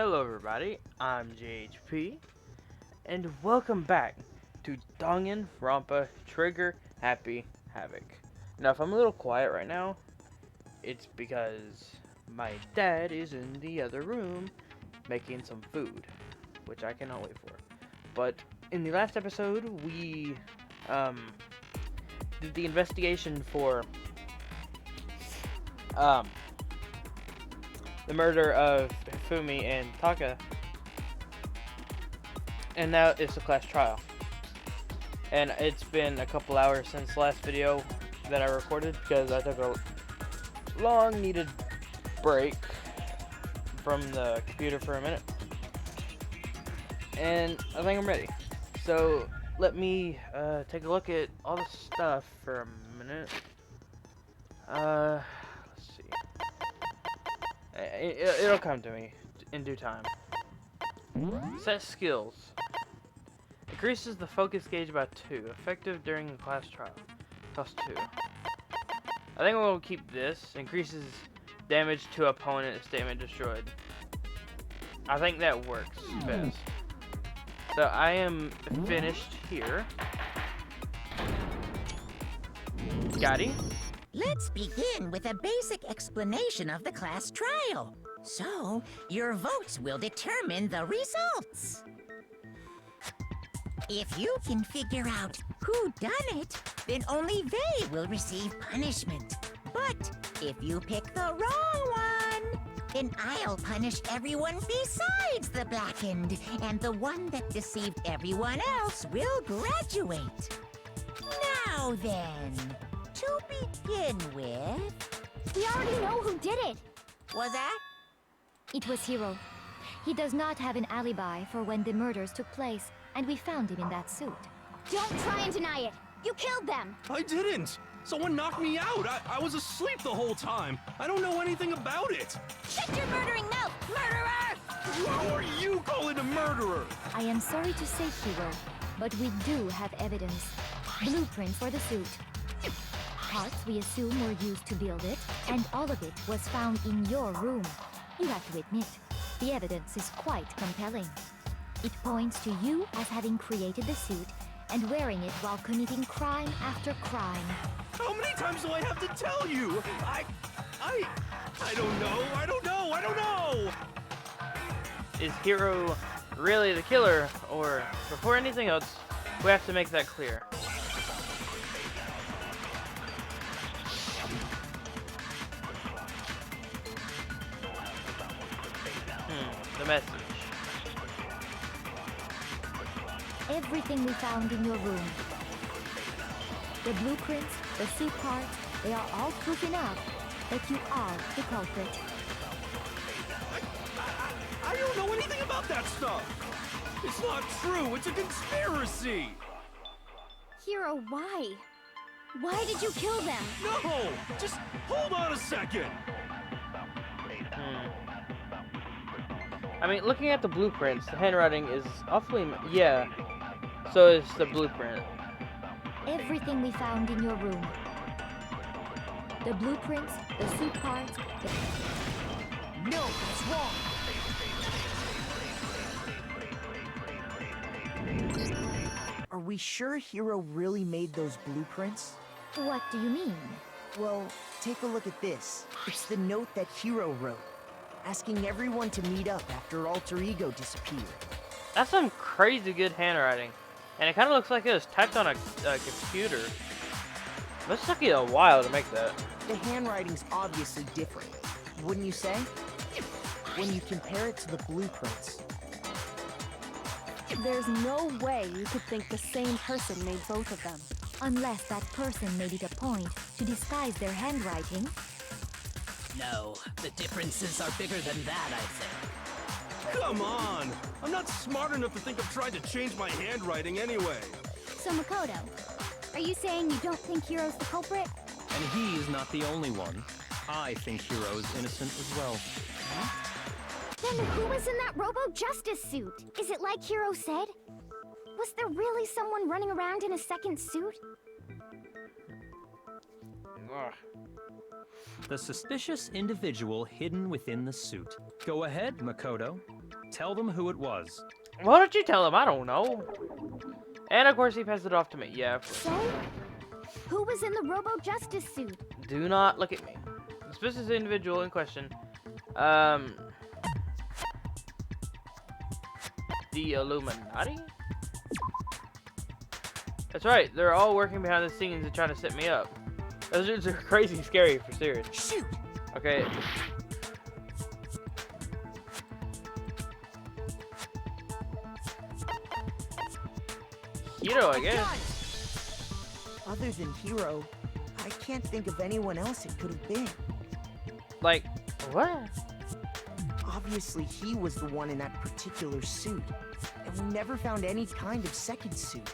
Hello everybody, I'm JHP, and welcome back to Danganronpa Trigger Happy Havoc. Now if I'm a little quiet right now, it's because my dad is in the other room making some food, which I cannot wait for. But in the last episode, we did the investigation for the murder of Hifumi and Taka, and now it's a class trial. And it's been a couple hours since the last video that I recorded because I took a long needed break from the computer for a minute, and I think I'm ready. So let me take a look at all the stuff for a minute. Let's see. It'll come to me in due time. Set skills. Increases the focus gauge by 2. Effective during the class trial. Cost 2. I think we'll keep this. Increases damage to opponent if statement destroyed. I think that works best. So I am finished here. Got Let's begin with a basic explanation of the class trial. So, your votes will determine the results. If you can figure out who done it, then only they will receive punishment. But if you pick the wrong one, then I'll punish everyone besides the blackened, and the one that deceived everyone else will graduate. Now then, to begin with... We already know who did it! Was that? It was Hiro. He does not have an alibi for when the murders took place, and we found him in that suit. Don't try and deny it! You killed them! I didn't! Someone knocked me out! I was asleep the whole time! I don't know anything about it! Shut your murdering mouth, murderer! Who are you calling a murderer? I am sorry to say, Hiro, but we do have evidence. Blueprints for the suit. Parts we assume were used to build it, and all of it was found in your room. You have to admit, the evidence is quite compelling. It points to you as having created the suit and wearing it while committing crime after crime. How many times do I have to tell you? I don't know! Is Hiro really the killer, or before anything else, we have to make that clear. The message. Everything we found in your room. The blueprints, the suit parts, they are all proof enough that you are the culprit. I don't know anything about that stuff! It's not true! It's a conspiracy! Hiro, why? Why did you kill them? No! Just hold on a second! I mean, looking at the blueprints, the handwriting is awfully... Yeah, so is the blueprint. Everything we found in your room. The blueprints, the suit parts, the... No, that's wrong! Are we sure Hiro really made those blueprints? What do you mean? Well, take a look at this. It's the note that Hiro wrote, asking everyone to meet up after Alter Ego disappeared. That's some crazy good handwriting. And it kind of looks like it was typed on a computer. Must took you a while to make that. The handwriting's obviously different, wouldn't you say? When you compare it to the blueprints. There's no way you could think the same person made both of them. Unless that person made it a point to disguise their handwriting. No, the differences are bigger than that, I think. Come on! I'm not smart enough to think of trying to change my handwriting anyway. So Makoto, are you saying you don't think Hiro's the culprit? And he is not the only one. I think Hiro is innocent as well. Then who was in that Robo-Justice suit? Is it like Hiro said? Was there really someone running around in a second suit? Ugh. The suspicious individual hidden within the suit. Go ahead, Makoto. Tell them who it was. Why don't you tell him? I don't know. And of course he passed it off to me. Yeah, of course. So, who was in the Robo-Justice suit? Do not look at me. The suspicious individual in question. The Illuminati? That's right. They're all working behind the scenes and trying to set me up. Those dudes are crazy scary for serious. Shoot! Okay. Hiro, I guess. Other than Hiro, I can't think of anyone else it could have been. Like, what? Obviously, he was the one in that particular suit, and we never found any kind of second suit.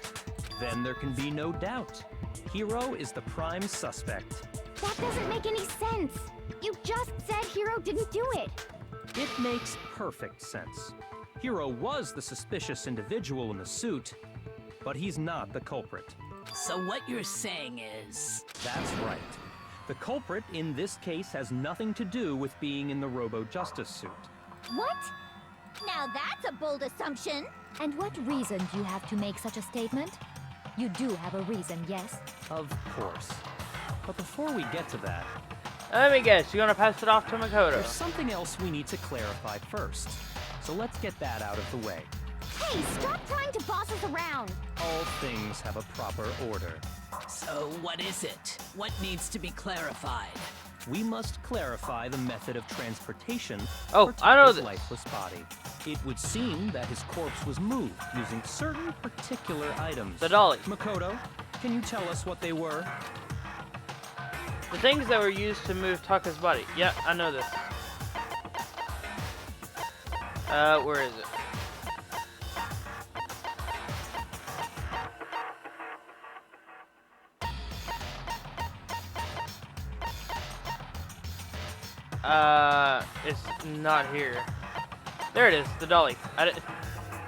Then there can be no doubt. Hiro is the prime suspect. That doesn't make any sense. You just said Hiro didn't do it. It makes perfect sense. Hiro was the suspicious individual in the suit, but he's not the culprit. So what you're saying is... That's right. The culprit in this case has nothing to do with being in the Robo-Justice suit. What? Now that's a bold assumption. And what reason do you have to make such a statement? You do have a reason, yes? Of course. But before we get to that, Let me guess, you're gonna pass it off to Makoto. there's something else we need to clarify first. So let's get that out of the way. Hey, stop trying to boss us around. All things have a proper order. So what is it? What needs to be clarified? We must clarify the method of transportation Oh, for I know Taka's this. lifeless body. It would seem that his corpse was moved using certain particular items. The dolly. Makoto, can you tell us what they were? The things that were used to move Taka's body. Yeah, I know this. Where is it? It's not here. There it is, the dolly.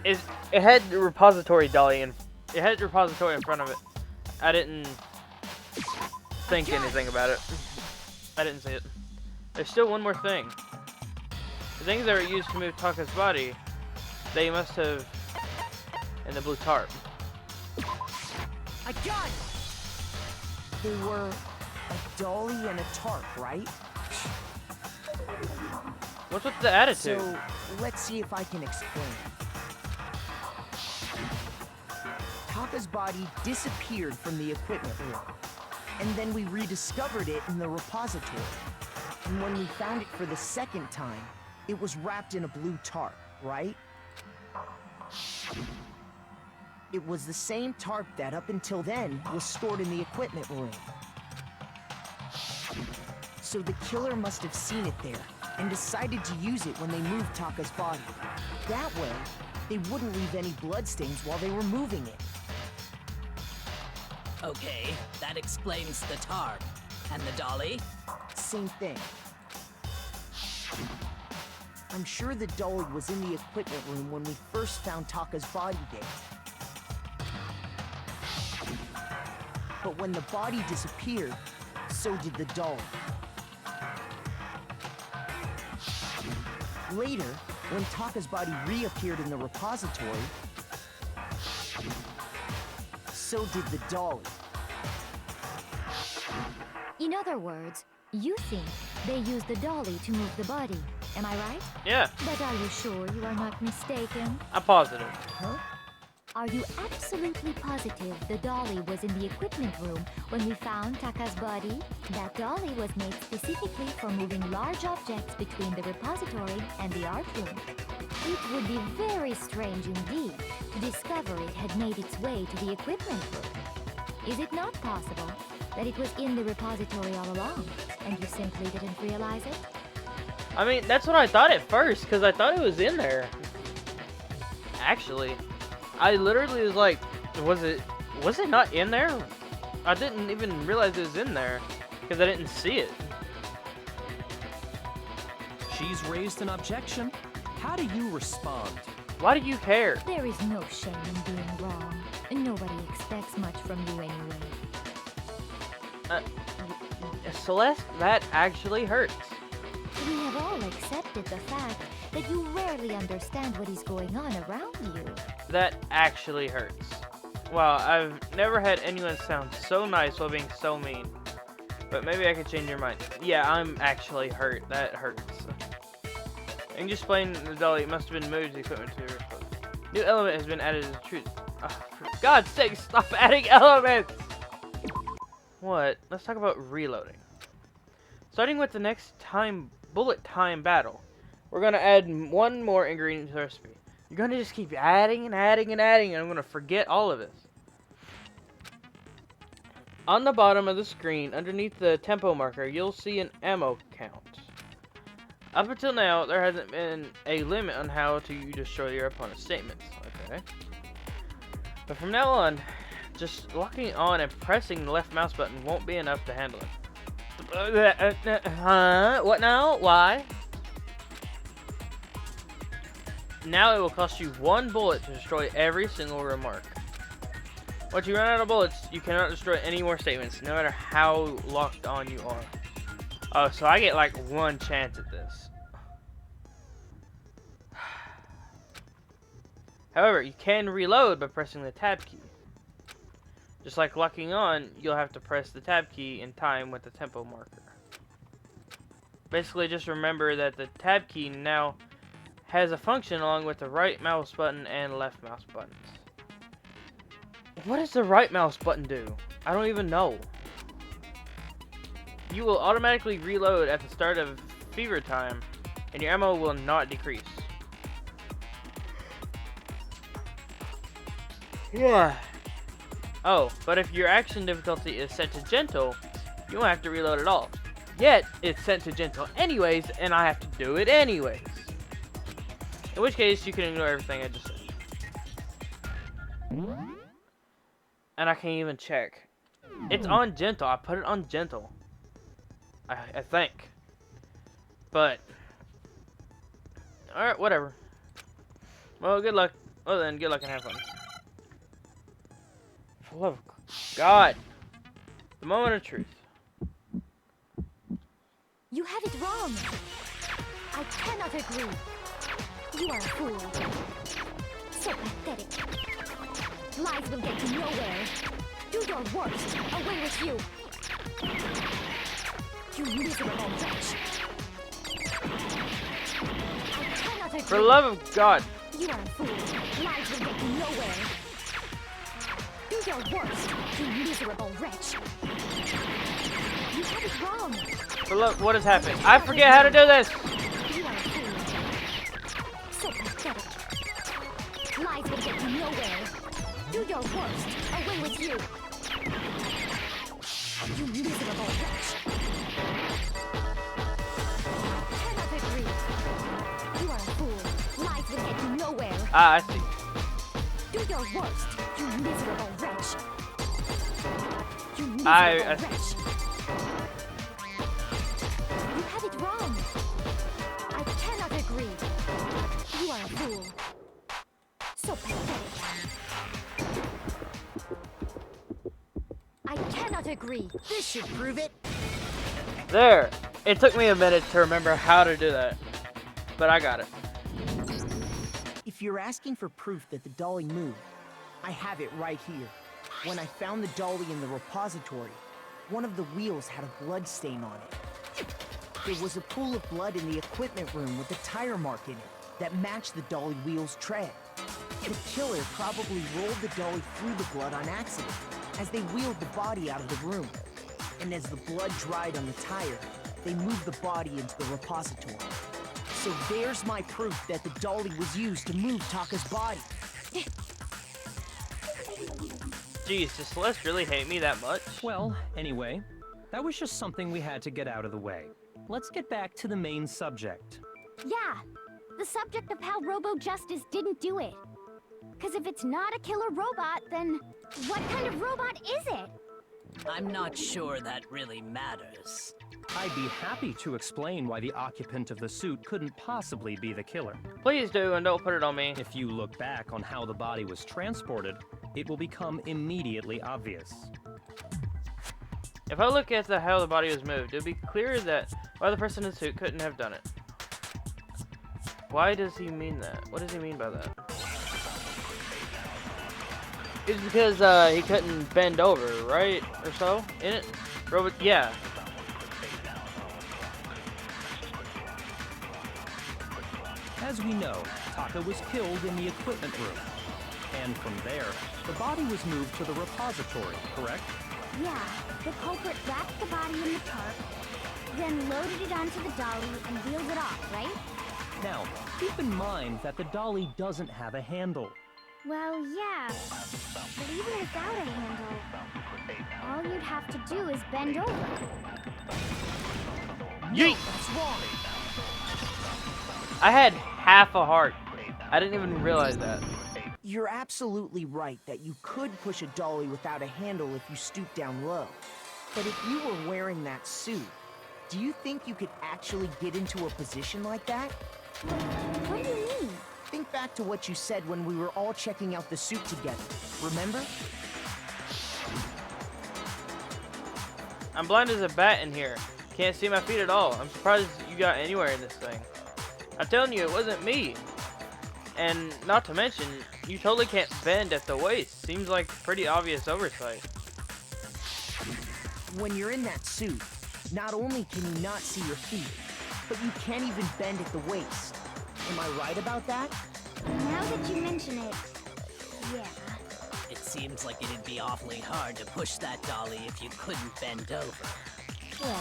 It had the repository dolly and it had the repository in front of it. I didn't think anything about it. I didn't see it. There's still one more thing. The things that were used to move Taka's body, they must have in the blue tarp. I got it! They were a dolly and a tarp, right? What's with the attitude? So, let's see if I can explain. Taka's body disappeared from the equipment room, and then we rediscovered it in the repository. And when we found it for the second time, it was wrapped in a blue tarp, right? It was the same tarp that, up until then, was stored in the equipment room. So the killer must have seen it there, and decided to use it when they moved Taka's body. That way, they wouldn't leave any bloodstains while they were moving it. Okay, that explains the tarp. And the dolly? Same thing. I'm sure the dolly was in the equipment room when we first found Taka's body there. But when the body disappeared, so did the dolly. Later, when Taka's body reappeared in the repository, so did the dolly. In other words, you think they used the dolly to move the body. Am I right? Yeah, But are you sure you are not mistaken? I'm positive. Huh? Are you absolutely positive the dolly was in the equipment room when we found Taka's body? That dolly was made specifically for moving large objects between the repository and the art room. It would be very strange indeed to discover it had made its way to the equipment room. Is it not possible that it was in the repository all along, and you simply didn't realize it? I mean, that's what I thought at first, because I thought it was in there. Actually, I literally was like, was it not in there? I didn't even realize it was in there, because I didn't see it. She's raised an objection. How do you respond? Why do you care? There is no shame in being wrong. Nobody expects much from you anyway. Celeste, that actually hurts. We have all all accepted the fact that you rarely understand what is going on around you. That actually hurts. Wow, I've never had anyone sound so nice while being so mean. But maybe I could change your mind. Yeah, I'm actually hurt. That hurts. And just explain the dolly, it must have been moved to the equipment to replace. New element has been added to the truth. For God's sake, stop adding elements! What? Let's talk about reloading. Starting with the next bullet time battle, we're gonna add one more ingredient to the recipe. You're gonna just keep adding and adding and adding, and I'm gonna forget all of this. On the bottom of the screen, underneath the tempo marker, you'll see an ammo count. Up until now, there hasn't been a limit on how to destroy your opponent's statements. Okay. But from now on, just locking on and pressing the left mouse button won't be enough to handle it. Huh? What now? Why? Now it will cost you 1 bullet to destroy every single remark. Once you run out of bullets, you cannot destroy any more statements, no matter how locked on you are. Oh, so I get like 1 chance at this. However, you can reload by pressing the tab key. Just like locking on, you'll have to press the tab key in time with the tempo marker. Basically, just remember that the tab key now has a function along with the right mouse button and left mouse buttons. What does the right mouse button do? I don't even know. You will automatically reload at the start of fever time, and your ammo will not decrease. Yeah. Oh, but if your action difficulty is set to gentle, you won't have to reload at all. Yet, it's set to gentle anyways, and I have to do it anyways. In which case, you can ignore everything I just said. And I can't even check. It's on gentle. I put it on gentle. I think. But alright, whatever. Well, good luck. Well then, good luck and have fun. For the love of God. The moment of truth. You have it wrong. I cannot agree. You are a fool. So pathetic. Lies will get you nowhere. Do your worst. Away with you. You miserable wretch. I cannot agree. For the love of God. You are a fool. Lies will get you nowhere. Do your worst. You miserable wretch. You have it wrong. For love, what is happening? I forget how to do this. You are a fool. So pathetic. Lies will get you nowhere. Do your worst. Away with you. You miserable wretch. Cannot agree. You are a fool. Lies will get you nowhere. Ah, I see. Do your worst. You miserable wretch. You miserable I wretch. You have it wrong. I cannot agree. You are a fool. So pathetic. I cannot agree. This should prove it. There. It took me a minute to remember how to do that. But I got it. If you're asking for proof that the dolly moved, I have it right here. When I found the dolly in the repository, one of the wheels had a blood stain on it. There was a pool of blood in the equipment room with a tire mark in it that matched the dolly wheel's tread. The killer probably rolled the dolly through the blood on accident as they wheeled the body out of the room. And as the blood dried on the tire, they moved the body into the repository. So there's my proof that the dolly was used to move Taka's body. Jeez, does Celeste really hate me that much? Well, anyway, that was just something we had to get out of the way. Let's get back to the main subject. Yeah, the subject of how Robo-Justice didn't do it. Because if it's not a killer robot, then what kind of robot is it? I'm not sure that really matters. I'd be happy to explain why the occupant of the suit couldn't possibly be the killer. Please do, and don't put it on me. If you look back on how the body was transported, it will become immediately obvious. If I look at how the body was moved, it'll be clear that why the person in the suit couldn't have done it. Why does he mean that? What does he mean by that? It's because he couldn't bend over, right? Or so? In it? Robot, yeah. As we know, Taka was killed in the equipment room. And from there, the body was moved to the repository, correct? Yeah, the culprit wrapped the body in the tarp, then loaded it onto the dolly and wheeled it off, right? Now, keep in mind that the dolly doesn't have a handle. Well, yeah, but even without a handle, all you'd have to do is bend over. Yeet! That's wrong. I had half a heart. I didn't even realize that. You're absolutely right that you could push a dolly without a handle if you stoop down low. But if you were wearing that suit, do you think you could actually get into a position like that? What do you mean? Think back to what you said when we were all checking out the suit together. Remember? I'm blind as a bat in here. Can't see my feet at all. I'm surprised you got anywhere in this thing. I'm telling you, it wasn't me. And not to mention, you totally can't bend at the waist. Seems like pretty obvious oversight. When you're in that suit, not only can you not see your feet, but you can't even bend at the waist. Am I right about that? Now that you mention it, yeah. It seems like it'd be awfully hard to push that dolly if you couldn't bend over. Well,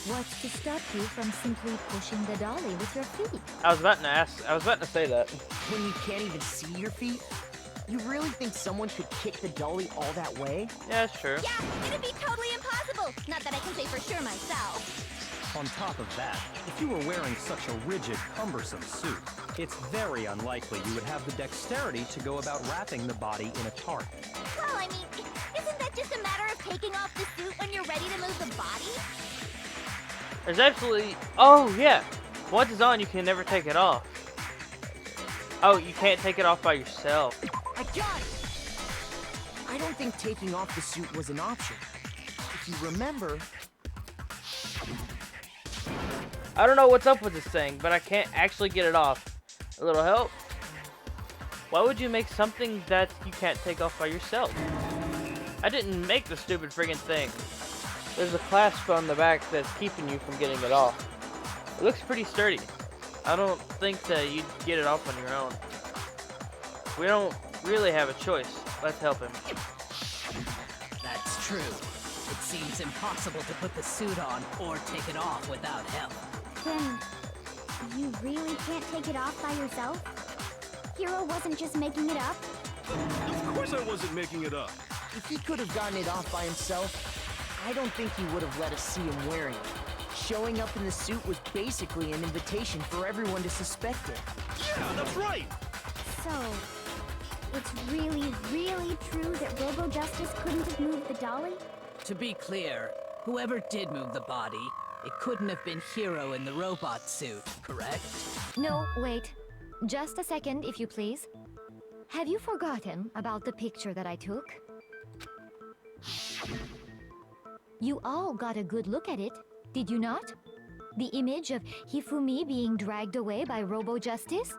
what's to stop you from simply pushing the dolly with your feet? I was about to say that. When you can't even see your feet? You really think someone could kick the dolly all that way? Yeah, it's true. Yeah, it'd be totally impossible. Not that I can say for sure myself. On top of that, if you were wearing such a rigid, cumbersome suit, it's very unlikely you would have the dexterity to go about wrapping the body in a tarp. Well, I mean, isn't that just a matter of taking off the suit when you're ready to move the body? There's absolutely... Oh, yeah. Once it's on, you can never take it off. Oh, you can't take it off by yourself. I got it! I don't think taking off the suit was an option. If you remember... I don't know what's up with this thing, but I can't actually get it off. A little help? Why would you make something that you can't take off by yourself? I didn't make the stupid friggin' thing. There's a clasp on the back that's keeping you from getting it off. It looks pretty sturdy. I don't think that you'd get it off on your own. We don't really have a choice. Let's help him. That's true. It seems impossible to put the suit on or take it off without help. Then, you really can't take it off by yourself? Hero wasn't just making it up? Of course I wasn't making it up. If he could have gotten it off by himself, I don't think he would have let us see him wearing it. Showing up in the suit was basically an invitation for everyone to suspect it. Yeah, that's right. So, it's really, really true that Robo Justice couldn't have moved the dolly? To be clear, whoever did move the body, it couldn't have been Hero in the robot suit, correct? No, wait. Just a second, if you please. Have you forgotten about the picture that I took? You all got a good look at it, did you not? The image of Hifumi being dragged away by Robo Justice?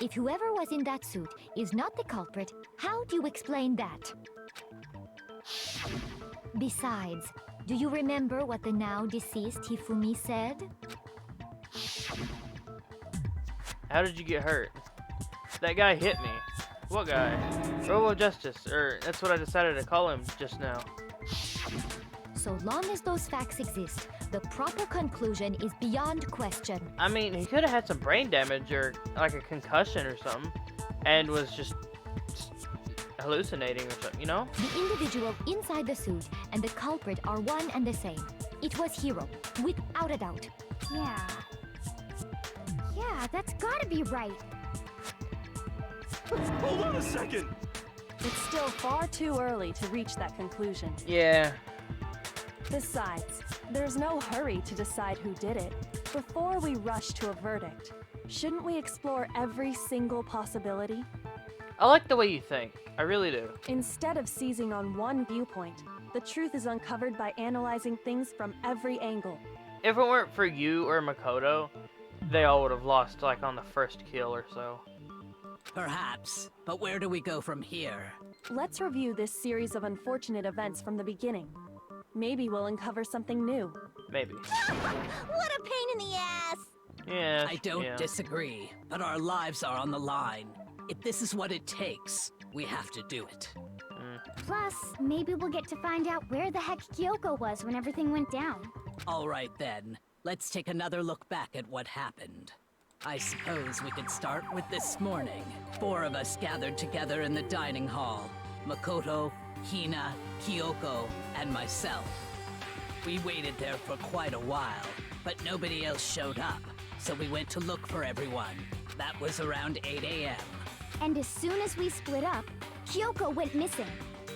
If whoever was in that suit is not the culprit, how do you explain that? Besides, do you remember what the now deceased Hifumi said? How did you get hurt? That guy hit me. What guy? Robo Justice, or that's what I decided to call him just now. So long as those facts exist, the proper conclusion is beyond question. I mean, he could have had some brain damage or like a concussion or something, and was just hallucinating or something, you know? The individual inside the suit and the culprit are one and the same. It was Hero, without a doubt. Yeah, that's gotta be right. Hold on a second. It's still far too early to reach that conclusion. Yeah. Besides, there's no hurry to decide who did it. Before we rush to a verdict, shouldn't we explore every single possibility? I like the way you think. I really do. Instead of seizing on one viewpoint, the truth is uncovered by analyzing things from every angle. If it weren't for you or Makoto, they all would have lost like on the first kill or so. Perhaps, but where do we go from here? Let's review this series of unfortunate events from the beginning. Maybe we'll uncover something new. Maybe. What a pain in the ass! Yeah. I don't yeah. disagree, but our lives are on the line. If this is what it takes, we have to do it. Plus, maybe we'll get to find out where the heck Kyoko was when everything went down. All right then, let's take another look back at what happened. I suppose we could start with this morning. 4 of us gathered together in the dining hall. Makoto, Hina, Kyoko, and myself. We waited there for quite a while, but nobody else showed up, so we went to look for everyone. That was around 8 a.m. And as soon as we split up, Kyoko went missing.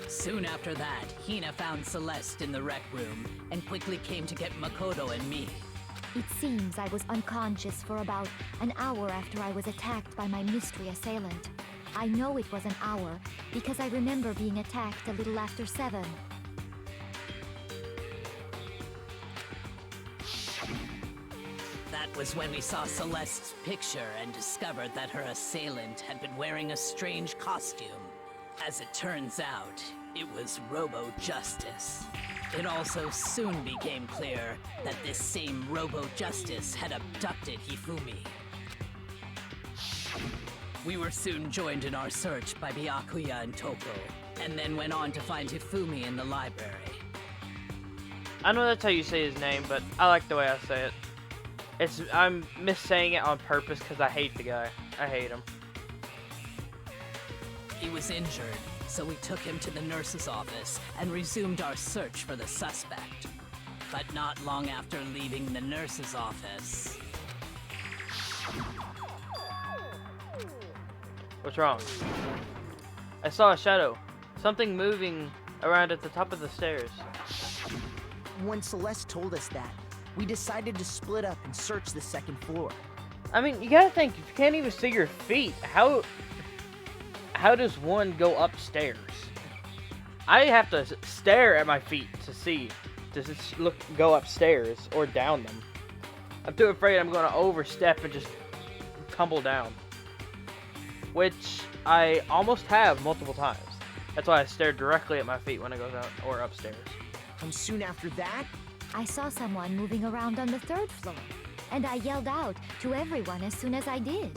Soon after that, Hina found Celeste in the rec room and quickly came to get Makoto and me. It seems I was unconscious for about an hour after I was attacked by my mystery assailant. I know it was an hour because I remember being attacked a little after 7. That was when we saw Celeste's picture and discovered that her assailant had been wearing a strange costume. As it turns out, it was Robo-Justice. It also soon became clear that this same Robo-Justice had abducted Hifumi. We were soon joined in our search by Byakuya and Toko, and then went on to find Hifumi in the library. I know that's how you say his name, but I like the way I say it. I'm missaying it on purpose because I hate the guy. I hate him. He was injured, so we took him to the nurse's office and resumed our search for the suspect. But not long after leaving the nurse's office... What's wrong? I saw a shadow. Something moving around at the top of the stairs. When Celeste told us that, we decided to split up and search the second floor. I mean, you gotta think, if you can't even see your feet, how does one go upstairs? I have to stare at my feet to see, go upstairs or down them. I'm too afraid I'm gonna overstep and just tumble down. Which I almost have multiple times. That's why I stare directly at my feet when I go down or upstairs. And soon after that, I saw someone moving around on the 3rd floor, and I yelled out to everyone as soon as I did.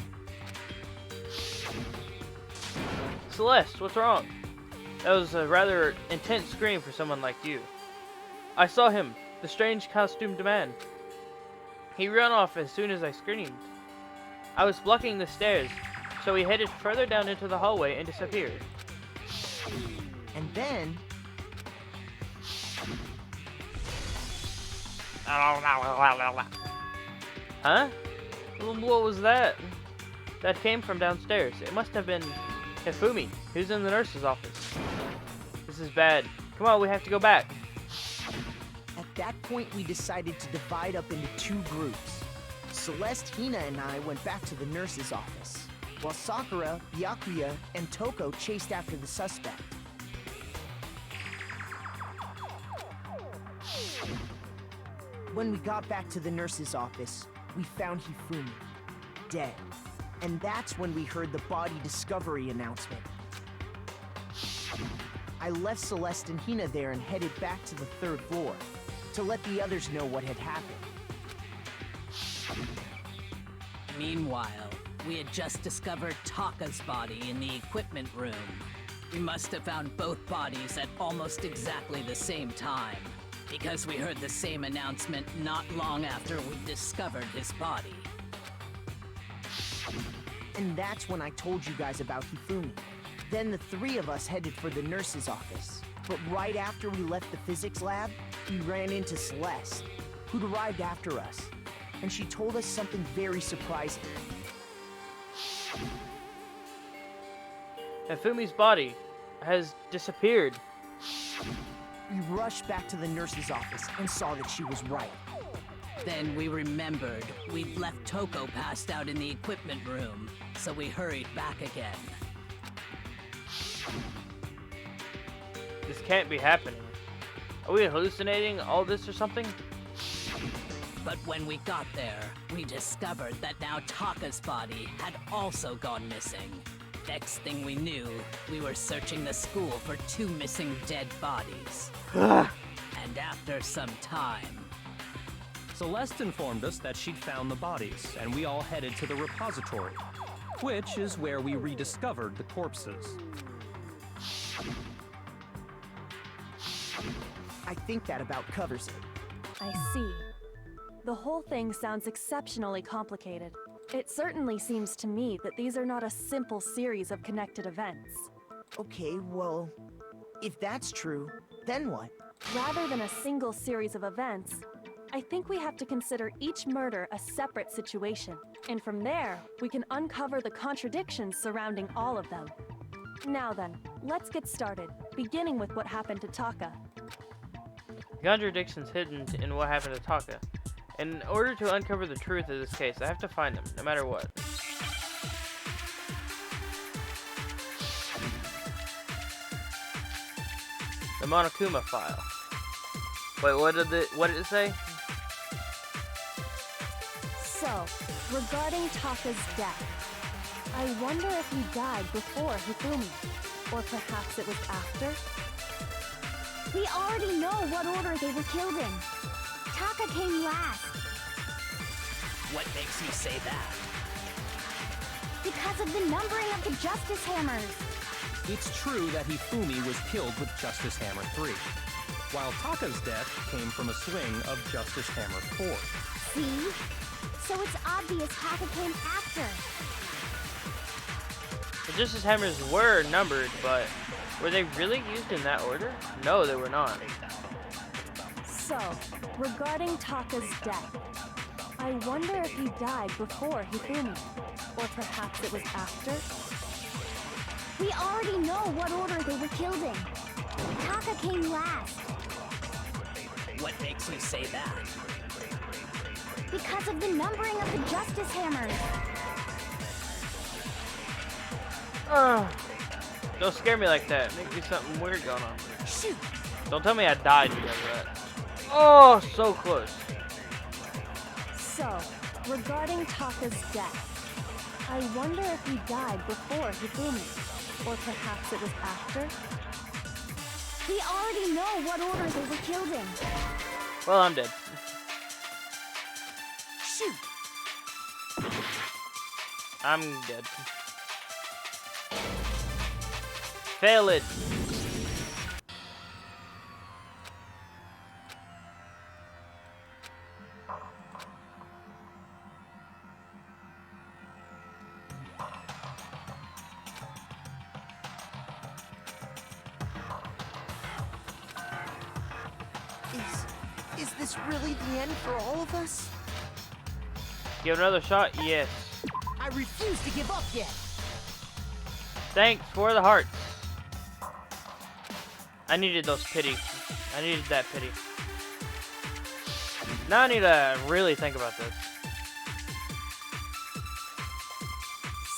Celeste, what's wrong? That was a rather intense scream for someone like you. I saw him, the strange costumed man. He ran off as soon as I screamed. I was blocking the stairs, so he headed further down into the hallway and disappeared. and then... Huh? What was that? That came from downstairs. It must have been Hifumi, who's in the nurse's office. This is bad. Come on, we have to go back. At that point, we decided to divide up into 2 groups. Celeste, Hina, and I went back to the nurse's office, while Sakura, Byakuya, and Toko chased after the suspect. When we got back to the nurse's office, we found Hifumi, dead. And that's when we heard the body discovery announcement. I left Celeste and Hina there and headed back to the 3rd floor to let the others know what had happened. Meanwhile, we had just discovered Taka's body in the equipment room. We must have found both bodies at almost exactly the same time, because we heard the same announcement not long after we discovered his body. And that's when I told you guys about Hifumi. Then the 3 of us headed for the nurse's office. But right after we left the physics lab, we ran into Celeste, who'd arrived after us. And she told us something very surprising. Hifumi's body has disappeared. We rushed back to the nurse's office and saw that she was right. Then we remembered we'd left Toko passed out in the equipment room, so we hurried back again. This can't be happening. Are we hallucinating all this or something? But when we got there, we discovered that now Taka's body had also gone missing. Next thing we knew, we were searching the school for 2 missing dead bodies. And after some time... Celeste informed us that she'd found the bodies, and we all headed to the repository, which is where we rediscovered the corpses. I think that about covers it. I see. The whole thing sounds exceptionally complicated. It certainly seems to me that these are not a simple series of connected events. Okay, well, if that's true, then what? Rather than a single series of events, I think we have to consider each murder a separate situation. And from there, we can uncover the contradictions surrounding all of them. Now then, let's get started, beginning with what happened to Taka. The contradictions hidden in what happened to Taka. In order to uncover the truth of this case, I have to find them, no matter what. The Monokuma file. Wait, what did it say? So, regarding Taka's death, I wonder if he died before Hifumi, or perhaps it was after? We already know what order they were killed in. Taka came last. What makes you say that? Because of the numbering of the Justice Hammers. It's true that Hifumi was killed with Justice Hammer 3, while Taka's death came from a swing of Justice Hammer 4. See? So it's obvious Taka came after. The Justice Hammers were numbered, but were they really used in that order? No, they were not. So, regarding Taka's death, I wonder if he died before Hifumi, or perhaps it was after? We already know what order they were killed in. Taka came last. What makes you say that? Because of the numbering of the Justice Hammers. Don't scare me like that. Make me something weird going on. Shoot! Don't tell me I died because of that. Oh, so close. So, regarding Taka's death, I wonder if he died before Hifumi, or perhaps it was after? We already know what order they were killed in. Well, I'm dead. Shoot! I'm dead. Fail it. Is this really the end for all of us? Give another shot? Yes. I refuse to give up yet. Thanks for the hearts. I needed those pity. I needed that pity. Now I need to really think about this.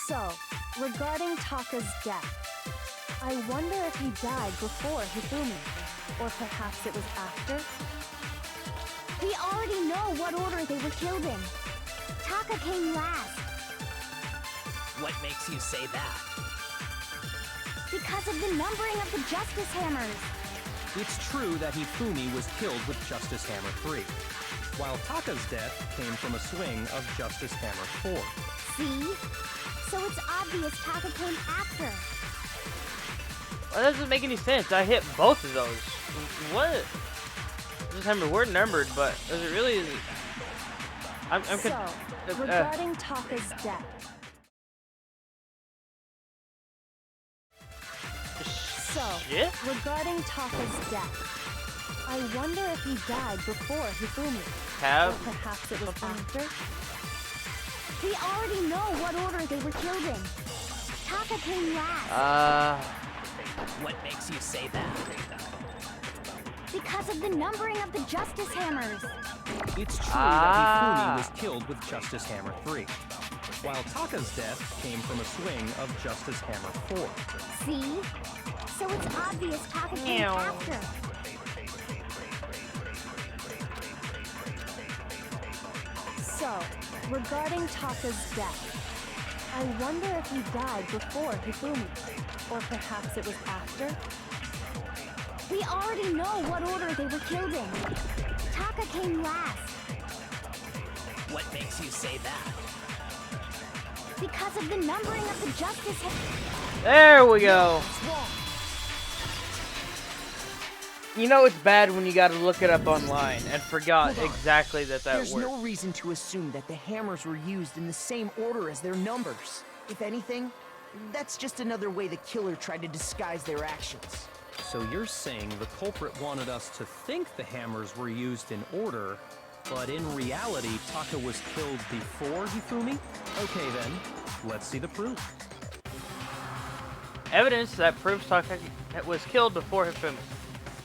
So, regarding Taka's death, I wonder if he died before Hifumi, or perhaps it was after? We already know what order they were killed in. Taka came last. What makes you say that? Because of the numbering of the Justice Hammers. It's true that Hifumi was killed with Justice Hammer 3, while Taka's death came from a swing of Justice Hammer 4. See? So it's obvious Taka came after. Well, that doesn't make any sense. I hit both of those. What? Just remember, we're numbered, but is it really? So, regarding Taka's death. So, Shit? regarding Taka's death, I wonder if he died before Hifumi, Have or perhaps it was after? We already know what order they were killed in. Taka came last. What makes you say that? Because of the numbering of the Justice Hammers. It's true that Hifumi was killed with Justice Hammer 3, while Taka's death came from a swing of Justice Hammer 4. See? So it's obvious Taka came Meow. after. So, regarding Taka's death, I wonder if he died before Hifumi, or perhaps it was after? We already know what order they were killed in. Taka came last What makes you say that? because of the numbering of the justice. There we go. You know it's bad when you gotta look it up online and forgot exactly that There's worked. no reason to assume that the hammers were used in the same order as their numbers. If anything, that's just another way the killer tried to disguise their actions. So you're saying the culprit wanted us to think the hammers were used in order, but in reality, Taka was killed before Hifumi? Okay then, let's see the proof. Evidence that proves Taka was killed before Hifumi.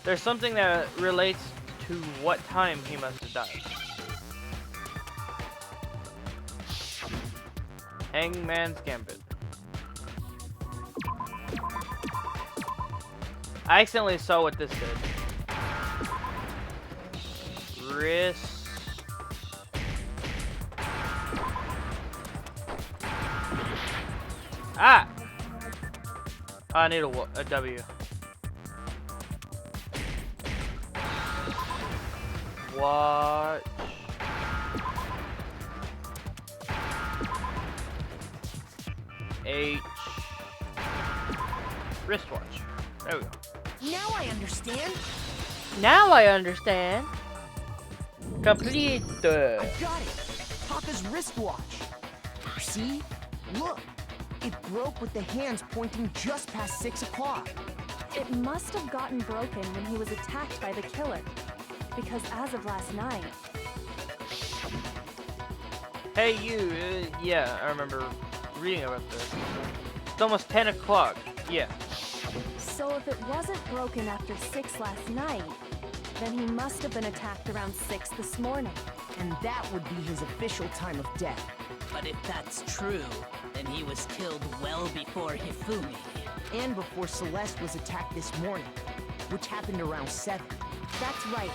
There's something that relates to what time he must have died. Hangman's Gambit. I accidentally saw what this did. Wrist. Ah! I need a W. Watch. H. Wristwatch. There we go. Now I understand. Now I understand. Complete. I got it. Taka's wristwatch. See? Look. It broke with the hands pointing just past 6 o'clock. It must have gotten broken when he was attacked by the killer. Because as of last night, Hey, you. Yeah, I remember reading about this. It's almost 10 o'clock. Yeah. so if it wasn't broken after 6 last night, then he must have been attacked around 6 this morning. And that would be his official time of death. But if that's true, then he was killed well before Hifumi. And before Celeste was attacked this morning, which happened around 7. That's right.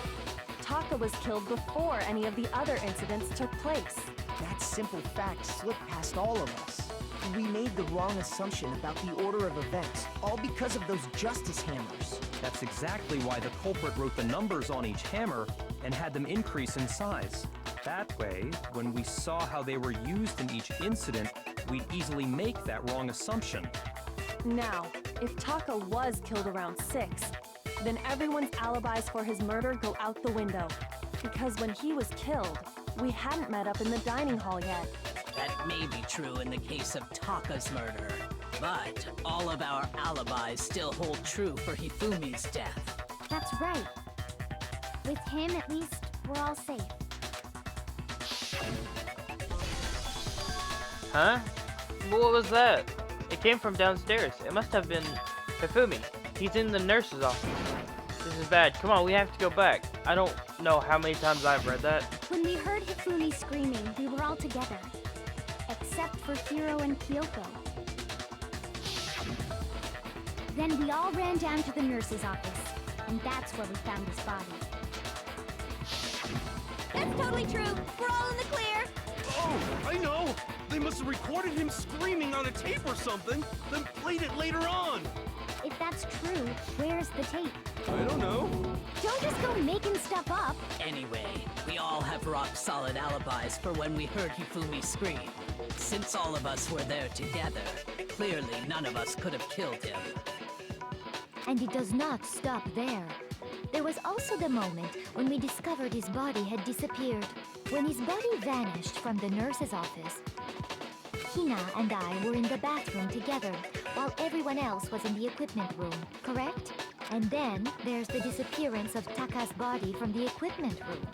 Taka was killed before any of the other incidents took place. That simple fact slipped past all of us. We made the wrong assumption about the order of events, all because of those justice hammers. That's exactly why the culprit wrote the numbers on each hammer and had them increase in size. That way, when we saw how they were used in each incident, we'd easily make that wrong assumption. Now, if Taka was killed around 6, then everyone's alibis for his murder go out the window. Because when he was killed, we hadn't met up in the dining hall yet. That may be true in the case of Taka's murder, but all of our alibis still hold true for Hifumi's death. That's right. With him, at least, we're all safe. Huh? What was that? It came from downstairs. It must have been Hifumi. He's in the nurse's office. This is bad. Come on, we have to go back. I don't know how many times I've read that. When we heard Hifumi screaming, we were all together. Except for Hiro and Kyoko. Then we all ran down to the nurse's office, and that's where we found his body. That's totally true. We're all in the clear. Oh, I know! They must have recorded him screaming on a tape or something, then played it later on! If that's true, where's the tape? I don't know. Don't just go making stuff up. Anyway, we all have rock-solid alibis for when we heard Hifumi scream. Since all of us were there together, clearly none of us could have killed him. And it does not stop there. There was also the moment when we discovered his body had disappeared. When his body vanished from the nurse's office, Hina and I were in the bathroom together, while everyone else was in the equipment room, correct? And then there's the disappearance of Taka's body from the equipment room.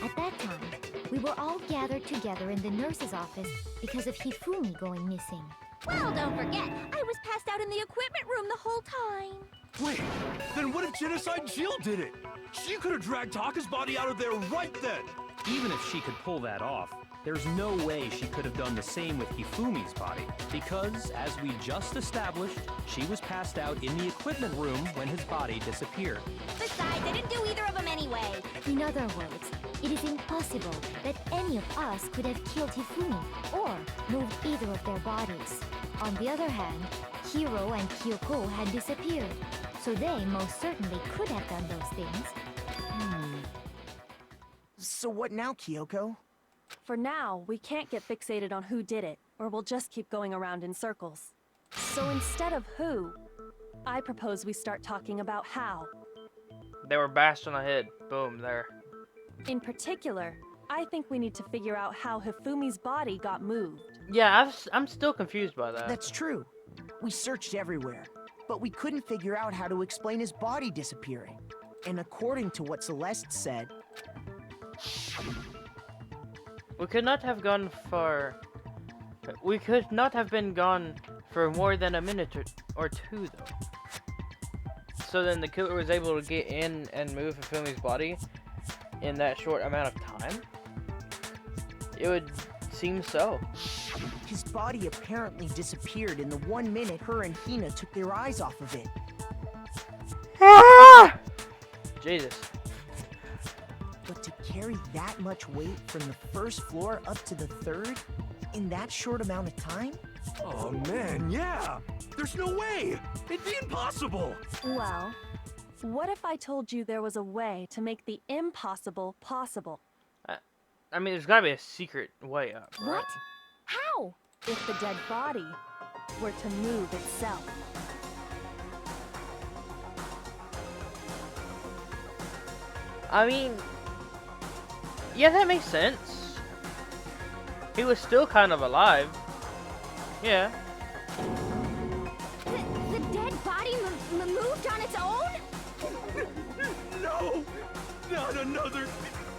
At that time, we were all gathered together in the nurse's office because of Hifumi going missing. Well, don't forget, I was passed out in the equipment room the whole time. Wait, then what if Genocide Jill did it? She could have dragged Taka's body out of there right then! Even if she could pull that off, There's no way she could have done the same with Hifumi's body, because, as we just established, she was passed out in the equipment room when his body disappeared. Besides, I didn't do either of them anyway. In other words, it is impossible that any of us could have killed Hifumi or moved either of their bodies. On the other hand, Hiro and Kyoko had disappeared, so they most certainly could have done those things. So what now, Kyoko? For now, we can't get fixated on who did it, or we'll just keep going around in circles. So instead of who, I propose we start talking about how. They were bashed on the head. Boom, there. In particular, I think we need to figure out how Hifumi's body got moved. Yeah, I'm still confused by that. That's true. We searched everywhere, but we couldn't figure out how to explain his body disappearing. And according to what Celeste said, We could not have gone for... We could not have been gone for more than a minute or two, though. So then the killer was able to get in and move Hifumi's body in that short amount of time? It would seem so. his body apparently disappeared in the 1 minute her and Hina took their eyes off of it. Ah! Jesus. But to carry that much weight from the first floor up to the third in that short amount of time? Oh man, yeah! There's no way! It'd be impossible! Well, what if I told you there was a way to make the impossible possible? I mean, there's gotta be a secret way up, right? What? How? If the dead body were to move itself. I mean, yeah, that makes sense. He was still kind of alive. Yeah. The dead body moved on its own? No! Not another...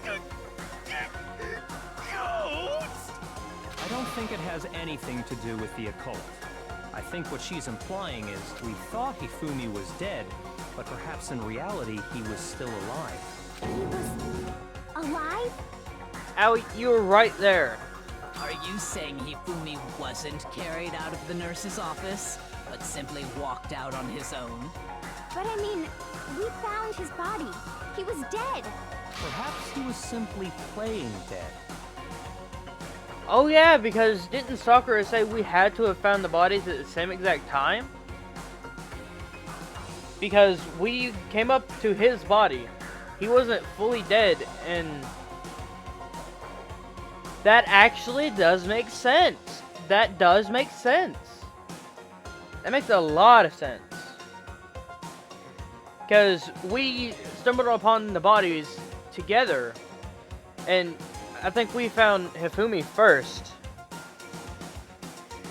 ghost! I don't think it has anything to do with the occult. I think what she's implying is we thought Hifumi was dead, but perhaps in reality he was still alive. He was alive? Owie, you were right there. Are you saying Hifumi wasn't carried out of the nurse's office, but simply walked out on his own? But I mean, we found his body. He was dead. Perhaps he was simply playing dead. Oh yeah, because didn't Sakura say we had to have found the bodies at the same exact time? Because we came up to his body. He wasn't fully dead, and that actually does make sense. That does make sense. That makes a lot of sense. Because we stumbled upon the bodies together, and I think we found Hifumi first.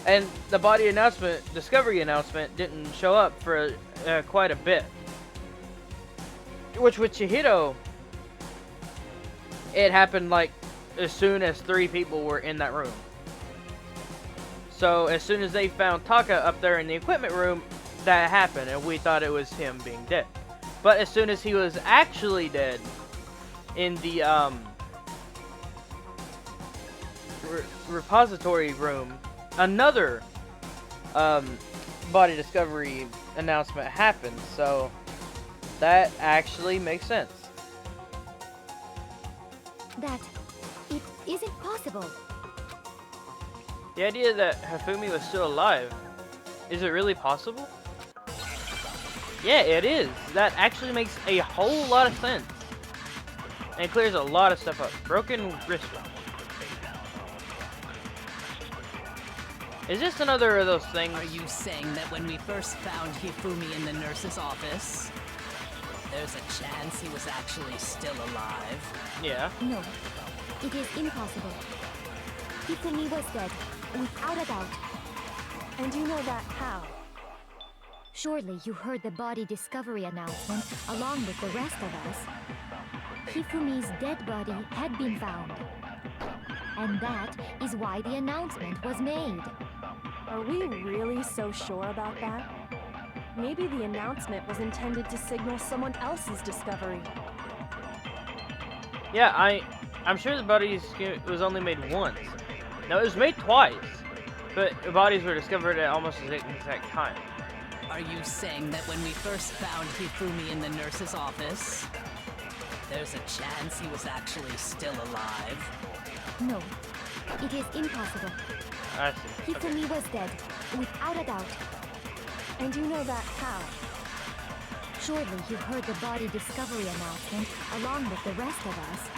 And the body announcement, discovery announcement, didn't show up for quite a bit. Which with Chihiro, it happened like as soon as 3 people were in that room. So as soon as they found Taka up there in the equipment room, that happened, and we thought it was him being dead. But as soon as he was actually dead in the repository room, another body discovery announcement happened. So that actually makes sense. That it isn't possible. The idea that Hifumi was still alive, is it really possible? Yeah, it is. That actually makes a whole lot of sense. And it clears a lot of stuff up. Broken wristwatch. Is this another of those things? Are you saying that when we first found Hifumi in the nurse's office, there's a chance he was actually still alive? Yeah. No, it is impossible. Hifumi was dead, without a doubt. And you know that how? Surely you heard the body discovery announcement along with the rest of us. Hifumi's dead body had been found. And that is why the announcement was made. Are we really so sure about that? Maybe the announcement was intended to signal someone else's discovery. Yeah, I'm sure the body was only made once. No, it was made twice, but the bodies were discovered at almost the exact time. Are you saying that when we first found Hifumi in the nurse's office, there's a chance he was actually still alive? No, it is impossible. I see. Okay. Hifumi was dead, without a doubt. And you know that how? Surely you heard the body discovery announcement along with the rest of us.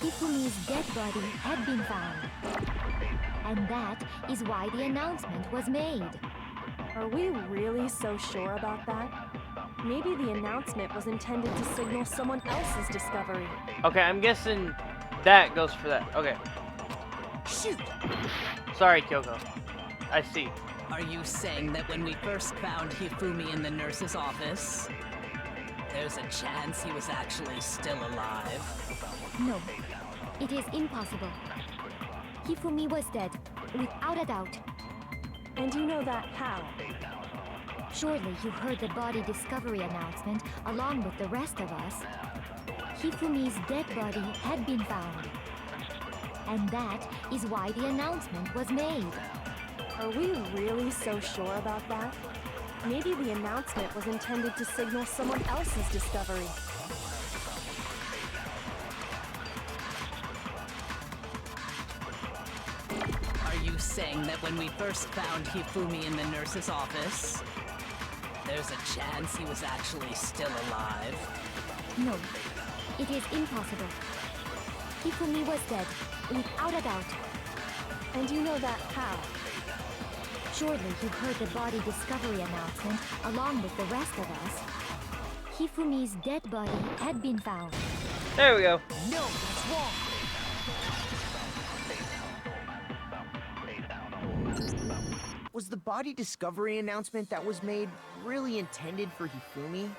Hifumi's dead body had been found. And that is why the announcement was made. Are we really so sure about that? Maybe the announcement was intended to signal someone else's discovery. Okay, I'm guessing that goes for that. Okay. Shoot! Sorry, Kyoko. I see. Are you saying that when we first found Hifumi in the nurse's office, there's a chance he was actually still alive? No, it is impossible. Hifumi was dead, without a doubt. And you know that how? Surely you heard the body discovery announcement along with the rest of us. Hifumi's dead body had been found. And that is why the announcement was made. Are we really so sure about that? Maybe the announcement was intended to signal someone else's discovery. Are you saying that when we first found Hifumi in the nurse's office, there's a chance he was actually still alive? No, it is impossible. Hifumi was dead, without a doubt. And you know that how? Surely you heard the body discovery announcement along with the rest of us. Hifumi's dead body had been found. There we go. No, that's wrong. Was the body discovery announcement that was made really intended for Hifumi?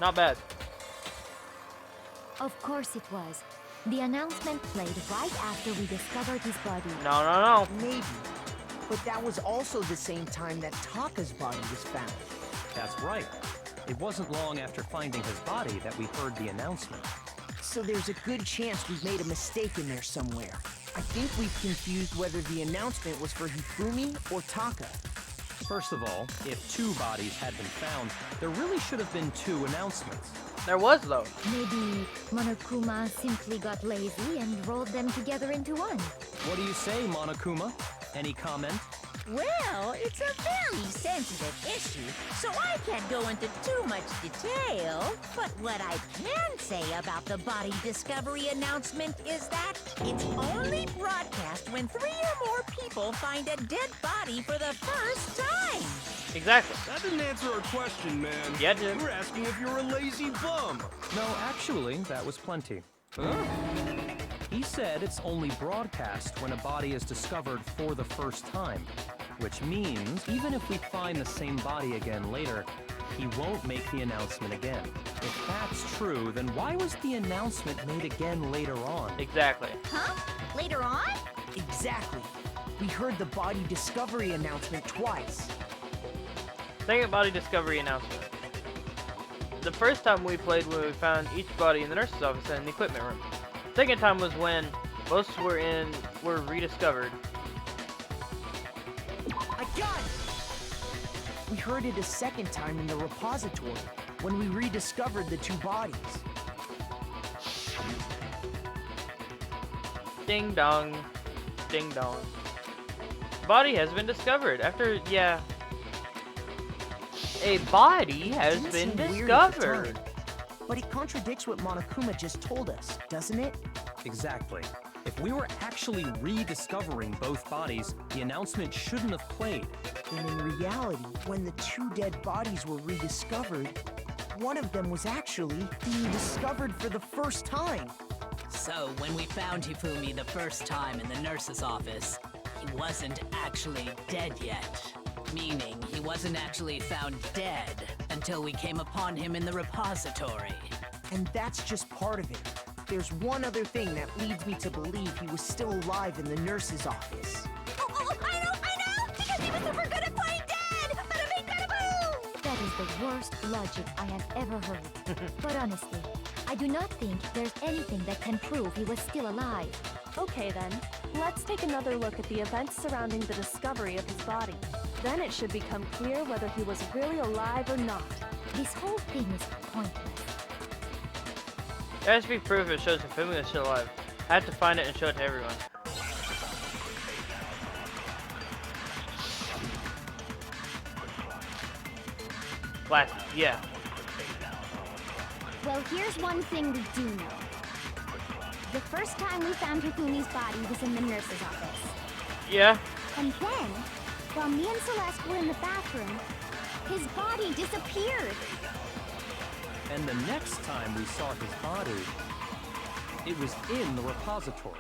Not bad. Of course it was. The announcement played right after we discovered his body. No. Maybe. But that was also the same time that Taka's body was found. That's right. It wasn't long after finding his body that we heard the announcement. So there's a good chance we've made a mistake in there somewhere. I think we've confused whether the announcement was for Hifumi or Taka. First of all, if two bodies had been found, there really should have been two announcements. There was, though. Maybe Monokuma simply got lazy and rolled them together into one. What do you say, Monokuma? Any comment? Well, it's a very sensitive issue, so I can't go into too much detail. But what I can say about the body discovery announcement is that it's only broadcast when 3 or more people find a dead body for the first time. Exactly. That didn't answer our question, man. Yeah, it did. We're asking if you're a lazy bum. No, actually, that was plenty. Huh? He said it's only broadcast when a body is discovered for the first time. Which means, even if we find the same body again later, he won't make the announcement again. If that's true, then why was the announcement made again later on? Exactly. Huh? Later on? Exactly. We heard the body discovery announcement twice. Second body discovery announcement. The first time we played when we found each body in the nurse's office and in the equipment room. Second time was when most were rediscovered. I got it! We heard it a second time in the repository, when we rediscovered the two bodies. Ding dong. Ding dong. Body has been discovered after, yeah. A body has Didn't been seem weird at the discovered. time, but it contradicts what Monokuma just told us, doesn't it? Exactly. If we were actually rediscovering both bodies, the announcement shouldn't have played. And in reality, when the two dead bodies were rediscovered, one of them was actually being discovered for the first time. So, when we found Hifumi the first time in the nurse's office, he wasn't actually dead yet. Meaning, he wasn't actually found dead until we came upon him in the repository. And that's just part of it. There's one other thing that leads me to believe he was still alive in the nurse's office. Oh, I know! Because he was super good at playing dead! Bada bing, bada boom! That is the worst logic I have ever heard. But honestly, I do not think there's anything that can prove he was still alive. Okay then, let's take another look at the events surrounding the discovery of his body. Then it should become clear whether he was really alive or not. This whole thing is pointless. There has to be proof it shows Hifumi is still alive. I have to find it and show it to everyone. Last, yeah. Well, here's one thing we do know. The first time we found Hifumi's body was in the nurse's office. Yeah. And then, while me and Celeste were in the bathroom, his body disappeared. And the next time we saw his body, it was in the repository.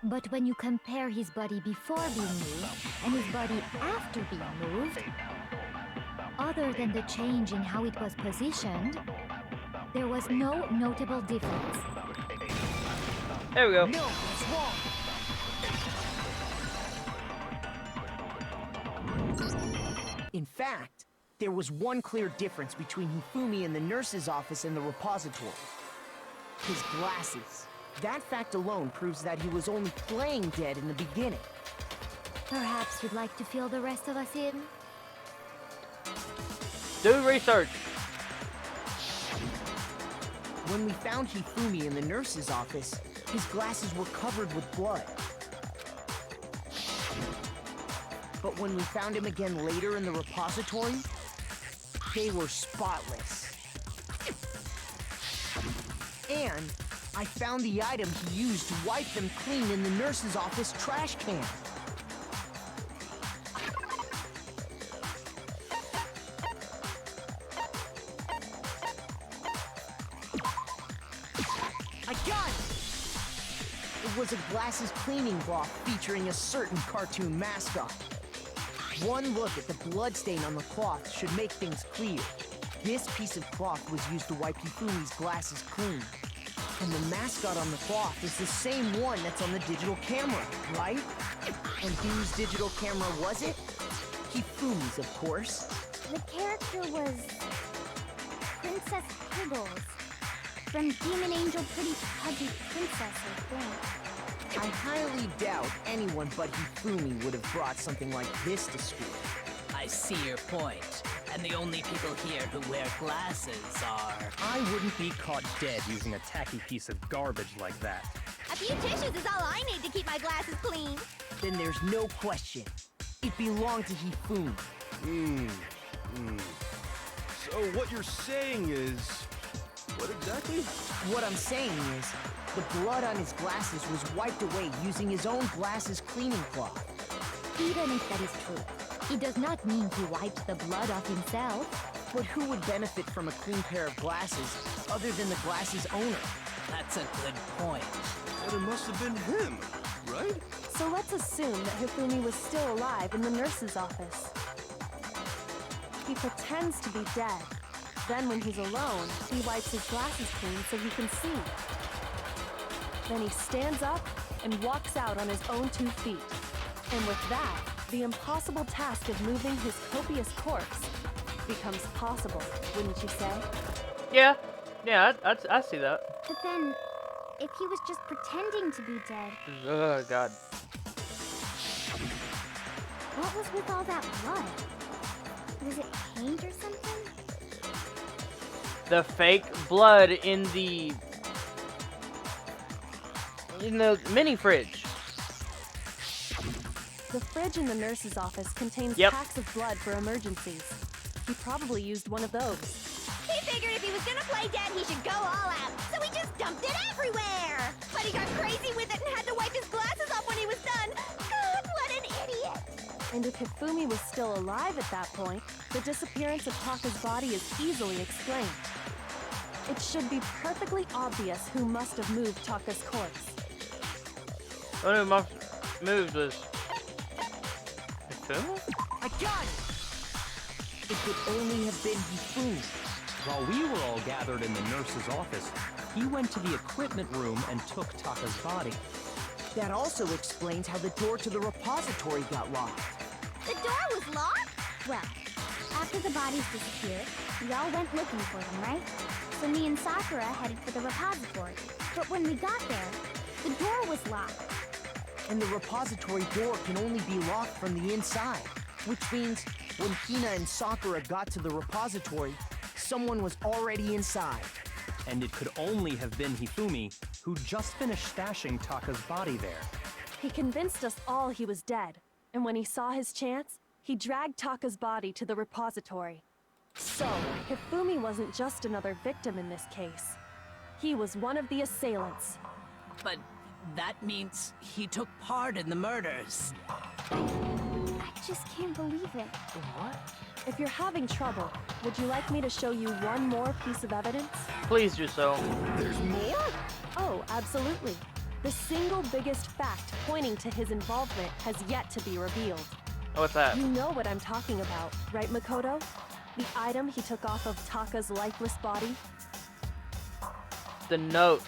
But when you compare his body before being moved and his body after being moved, other than the change in how it was positioned, there was no notable difference. There we go. No, it's wrong. In fact, there was one clear difference between Hifumi in the nurse's office and the repository. His glasses. That fact alone proves that he was only playing dead in the beginning. Perhaps you'd like to fill the rest of us in? Do research. When we found Hifumi in the nurse's office, his glasses were covered with blood. But when we found him again later in the repository, they were spotless. And I found the item he used to wipe them clean in the nurse's office trash can. I got it! It was a glasses cleaning cloth featuring a certain cartoon mascot. One look at the bloodstain on the cloth should make things clear. This piece of cloth was used to wipe Hifumi's glasses clean. And the mascot on the cloth is the same one that's on the digital camera, right? And whose digital camera was it? Hifumi's, of course. The character was Princess Pibbles from Demon Angel Pretty Pudgy Princess, I think. I highly doubt anyone but Hifumi would have brought something like this to school. I see your point. And the only people here who wear glasses are... I wouldn't be caught dead using a tacky piece of garbage like that. A few tissues is all I need to keep my glasses clean. Then there's no question. It belonged to Hifumi. So what you're saying is... What exactly? What I'm saying is, the blood on his glasses was wiped away using his own glasses cleaning cloth. Even if that is true, it does not mean he wiped the blood off himself. But who would benefit from a clean pair of glasses other than the glasses owner? That's a good point. And it must have been him, right? So let's assume that Hifumi was still alive in the nurse's office. He pretends to be dead. Then when he's alone, he wipes his glasses clean so he can see. Then he stands up and walks out on his own 2 feet. And with that, the impossible task of moving his copious corpse becomes possible, wouldn't you say? Yeah. Yeah, I see that. But then, if he was just pretending to be dead, Oh, God. what was with all that blood? Was it paint or something? The fake blood in the mini fridge. The fridge in the nurse's office contains Yep. packs of blood for emergencies. He probably used one of those. He figured if he was gonna play dead, he should go all out, so he just dumped it everywhere! But he got crazy with it and had to wipe his glasses off when he was done! God, what an idiot! And if Hifumi was still alive at that point, the disappearance of Taka's body is easily explained. It should be perfectly obvious who must have moved Taka's corpse. One of my moves was Hifumi? I got it! It could only have been Hifumi. While we were all gathered in the nurse's office, he went to the equipment room and took Taka's body. That also explains how the door to the repository got locked. The door was locked? Well, after After the bodies disappeared, we all went looking for them, right? So me and Sakura headed for the repository. But when we got there, the door was locked. And the repository door can only be locked from the inside. Which means when Hina and Sakura got to the repository, someone was already inside. And it could only have been Hifumi, who just finished stashing Taka's body there. He convinced us all he was dead. And when he saw his chance, he dragged Taka's body to the repository. So, Hifumi wasn't just another victim in this case. He was one of the assailants. But that means he took part in the murders. I just can't believe it. What? If you're having trouble, would you like me to show you one more piece of evidence? Please do so. There's more? Oh, absolutely. The single biggest fact pointing to his involvement has yet to be revealed. Oh, what's that? You know what I'm talking about, right, Makoto? The item he took off of Taka's lifeless body? The note.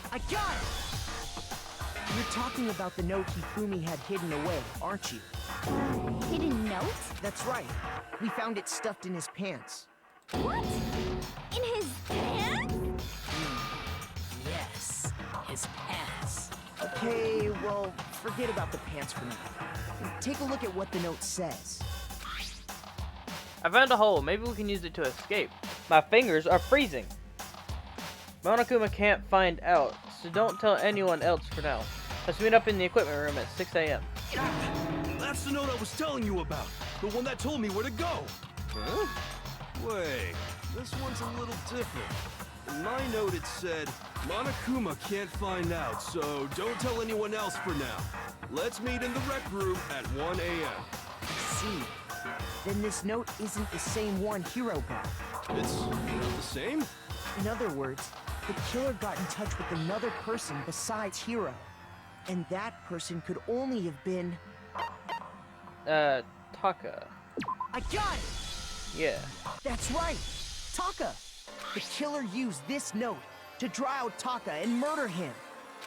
I got it! You're talking about the note Hifumi had hidden away, aren't you? Hidden note? That's right. We found it stuffed in his pants. What? In his pants? Yes, his pants. Okay, well, forget about the pants for now. Take a look at what the note says. I found a hole. Maybe we can use it to escape. My fingers are freezing. Monokuma can't find out, so don't tell anyone else for now. Let's meet up in the equipment room at 6 a.m. That's the note I was telling you about. The one that told me where to go. Huh? Wait, this one's a little different. In my note it said, Monokuma can't find out, so don't tell anyone else for now. Let's meet in the rec room at 1 a.m. See, then this note isn't the same one Hiro got. It's not the same? In other words, the killer got in touch with another person besides Hiro. And that person could only have been... Taka. I got it! Yeah. That's right! Taka! The killer used this note to draw out Taka and murder him.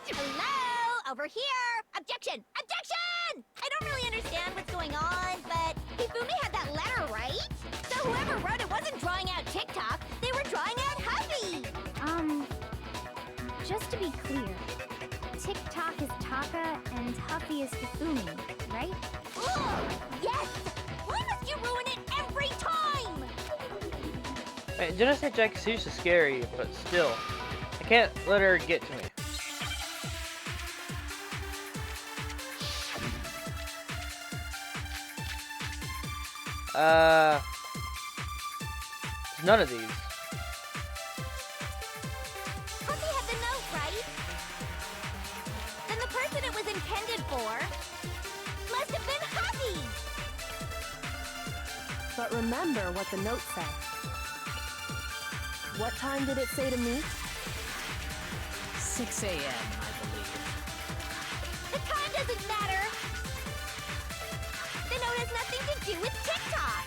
Hello? Over here! Objection! Objection! I don't really understand what's going on, but Hifumi had that letter, right? So whoever wrote it wasn't drawing out TikTok, they were drawing out Huffy! Just to be clear, TikTok is Taka and Huffy is Hifumi, right? Ugh, yes! Why must you ruin it every time? Hey, Genocide Jack is seriously scary, but still, I can't let her get to me. None of these. Huffy had the note, right? Then the person it was intended for must have been Huffy! But remember what the note said. What time did it say to meet? 6 a.m., I believe. The time doesn't matter! The note has nothing to do with TikTok!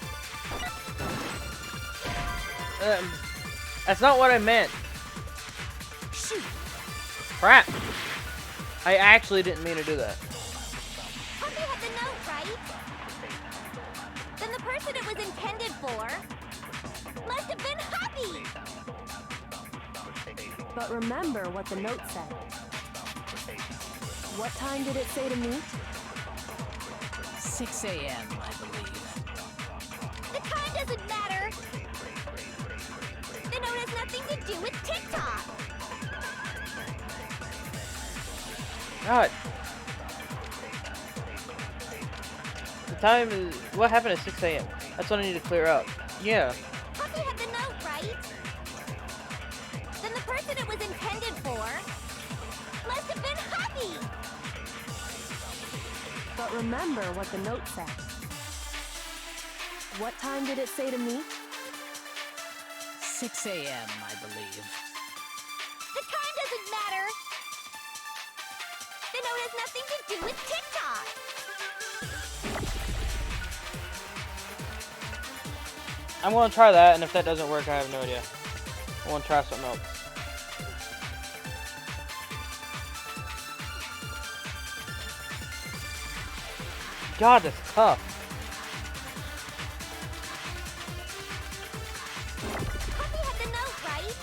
That's not what I meant. Shoot! Crap. I actually didn't mean to do that. Huffy had the note, right? Then the person it was intended for must have been Huffy! But remember what the note said. What time did it say to meet? 6 a.m., I believe. The time doesn't matter! The note has nothing to do with TikTok! God. The time is... What happened at 6 a.m.? That's what I need to clear up. Yeah. Huffy had the note, right? Then the person it was intended for must have been Huffy! But remember what the note said. What time did it say to meet? 6 a.m., I believe. The time doesn't matter! The note has nothing to do with TikTok! I'm gonna try that, and if that doesn't work, I have no idea. I wanna try something else. God, that's tough. Puppy had the note, right?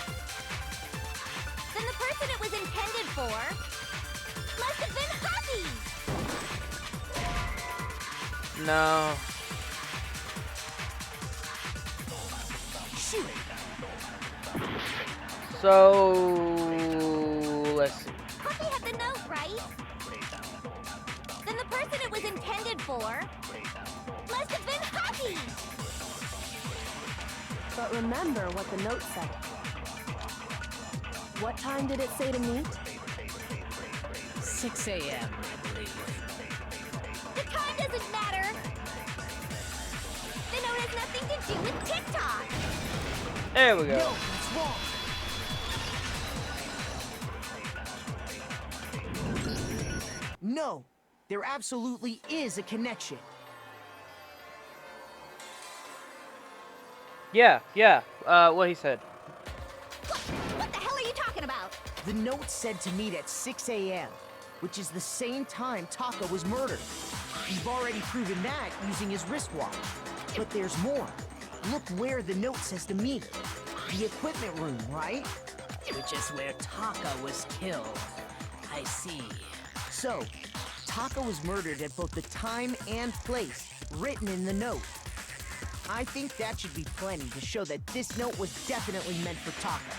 Then the person it was intended for must have been Huggy! No. Shoot! So let's see. Puppy had the note, right? Then the person it was intended for must have been Huggy! But remember what the note said. What time did it say to meet? 6 a.m., I believe. The time doesn't matter! The note has nothing to do with TikTok! There we go. No, it's wrong. No, there absolutely is a connection. Yeah. What he said. What the hell are you talking about? The note said to meet at 6 a.m., which is the same time Taka was murdered. We've already proven that using his wristwatch. But there's more. Look where the note says to meet. The equipment room, right? Which is where Taka was killed. I see. So, Taka was murdered at both the time and place written in the note. I think that should be plenty to show that this note was definitely meant for Taka.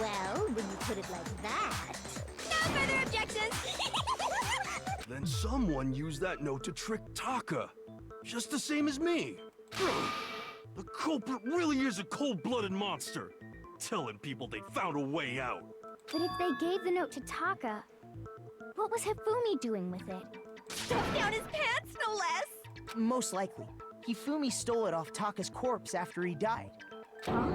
Well, when you put it like that... No further objections! Then someone used that note to trick Taka. Just the same as me. The culprit really is a cold-blooded monster. Telling people they found a way out. But if they gave the note to Taka, what was Hifumi doing with it? Stuffed down his pants, no less! Most likely. Hifumi stole it off Taka's corpse after he died. Huh?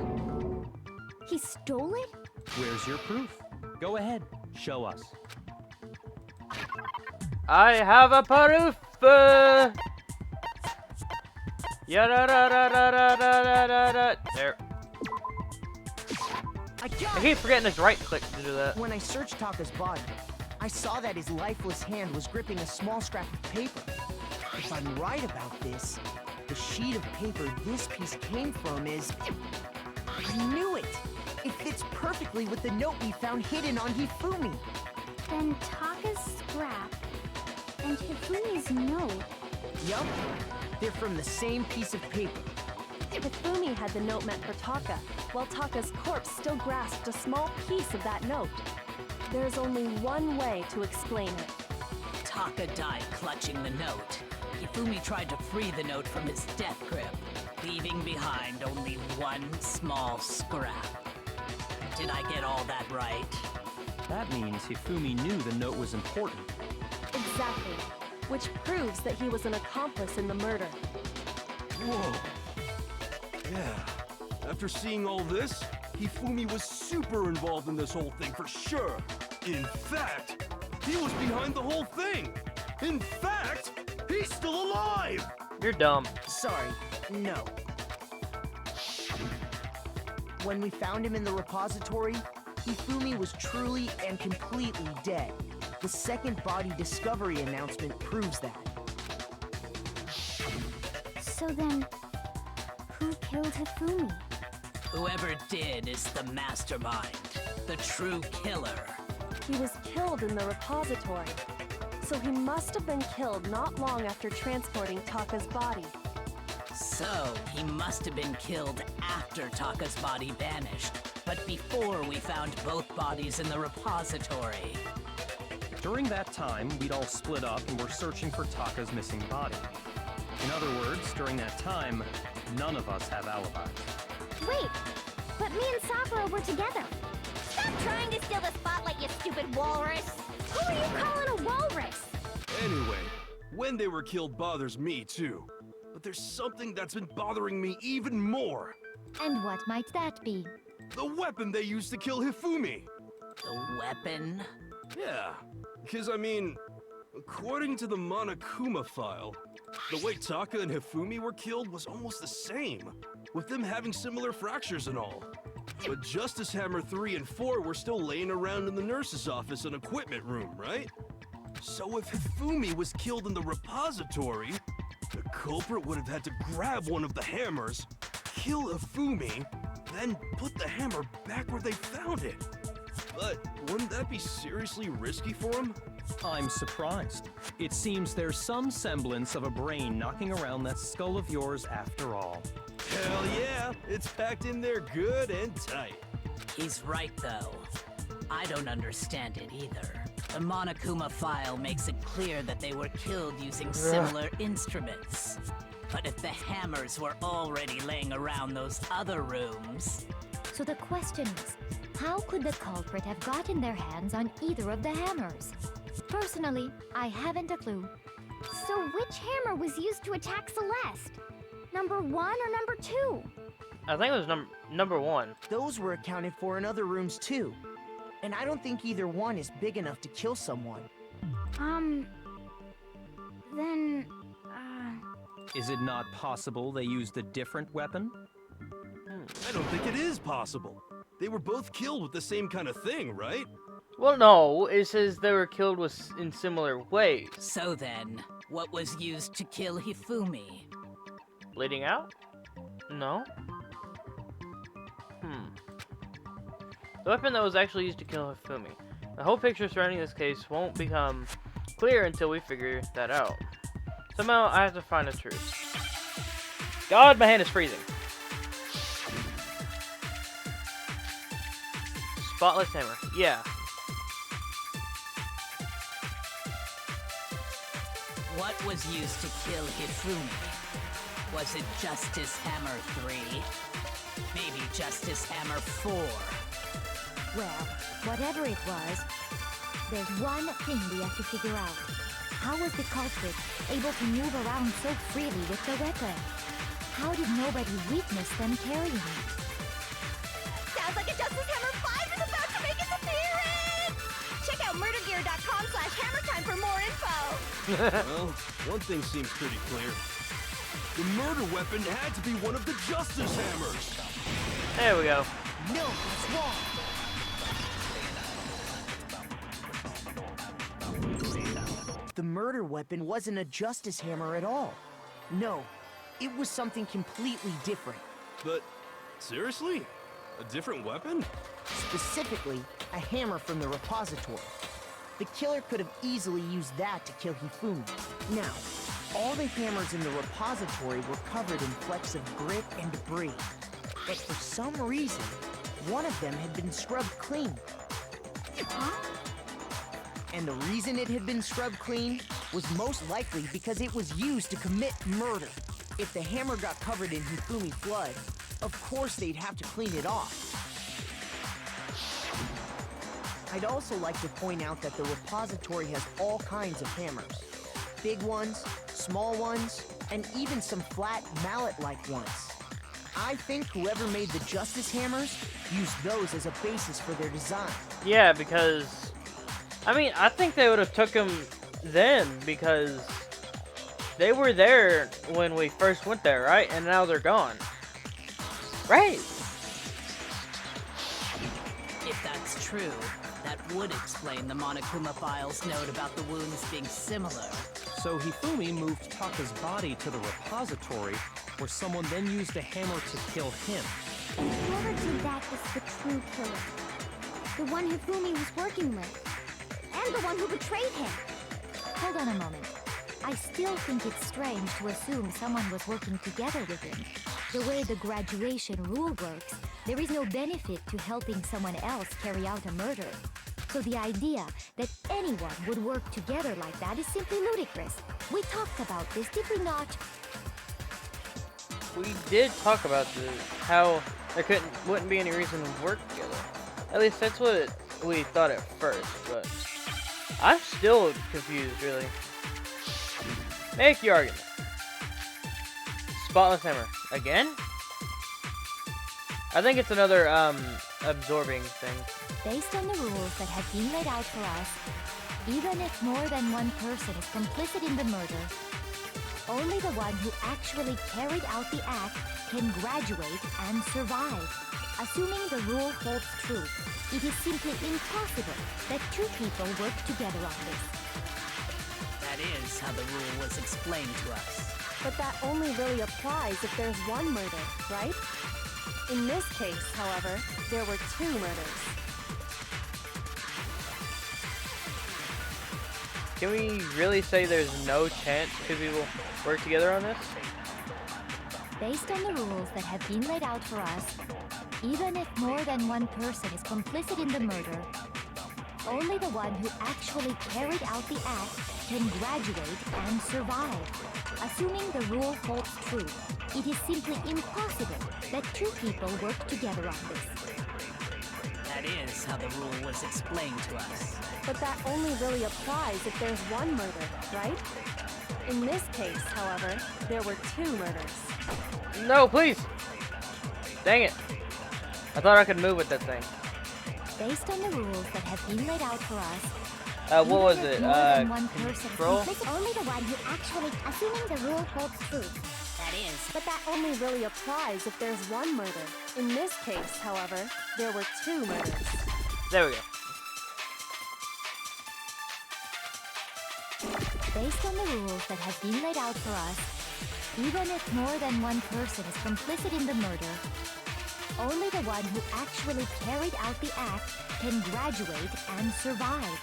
He stole it? Where's your proof? Go ahead, show us. I have a proof. There. I got I it! keep forgetting this right click to do that. When I searched Taka's body, I saw that his lifeless hand was gripping a small scrap of paper. If I'm right about this, the sheet of paper this piece came from is... I knew it! It fits perfectly with the note we found hidden on Hifumi. Then Taka's scrap and Hifumi's note. Yup, they're from the same piece of paper. Hifumi had the note meant for Taka, while Taka's corpse still grasped a small piece of that note. There's only one way to explain it. Taka died clutching the note. Hifumi tried to free the note from his death grip, leaving behind only one small scrap. Did I get all that right? That means Hifumi knew the note was important. Exactly. Which proves that he was an accomplice in the murder. Whoa. Yeah. After seeing all this, Hifumi was super involved in this whole thing for sure. In fact, he was behind the whole thing. In fact, he's still alive! You're dumb. Sorry, no. When we found him in the repository, Hifumi was truly and completely dead. The second body discovery announcement proves that. So then, who killed Hifumi? Whoever did is the mastermind, the true killer. He was killed in the repository. So he must have been killed not long after transporting Taka's body. So, he must have been killed after Taka's body vanished, but before we found both bodies in the repository. During that time, we'd all split up and were searching for Taka's missing body. In other words, during that time, none of us have alibis. Wait, but me and Sakura were together. Stop trying to steal the spotlight, you stupid walrus! Who are you calling a walrus? Anyway, when they were killed bothers me too. But there's something that's been bothering me even more. And what might that be? The weapon they used to kill Hifumi. The weapon? Yeah, because I mean, according to the Monokuma file, The way Taka and Hifumi were killed was almost the same, with them having similar fractures and all. But Justice Hammer 3 and 4 were still laying around in the nurse's office and equipment room, right? So if Hifumi was killed in the repository, the culprit would have had to grab one of the hammers, kill Hifumi, then put the hammer back where they found it. But wouldn't that be seriously risky for him? I'm surprised. It seems there's some semblance of a brain knocking around that skull of yours after all. Hell yeah, it's packed in there good and tight. He's right, though. I don't understand it either. The Monokuma file makes it clear that they were killed using similar instruments. But if the hammers were already laying around those other rooms... So the question is, how could the culprit have gotten their hands on either of the hammers? Personally, I haven't a clue. So which hammer was used to attack Celeste? Number 1 or number 2? I think it was number 1. Those were accounted for in other rooms too. And I don't think either one is big enough to kill someone. Then, Is it not possible they used a different weapon? I don't think it is possible. They were both killed with the same kind of thing, right? Well, no, it says they were killed in similar ways. So then, what was used to kill Hifumi? Bleeding out? No. The weapon that was actually used to kill Hifumi. The whole picture surrounding this case won't become clear until we figure that out. Somehow, I have to find the truth. God, my hand is freezing. Spotless hammer. Yeah. What was used to kill Hifumi? Was it Justice Hammer 3? Maybe Justice Hammer 4? Well, whatever it was, there's one thing we have to figure out. How was the culprit able to move around so freely with the weapon? How did nobody witness them carrying it? sounds like a Justice Hammer 5 is about to make its appearance! Check out murdergear.com/hammertime for more info! Well, one thing seems pretty clear. The murder weapon had to be one of the Justice Hammers! There we go. No, it's wrong. The murder weapon wasn't a Justice Hammer at all. No, it was something completely different. But, seriously? A different weapon? Specifically, a hammer from the repository. The killer could have easily used that to kill Hifumi. Now, all the hammers in the repository were covered in flecks of grit and debris. But for some reason, one of them had been scrubbed clean. And the reason it had been scrubbed clean was most likely because it was used to commit murder. If the hammer got covered in Hifumi blood, of course they'd have to clean it off. I'd also like to point out that the repository has all kinds of hammers. Big ones, small ones, and even some flat mallet-like ones. I think whoever made the Justice Hammers used those as a basis for their design. Yeah, because... I mean, I think they would have took them then, because they were there when we first went there, right? And now they're gone. Right. If that's true, that would explain the Monokuma file's note about the wounds being similar. So Hifumi moved Taka's body to the repository, where someone then used a hammer to kill him. Whoever did that was the true killer. The one Hifumi was working with. And the one who betrayed him. Hold on a moment. I still think it's strange to assume someone was working together with him. The way the graduation rule works, there is no benefit to helping someone else carry out a murder. So the idea that anyone would work together like that is simply ludicrous. We talked about this, did we not? We did talk about how there wouldn't be any reason to work together. At least that's what we thought at first, but I'm still confused, really. Make your argument. Spotless hammer. Again? I think it's another, absorbing thing. Based on the rules that have been laid out for us, even if more than one person is complicit in the murder, Only the one who actually carried out the act can graduate and survive. Assuming the rule holds true, it is simply impossible that two people work together on this. That is how the rule was explained to us. But that only really applies if there's one murder, right? In this case, however, there were two murders. Can we really say there's no chance two people work together on this? Based on the rules that have been laid out for us, even if more than one person is complicit in the murder, only the one who actually carried out the act can graduate and survive. Assuming the rule holds true, it is simply impossible that two people work together on this. That is how the rule was explained to us. But that only really applies if there's one murder, right? In this case, however, there were two murders. No, please! Dang it. I thought I could move with that thing. Based on the rules that have been laid out for us, What was even if it? more than one person Control? is complicit, only the one who actually, assuming the rule holds true. That is. But that only really applies if there's one murder. In this case, however, there were two murders. There we go. Based on the rules that have been laid out for us, even if more than one person is complicit in the murder, only the one who actually carried out the act can graduate and survive,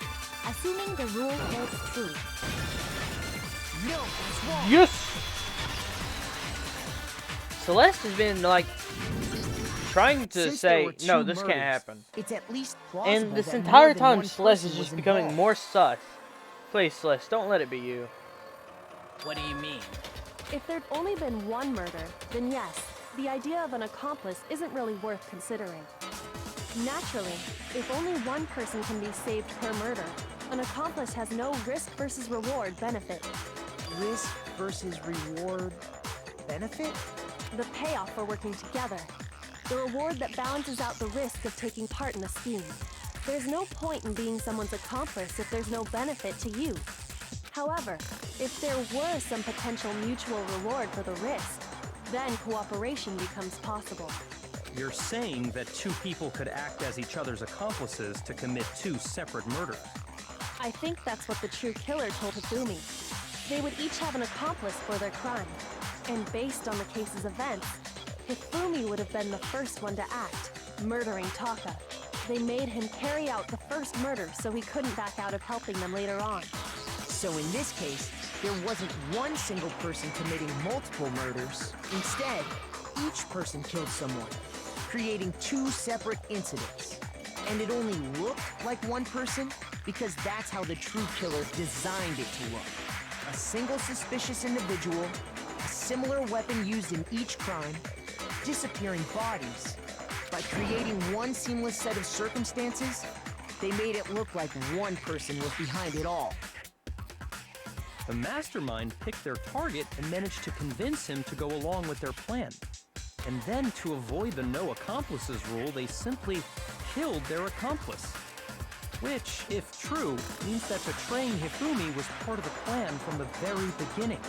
assuming the rule holds true. No, it's wrong. Yes! Celeste has been, like, trying to Since there say, were two no, this can't murders, happen. It's at least plausible And this that more entire than time, one Celeste person is was just becoming involved. more sus. Please, Celeste, don't let it be you. What do you mean? If there'd only been one murder, then yes, the idea of an accomplice isn't really worth considering. Naturally, if only one person can be saved per murder, an accomplice has no risk versus reward benefit. Risk versus reward benefit? The payoff for working together. The reward that balances out the risk of taking part in a scheme. There's no point in being someone's accomplice if there's no benefit to you. However, if there were some potential mutual reward for the risk, then cooperation becomes possible. You're saying that two people could act as each other's accomplices to commit two separate murders. I think that's what the true killer told Hifumi. They would each have an accomplice for their crime. And based on the case's events, Hifumi would have been the first one to act, murdering Taka. They made him carry out the first murder so he couldn't back out of helping them later on. So in this case, there wasn't one single person committing multiple murders. Instead, each person killed someone, creating two separate incidents. And it only looked like one person because that's how the true killer designed it to look. A single suspicious individual, a similar weapon used in each crime, disappearing bodies. By creating one seamless set of circumstances, they made it look like one person was behind it all. The mastermind picked their target and managed to convince him to go along with their plan. And then, to avoid the no accomplices rule, they simply killed their accomplice. Which, if true, means that betraying Hifumi was part of the plan from the very beginning.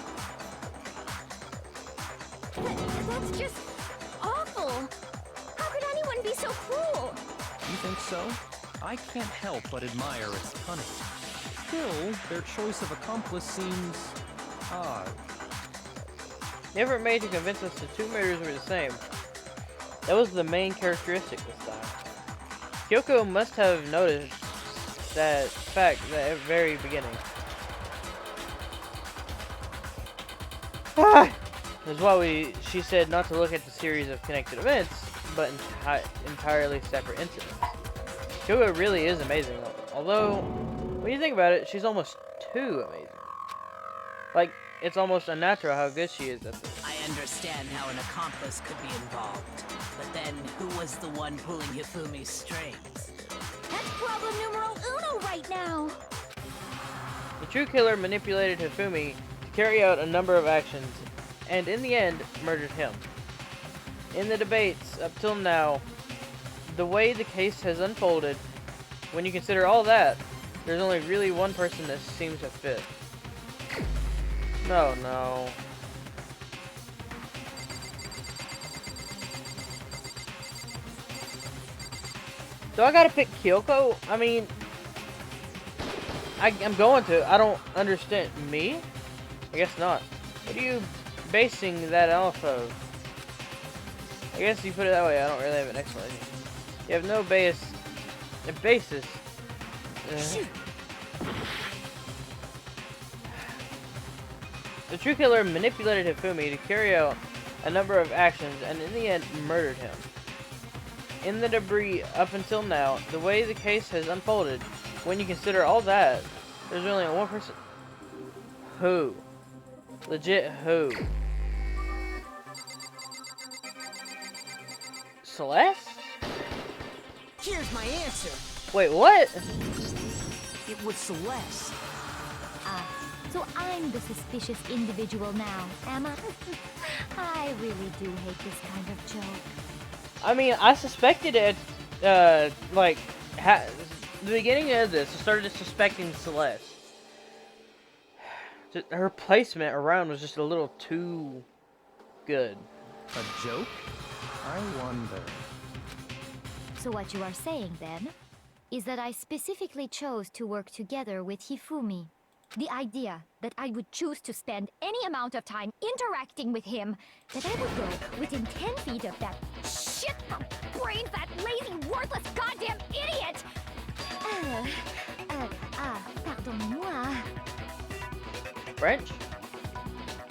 That's just awful. How could anyone be so cruel? You think so? I can't help but admire its cunning. Still, their choice of accomplice seems odd. The effort made to convince us the two murders were the same. That was the main characteristic this time. Kyoko must have noticed that fact at the very beginning. That's why she said not to look at the series of connected events, but entirely separate incidents. Kyoko really is amazing, although, when you think about it, she's almost too amazing. Like, it's almost unnatural how good she is at this. I understand how an accomplice could be involved. But then, who was the one pulling Hifumi's strings? That's problem numero uno right now. The true killer manipulated Hifumi to carry out a number of actions, and in the end, murdered him. In the debates up till now, the way the case has unfolded, when you consider all that, there's only really one person that seems to fit. No. Do I gotta pick Kyoko? I mean, I'm going to. I don't understand. Me? I guess not. What are you basing that off of? I guess you put it that way. I don't really have an explanation. You have no basis. The true killer manipulated Hifumi to carry out a number of actions and in the end murdered him. In the debris up until now, the way the case has unfolded, when you consider all that, there's only one person. Who? Legit who? Celeste? Here's my answer. Wait, what? It was Celeste. Ah, so I'm the suspicious individual now, am I? I really do hate this kind of joke. I mean, I suspected it, like, the beginning of this, I started suspecting Celeste. Her placement around was just a little too good. A joke? I wonder. So what you are saying, then, is that I specifically chose to work together with Hifumi. The idea that I would choose to spend any amount of time interacting with him, that I would go within 10 feet of that shit brain fat, lazy, worthless goddamn idiot! Pardonnez-moi. French?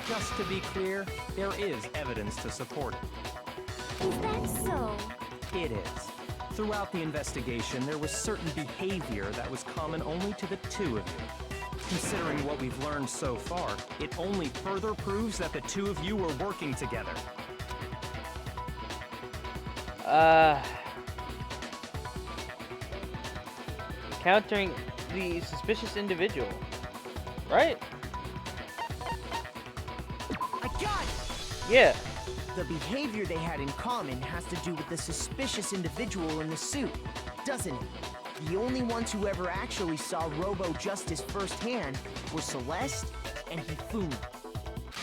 Just to be clear, there is evidence to support it. Is that so? It is. Throughout the investigation, there was certain behavior that was common only to the two of you. Considering what we've learned so far, it only further proves that the two of you were working together. Encountering the suspicious individual, right? I got it! Yeah. The behavior they had in common has to do with the suspicious individual in the suit, doesn't it? The only ones who ever actually saw Robo-Justice firsthand were Celeste and Hifumi.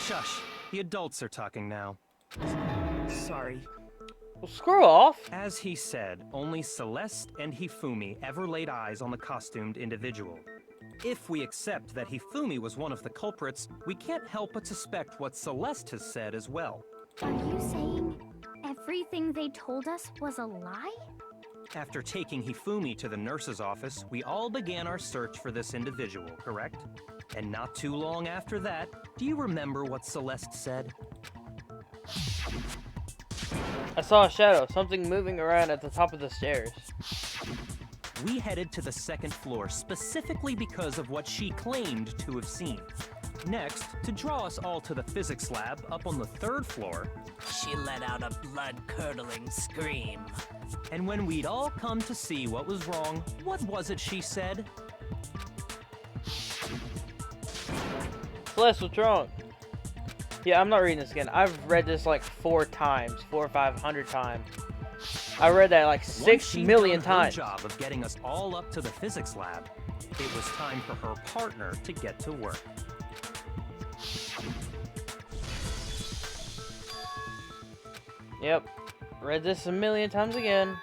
Shush. The adults are talking now. Sorry. Well, screw off. As he said, only Celeste and Hifumi ever laid eyes on the costumed individual. If we accept that Hifumi was one of the culprits, we can't help but suspect what Celeste has said as well. Are you saying everything they told us was a lie? After taking Hifumi to the nurse's office, we all began our search for this individual, correct? And not too long after that, do you remember what Celeste said? I saw a shadow, something moving around at the top of the stairs. We headed to the second floor specifically because of what she claimed to have seen. Next, to draw us all to the physics lab up on the third floor, She let out a blood-curdling scream. and when we'd all come to see what was wrong, what was it she said? Celeste, what's wrong? Yeah, I'm not reading this again. I've read this like 4 or 500 times. I read that like Once 6 she'd million done her times. job of getting us all up to the physics lab, it was time for her partner to get to work. Yep. Read this a million times again.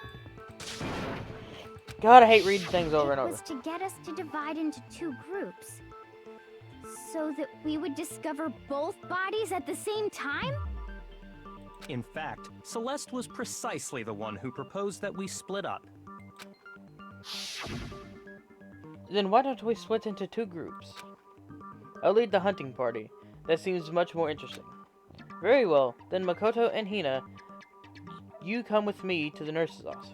God, I hate reading things over and It over. was to get us to divide into 2 groups. So that we would discover both bodies at the same time? In fact, Celeste was precisely the one who proposed that we split up. Then why don't we split into 2 groups? I'll lead the hunting party. That seems much more interesting. Very well. Then Makoto and Hina, you come with me to the nurse's office.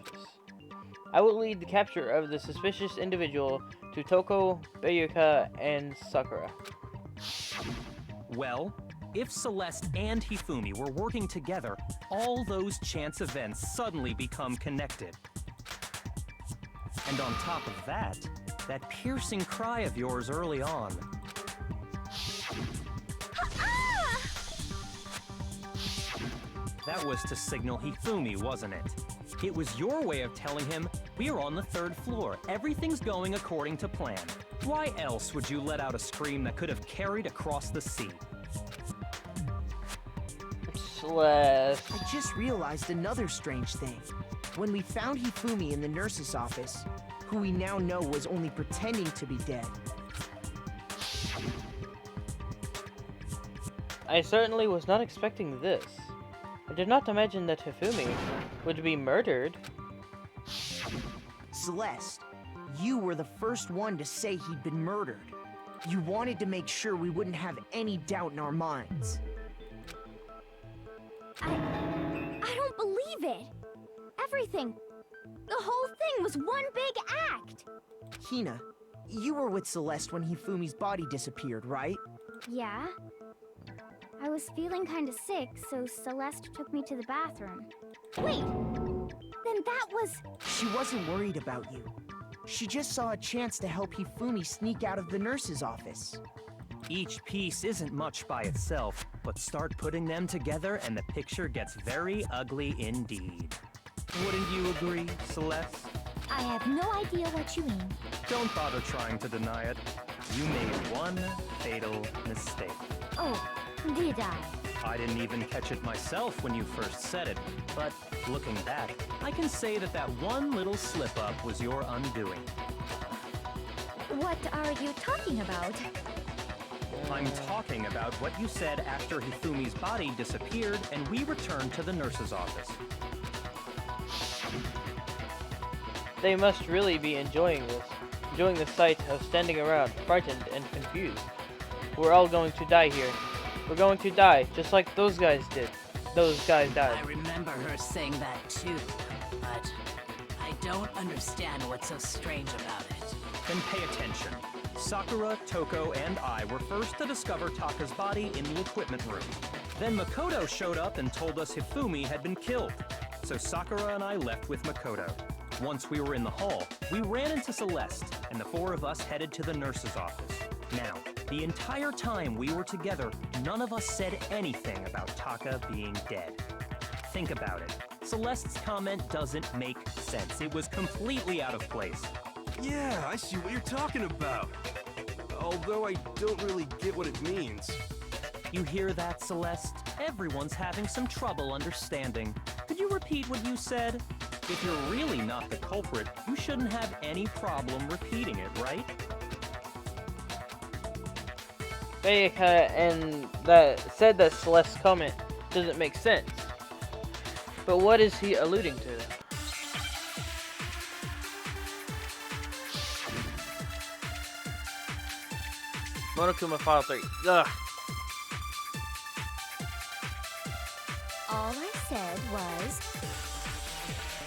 I will lead the capture of the suspicious individual to Toko, Bayuka, and Sakura. Well, if Celeste and Hifumi were working together, all those chance events suddenly become connected. And on top of that, that piercing cry of yours early on. That was to signal Hifumi, wasn't it? It was your way of telling him, we're on the 3rd floor, everything's going according to plan. Why else would you let out a scream that could have carried across the sea? Celeste. I just realized another strange thing. When we found Hifumi in the nurse's office, who we now know was only pretending to be dead, I certainly was not expecting this. I did not imagine that Hifumi would be murdered. Celeste, you were the first one to say he'd been murdered. You wanted to make sure we wouldn't have any doubt in our minds. I don't believe it. Everything, the whole thing was one big act. Hina, you were with Celeste when Hifumi's body disappeared, right? Yeah. I was feeling kind of sick, so Celeste took me to the bathroom. Wait, then that was... She wasn't worried about you. She just saw a chance to help Hifumi sneak out of the nurse's office. Each piece isn't much by itself, but start putting them together and the picture gets very ugly indeed. Wouldn't you agree, Celeste? I have no idea what you mean. Don't bother trying to deny it. You made one fatal mistake. Oh, did I? I didn't even catch it myself when you first said it, but looking back, I can say that that one little slip-up was your undoing. What are you talking about? I'm talking about what you said after Hifumi's body disappeared and we returned to the nurse's office. They must really be enjoying this. Enjoying the sight of standing around, frightened and confused. We're all going to die here. We're going to die, just like those guys did. Those guys died. I remember her saying that too, but I don't understand what's so strange about it. Then pay attention. Sakura, Toko, and I were first to discover Taka's body in the equipment room. Then Makoto showed up and told us Hifumi had been killed. So Sakura and I left with Makoto. Once we were in the hall, we ran into Celeste, and the four of us headed to the nurse's office. Now, the entire time we were together, none of us said anything about Taka being dead. Think about it. Celeste's comment doesn't make sense. It was completely out of place. Yeah, I see what you're talking about. Although I don't really get what it means. You hear that, Celeste? Everyone's having some trouble understanding. Could you repeat what you said? If you're really not the culprit, you shouldn't have any problem repeating it, right? And that said that Celeste's comment doesn't make sense. But what is he alluding to? Monokuma File 3. Ugh. All I said was,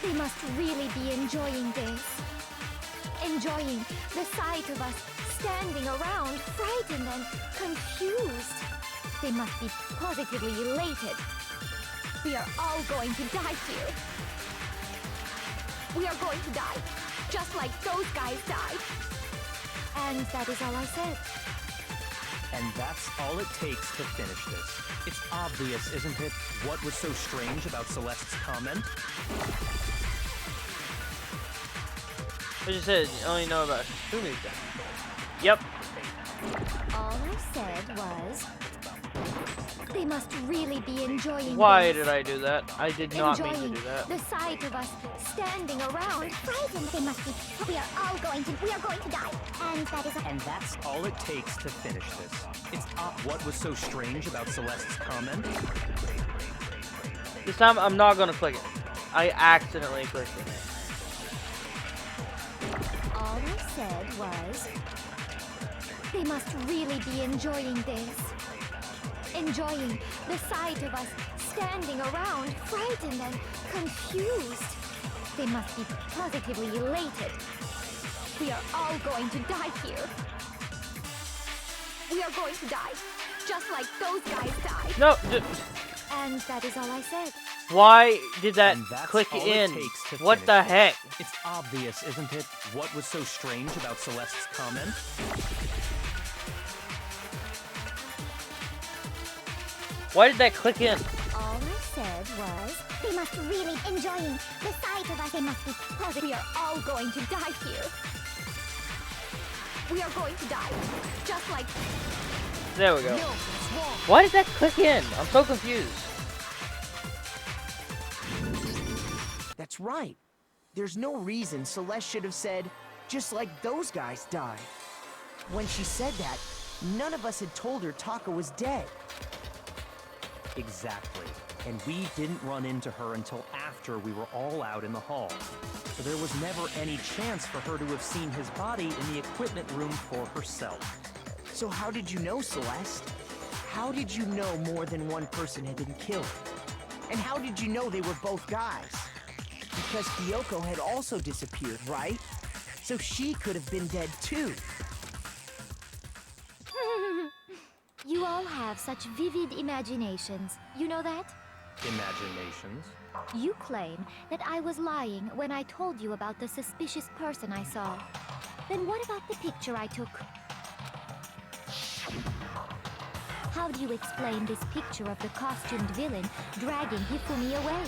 they must really be enjoying this. Enjoying the sight of us standing around, frightened and confused. They must be positively elated. We are all going to die here. We are going to die, just like those guys died. And that is all I said. And that's all it takes to finish this. It's obvious, isn't it, what was so strange about Celeste's comment? I just said you only know about Hifumi's death. Yep. All I said was, they must really be enjoying Why this. did I do that? I did not mean Enjoying to do that. the sight of us standing around, frightened. They must be. We are going to die. And that is. And that's all it takes to finish this. It's what was so strange about Celeste's comment? This time I'm not gonna click it. I accidentally clicked it. All I said was, they must really be enjoying this. Enjoying the sight of us standing around, frightened and confused. They must be positively elated. We are all going to die here. We are going to die, just like those guys died. No. And that is all I said. Why did that And that's click all in? it takes to What finish the this. heck? It's obvious, isn't it, what was so strange about Celeste's comment? Why did that click in? All I said was, they must really enjoying the sight of us. They must be positive. We are all going to die here. We are going to die, just like. There we go. No, it's wrong. Why did that click in? I'm so confused. That's right. There's no reason Celeste should have said, just like those guys died. When she said that, none of us had told her Taka was dead. Exactly. And we didn't run into her until after we were all out in the hall. So there was never any chance for her to have seen his body in the equipment room for herself. So how did you know, Celeste? How did you know more than one person had been killed? And how did you know they were both guys? Because Kyoko had also disappeared, right? So she could have been dead too. You all have such vivid imaginations. You know that? Imaginations? You claim that I was lying when I told you about the suspicious person I saw. Then what about the picture I took? How do you explain this picture of the costumed villain dragging Hifumi away?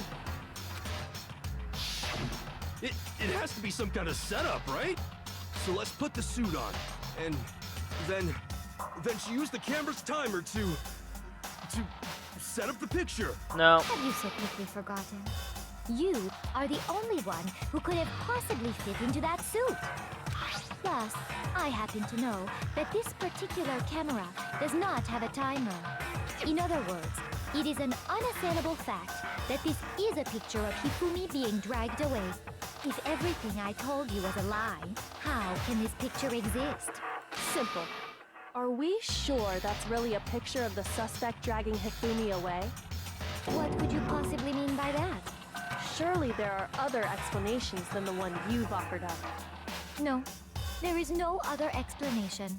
It has to be some kind of setup, right? So let's put the suit on, and then she used the camera's timer to set up the picture. No. Have you so quickly forgotten? You are the only one who could have possibly fit into that suit. Plus, I happen to know that this particular camera does not have a timer. In other words, it is an unassailable fact that this is a picture of Hifumi being dragged away. If everything I told you was a lie, how can this picture exist? Simple. Are we sure that's really a picture of the suspect dragging Hifumi away? What could you possibly mean by that? Surely there are other explanations than the one you've offered up. No, there is no other explanation.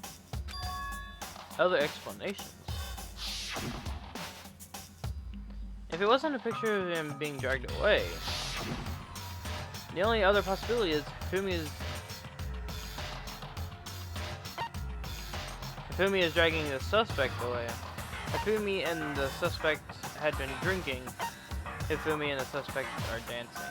Other explanations. If it wasn't a picture of him being dragged away, the only other possibility is Hifumi is dragging the suspect away. Hifumi and the suspect had been drinking. Hifumi and the suspect are dancing.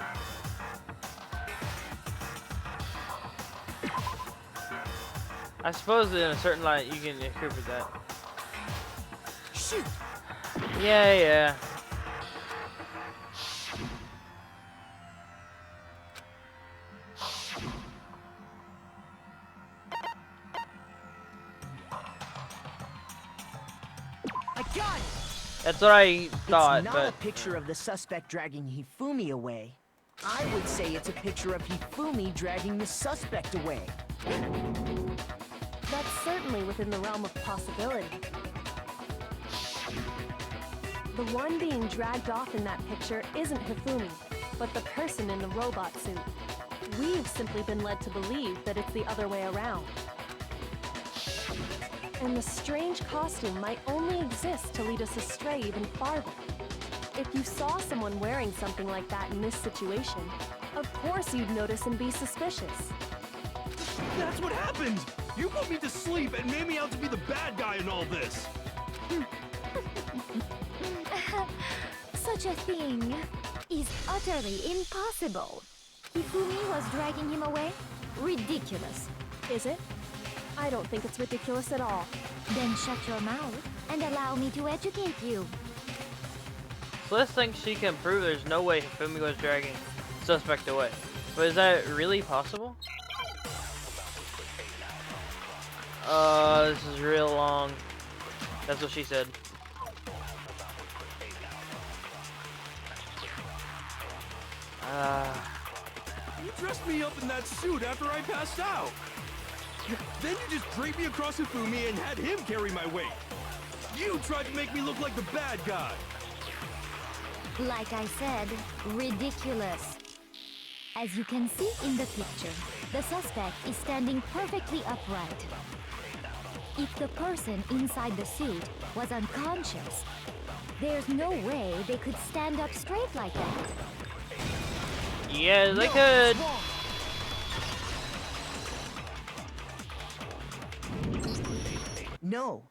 I suppose in a certain light you can interpret that. Shoot! Yeah. I got it! That's what I thought, it's not but a picture of the suspect dragging Hifumi away. I would say it's a picture of Hifumi dragging the suspect away. That's certainly within the realm of possibility. The one being dragged off in that picture isn't Hifumi, but the person in the robot suit. We've simply been led to believe that it's the other way around. And the strange costume might only exist to lead us astray even farther. If you saw someone wearing something like that in this situation, of course you'd notice and be suspicious. That's what happened! You put me to sleep and made me out to be the bad guy in all this! Such a thing is utterly impossible. Hifumi was dragging him away? Ridiculous. Is it? I don't think it's ridiculous at all. Then shut your mouth and allow me to educate you. Celeste thinks she can prove there's no way Hifumi was dragging the suspect away. But is that really possible? This is real long. That's what she said. You dressed me up in that suit after I passed out. Then you just draped me across Hifumi and had him carry my weight. You tried to make me look like the bad guy. Like I said, ridiculous. As you can see in the picture, the suspect is standing perfectly upright. If the person inside the suit was unconscious, there's no way they could stand up straight like that. Yeah, they could. No.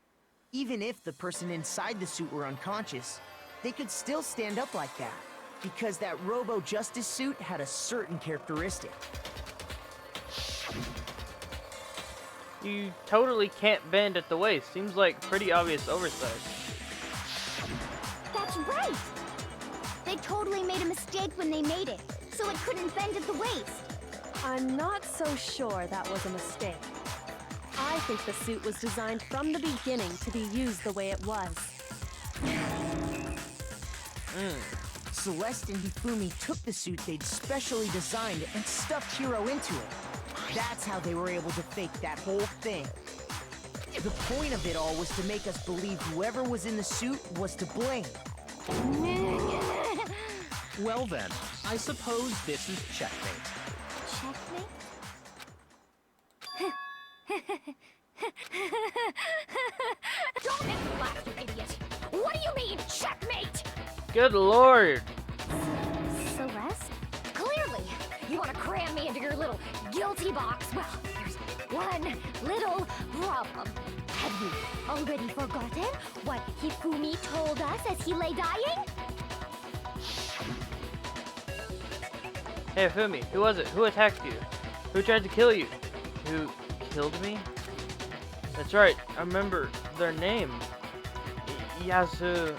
Even if the person inside the suit were unconscious, they could still stand up like that, because that Robo-Justice suit had a certain characteristic. You totally can't bend at the waist. Seems like pretty obvious oversight. That's right! They totally made a mistake when they made it. so it couldn't bend at the waist. I'm not so sure that was a mistake. I think the suit was designed from the beginning to be used the way it was. Celeste and Hifumi took the suit they'd specially designed and stuffed Hiro into it. That's how they were able to fake that whole thing. The point of it all was to make us believe whoever was in the suit was to blame. Well then, I suppose this is checkmate. Checkmate? Don't make me laugh, you idiot! What do you mean, checkmate? Good lord. Celeste? Clearly, you want to cram me into your little guilty box. Well, there's one little problem. Have you already forgotten what Hifumi told us as he lay dying? Hey, Fumi, who was it? Who attacked you? Who tried to kill you? Who killed me? That's right, I remember their name. Yasuhiro.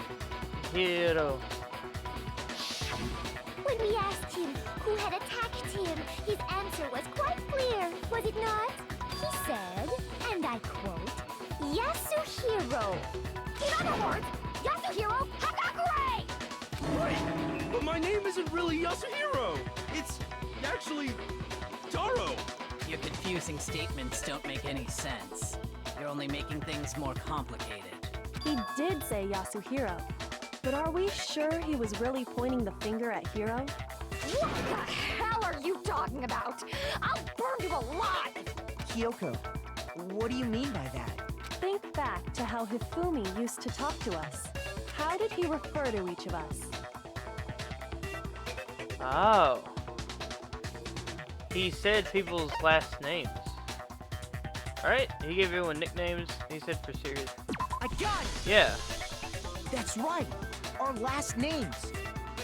When we asked him who had attacked him, his answer was quite clear, was it not? He said, and I quote, Yasuhiro. In other words, Yasuhiro Hagakure! Wait, but my name isn't really Yasuhiro. It's actually Taro. Your confusing statements don't make any sense. You're only making things more complicated. He did say Yasuhiro, but are we sure he was really pointing the finger at Hiro? What the hell are you talking about? I'll burn you alive! Kyoko, what do you mean by that? Think back to how Hifumi used to talk to us. How did he refer to each of us? Oh. He said people's last names. Alright, he gave everyone nicknames. He said for serious. I got it! Yeah. That's right! Our last names!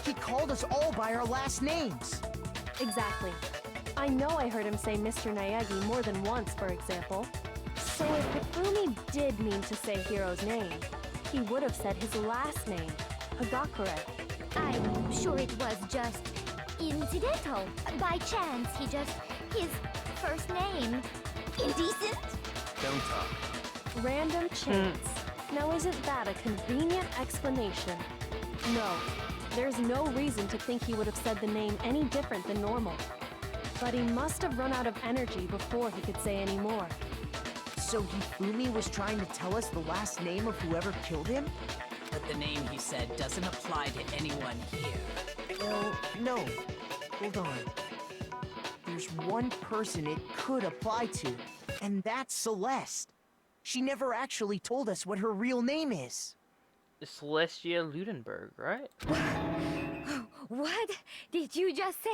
He called us all by our last names! Exactly. I know I heard him say Mr. Naegi more than once, for example. So if Hifumi did mean to say Hiro's name, he would have said his last name, Hagakure. I'm sure it was just incidental. By chance, his first name. Indecent? Don't talk. Random chance. Now isn't that a convenient explanation? No, there's no reason to think he would have said the name any different than normal. But he must have run out of energy before he could say any more. So Hifumi was trying to tell us the last name of whoever killed him? But the name he said doesn't apply to anyone here. Well, no. Hold on. There's one person it could apply to, and that's Celeste. She never actually told us what her real name is. Celestia Ludenberg, right? What did you just say?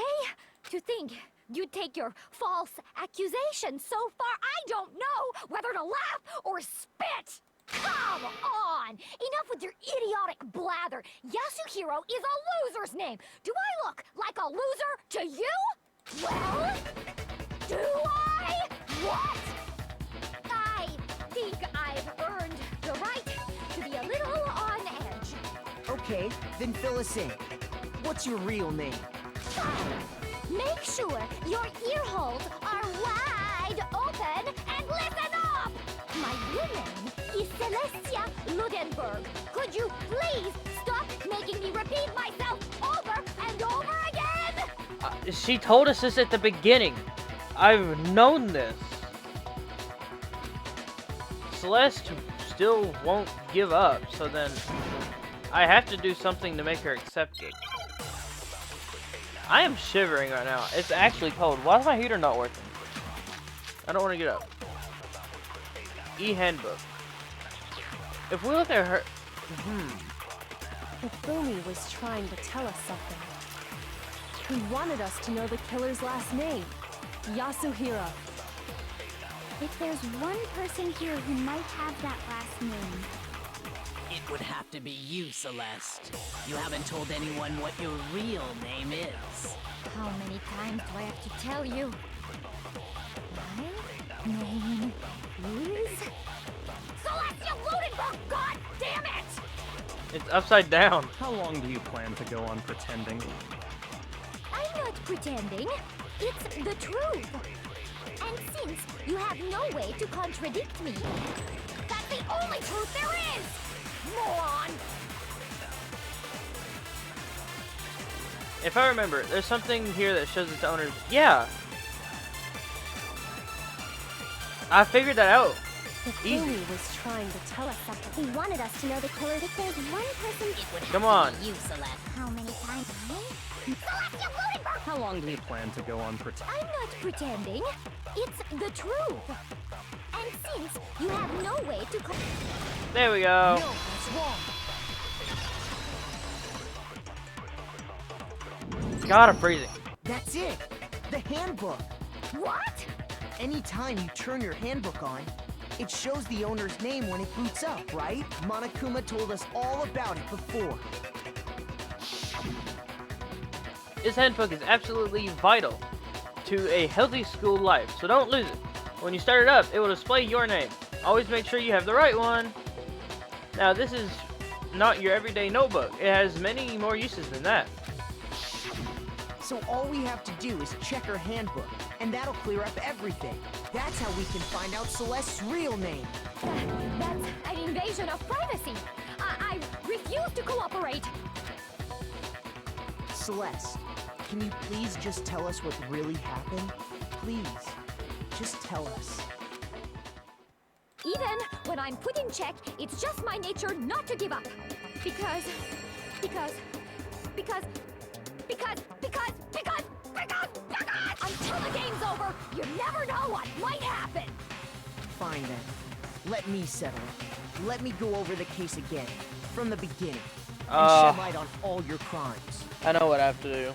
To think you'd take your false accusation so far, I don't know whether to laugh or spit! Come on! Enough with your idiotic blather! Yasuhiro is a loser's name! Do I look like a loser to you? Well, do I? What? I think I've earned the right to be a little on edge. Okay, then fill us in. What's your real name? Make sure your ear holes are wide open and listen up! My real name is Celestia Ludenberg. Could you please stop making me repeat myself over and over again? She told us this at the beginning. I've known this. Celeste still won't give up, so then I have to do something to make her accept it. I am shivering right now. It's actually cold. Why is my heater not working? I don't want to get up. E-handbook. If we look at her... Hifumi was trying to tell us something. He wanted us to know the killer's last name, Yasuhiro. If there's one person here who might have that last name, It would have to be you, Celeste. You haven't told anyone what your real name is. how many times do I have to tell you? My name is... Celestia Ludenberg, god damn it! It's upside down. How long do you plan to go on pretending? I'm not pretending. It's the truth. And since you have no way to contradict me, that's the only truth there is! Moron! If I remember, there's something here that shows its owners. Yeah! I figured that out. Easy. Hifumi was trying to tell us something. He wanted us to know the killer. If there's one person, it would Come on. you, Celeste. How many times? Celestial Blumenberg! How long do you plan to go on pretend? I'm not pretending. It's the truth. And since you have no way to There we go. No, that's wrong. God, I'm freezing. That's it. The handbook. What? Anytime you turn your handbook on, it shows the owner's name when it boots up, right? Monokuma told us all about it before. This handbook is absolutely vital to a healthy school life, so don't lose it. When you start it up, it will display your name. Always make sure you have the right one. Now, this is not your everyday notebook. It has many more uses than that. So all we have to do is check her handbook, and that'll clear up everything. That's how we can find out Celeste's real name. That's an invasion of privacy. I refuse to cooperate. Celeste, can you please just tell us what really happened? Please, just tell us. Even when I'm put in check, it's just my nature not to give up. Because until the game's over, you never know what might happen. Fine then. Let me settle it. Let me go over the case again, from the beginning, and shed light on all your crimes. I know what I have to do.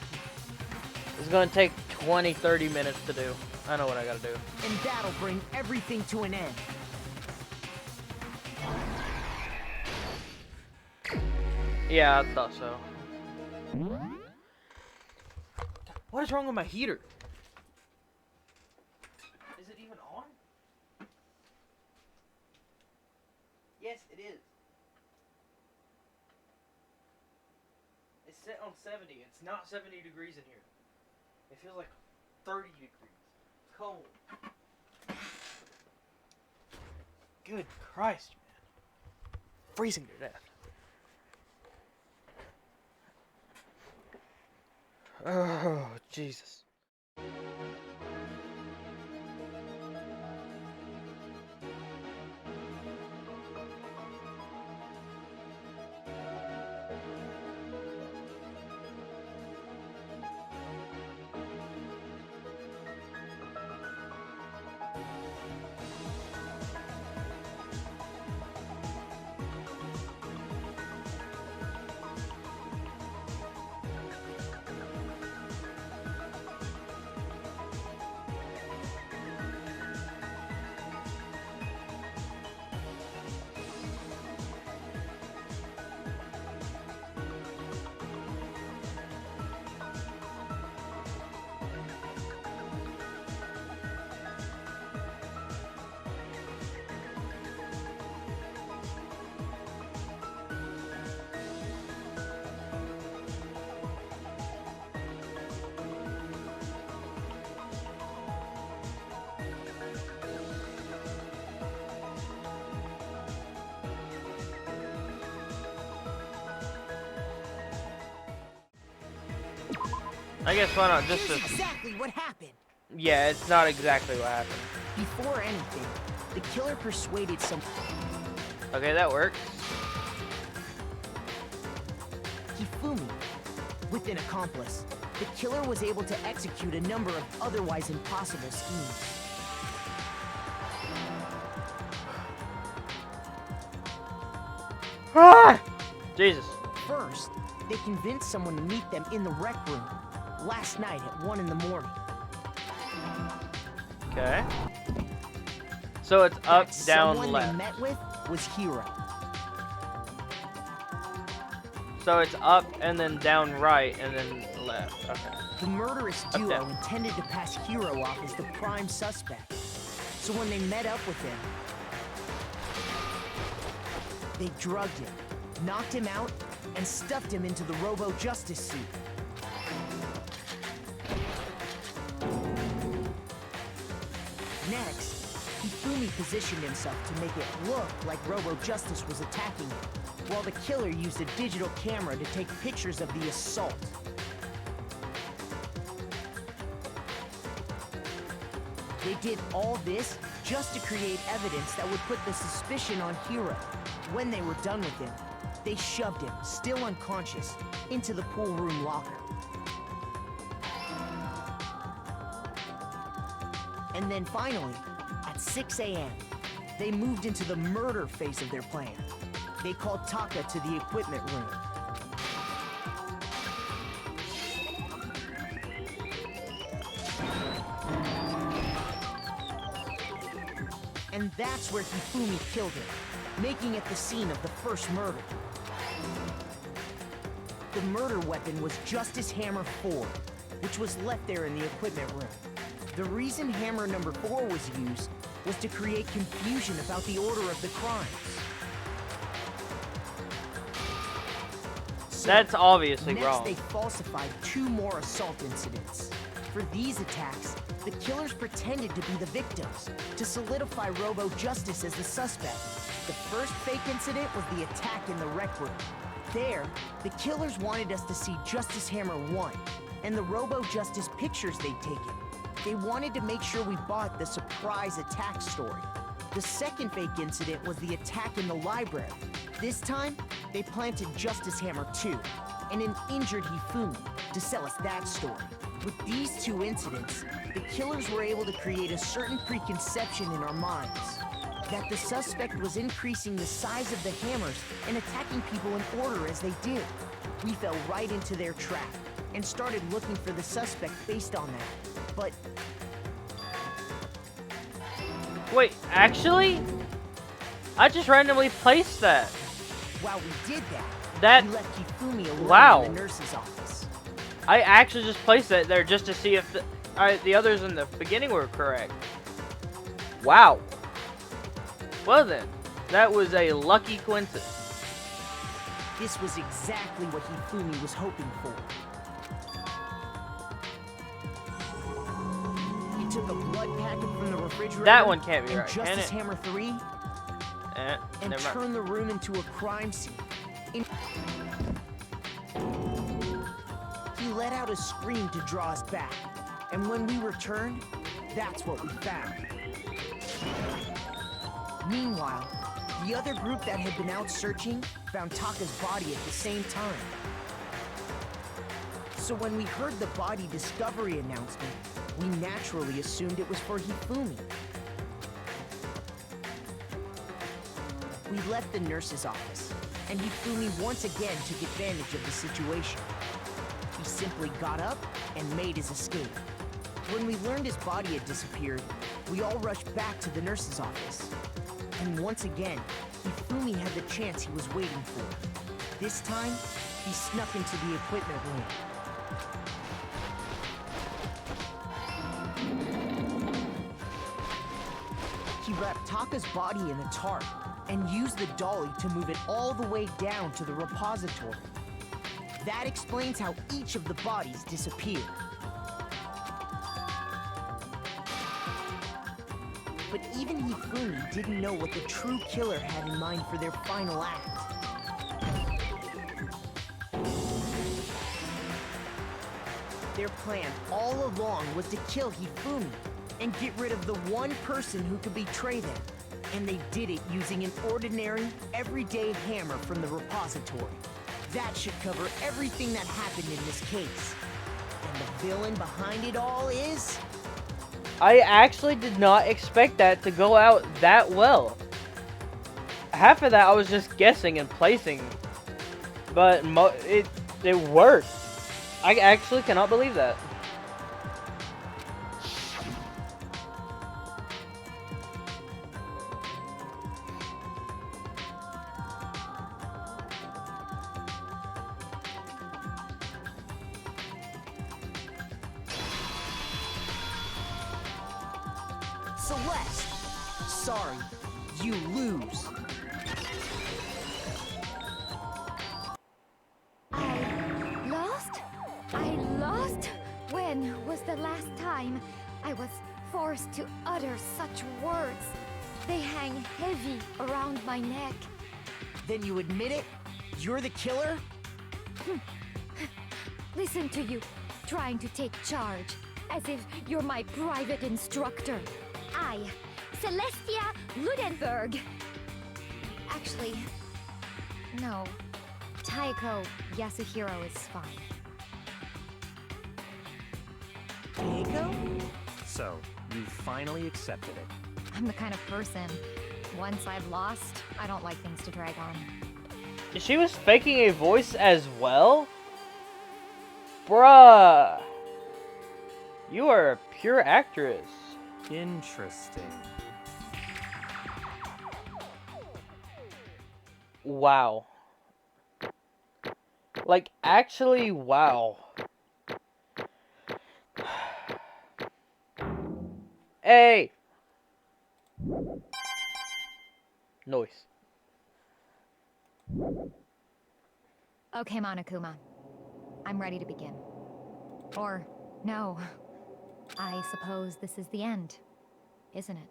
It's gonna take 20-30 minutes to do. I know what I gotta do. And that'll bring everything to an end. Yeah, I thought so. What is wrong with my heater? Is it even on? Yes, it is. It's set on 70. It's not 70 degrees in here. It feels like 30 degrees. It's cold. Good Christ, man. Freezing to death. Oh, Jesus. I guess why not just Here's exactly what happened. Yeah, it's not exactly what happened. Before anything, the killer persuaded some Okay, that works. Hifumi. With an accomplice, the killer was able to execute a number of otherwise impossible schemes. Ah! Jesus. First, they convinced someone to meet them in the rec room last night at 1 in the morning. Okay. So it's up, That down, someone left. they met with was Hiro. So it's up and then down right and then left. Okay. The murderous Up, duo down. intended to pass Hiro off as the prime suspect. So when they met up with him, they drugged him, knocked him out, and stuffed him into the Robo Justice suit. positioned himself to make it look like Robo Justice was attacking him, while the killer used a digital camera to take pictures of the assault. They did all this just to create evidence that would put the suspicion on Hiro. When they were done with him, they shoved him, still unconscious, into the pool room locker. And then finally, at 6 a.m., they moved into the murder phase of their plan. They called Taka to the equipment room. And that's where Hifumi killed him, making it the scene of the first murder. The murder weapon was Justice Hammer 4, which was left there in the equipment room. The reason Hammer number 4 was used was to create confusion about the order of the crimes. So, That's obviously next wrong. they falsified 2 more assault incidents. For these attacks, the killers pretended to be the victims, to solidify Robo Justice as the suspect. The first fake incident was the attack in the rec room. There, the killers wanted us to see Justice Hammer 1, and the Robo Justice pictures they'd taken. They wanted to make sure we bought the surprise attack story. The second fake incident was the attack in the library. This time, they planted Justice Hammer 2 and an injured Hifumi to sell us that story. With these 2 incidents, the killers were able to create a certain preconception in our minds that the suspect was increasing the size of the hammers and attacking people in order as they did. We fell right into their trap and started looking for the suspect based on that. But Wait, actually? I just randomly placed that. while we did That- we left Hifumi alone wow. in the nurse's office. I actually just placed that there just to see if the others in the beginning were correct. Wow. Well then, that was a lucky coincidence. This was exactly what Hifumi was hoping for. He took a blood packet from the refrigerator. That one can't be and right, can Justice it? Hammer 3 Eh, and never mind. turned the room into a crime scene. He let out a scream to draw us back, and when we returned, that's what we found. Meanwhile, the other group that had been out searching found Taka's body at the same time. So when we heard the body discovery announcement, we naturally assumed it was for Hifumi. We left the nurse's office, and Hifumi once again took advantage of the situation. He simply got up and made his escape. When we learned his body had disappeared, we all rushed back to the nurse's office. And once again, Hifumi had the chance he was waiting for. This time, he snuck into the equipment room. He wrapped Taka's body in a tarp and used the dolly to move it all the way down to the repository. That explains how each of the bodies disappeared. But even Hifumi didn't know what the true killer had in mind for their final act. Their plan all along was to kill Hifumi and get rid of the one person who could betray them. And they did it using an ordinary, everyday hammer from the repository. That should cover everything that happened in this case. And the villain behind it all is... I actually did not expect that to go out that well. Half of that I was just guessing and placing, but it worked. I actually cannot believe that. Celeste! Sorry, you lose. I lost? I lost? When was the last time I was forced to utter such words? They hang heavy around my neck. Then you admit it? You're the killer? Listen to you, trying to take charge, as if you're my private instructor. I, Celestia Ludenberg. Actually, no. Taiko Yasuhiro is fine. Taiko? So, you finally accepted it. I'm the kind of person, once I've lost, I don't like things to drag on. She was faking a voice as well? Bruh. You are a pure actress. Interesting. Wow. Like, actually, wow. Hey! Noise. Okay, Monokuma. I'm ready to begin. Or, no. I suppose this is the end, isn't it?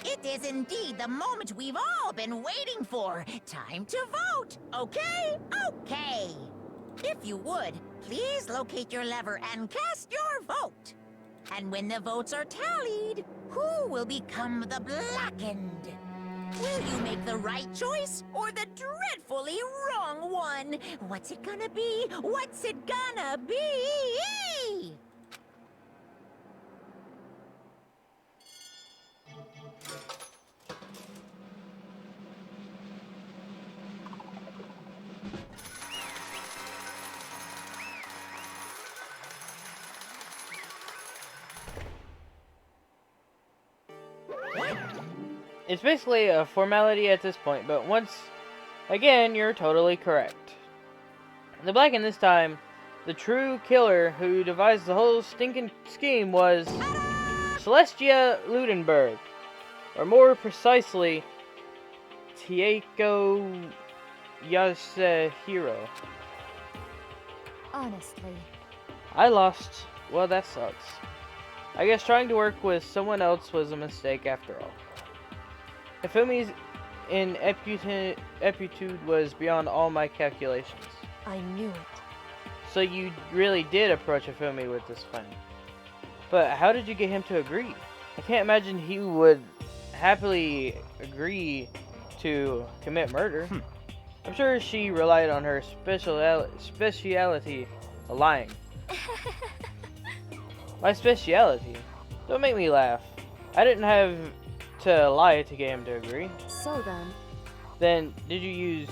It is indeed the moment we've all been waiting for. Time to vote, okay? Okay. If you would, please locate your lever and cast your vote. And when the votes are tallied, who will become the blackened? Will you make the right choice or the dreadfully wrong one? What's it gonna be? What's it gonna be? It's basically a formality at this point, but once again, you're totally correct. The Blacken this time, the true killer who devised the whole stinking scheme was Celestia Ludenberg, or more precisely, Taiko Yasuhiro. Honestly. I lost. Well, that sucks. I guess trying to work with someone else was a mistake after all. Hifumi's ineptitude was beyond all my calculations. I knew it. So you really did approach Hifumi with this plan. But how did you get him to agree? I can't imagine he would happily agree to commit murder. I'm sure she relied on her speciality, lying. My speciality? Don't make me laugh. I didn't have to lie to get him to agree. So then... Then, did you use,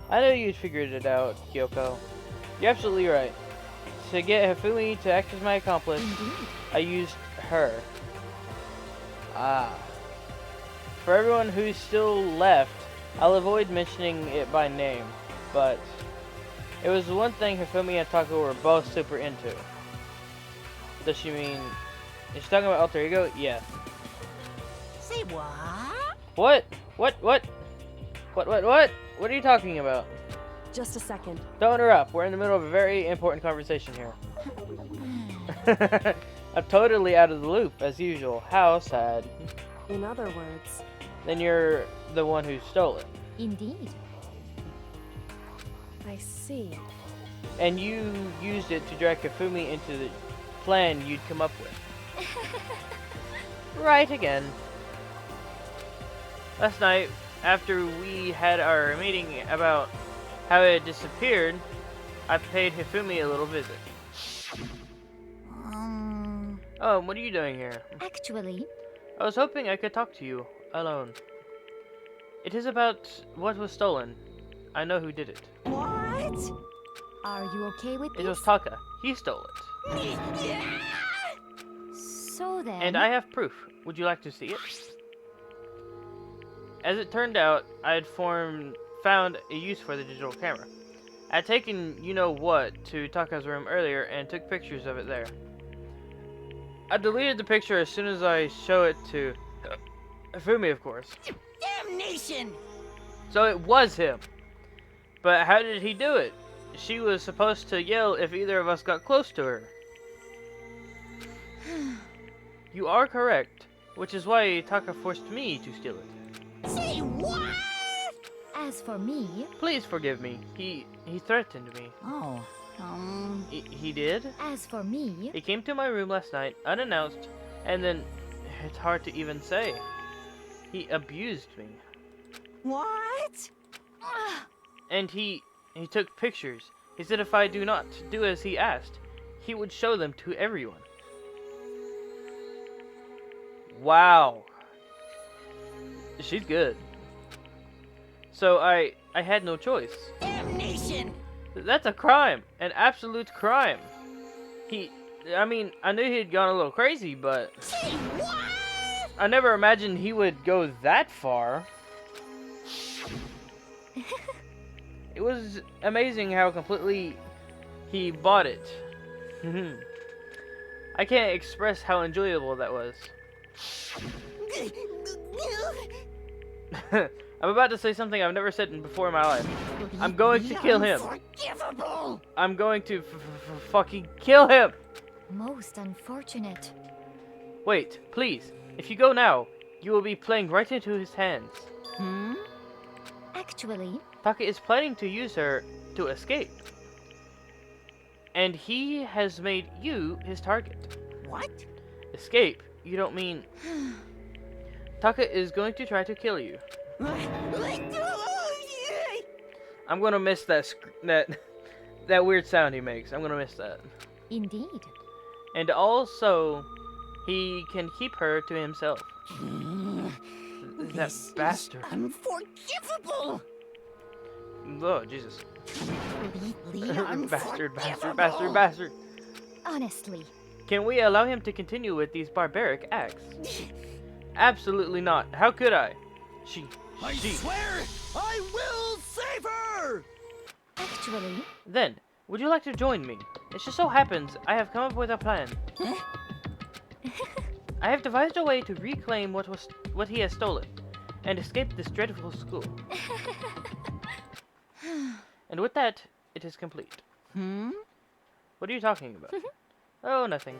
I know you figured it out, Kyoko. You're absolutely right. To get Hifumi to act as my accomplice, I used her. Ah. For everyone who's still left, I'll avoid mentioning it by name, but it was the one thing Hifumi and Taco were both super into. Does she mean... Is she talking about alter ego? Yeah. Say what? What? What are you talking about? Just a second. Don't interrupt. We're in the middle of a very important conversation here. I'm totally out of the loop, as usual. How sad. In other words... Then you're the one who stole it. Indeed. I see. And you used it to drag Hifumi into the plan you'd come up with. Right again. Last night, after we had our meeting about how it had disappeared, I paid Hifumi a little visit. Oh, what are you doing here? Actually, I was hoping I could talk to you, alone. It is about what was stolen. I know who did it. What? are you okay with It this? was Taka. He stole it. So then... And I have proof. Would you like to see it? As it turned out, I had found a use for the digital camera. I had taken you-know-what to Taka's room earlier and took pictures of it there. I deleted the picture as soon as I show it to Hifumi, of course. Damnation! So it was him. But how did he do it? She was supposed to yell if either of us got close to her. You are correct, which is why Taka forced me to steal it. Say what? As for me, Please forgive me. He threatened me. Oh, He did? as for me, He came to my room last night, unannounced, and then it's hard to even say. He abused me. what? And he took pictures. He said if I do not do as he asked, he would show them to everyone. Wow. She's good. So I had no choice. Damnation! That's a crime. An absolute crime. I mean, I knew he'd gone a little crazy, but Say what? I never imagined he would go that far. It was amazing how completely he bought it. I can't express how enjoyable that was. I'm about to say something I've never said before in my life. I'm going to kill him. Unforgivable! I'm going to fucking kill him. most unfortunate. Wait, please. If you go now, you will be playing right into his hands. Actually, Taka is planning to use her to escape. And he has made you his target. What? Escape? You don't mean... Taka is going to try to kill you. I'm gonna miss that weird sound he makes. I'm gonna miss that. indeed. And also, he can keep her to himself. That This bastard. Is unforgivable! Oh, Jesus. Completely Bastard, unforgivable. bastard. Honestly, Can we allow him to continue with these barbaric acts? Absolutely not. How could I? She. I swear I will save her! actually, Then, would you like to join me? It just so happens I have come up with a plan. I have devised a way to reclaim what he has stolen, and escape this dreadful school. And with that, it is complete. What are you talking about? Oh, nothing.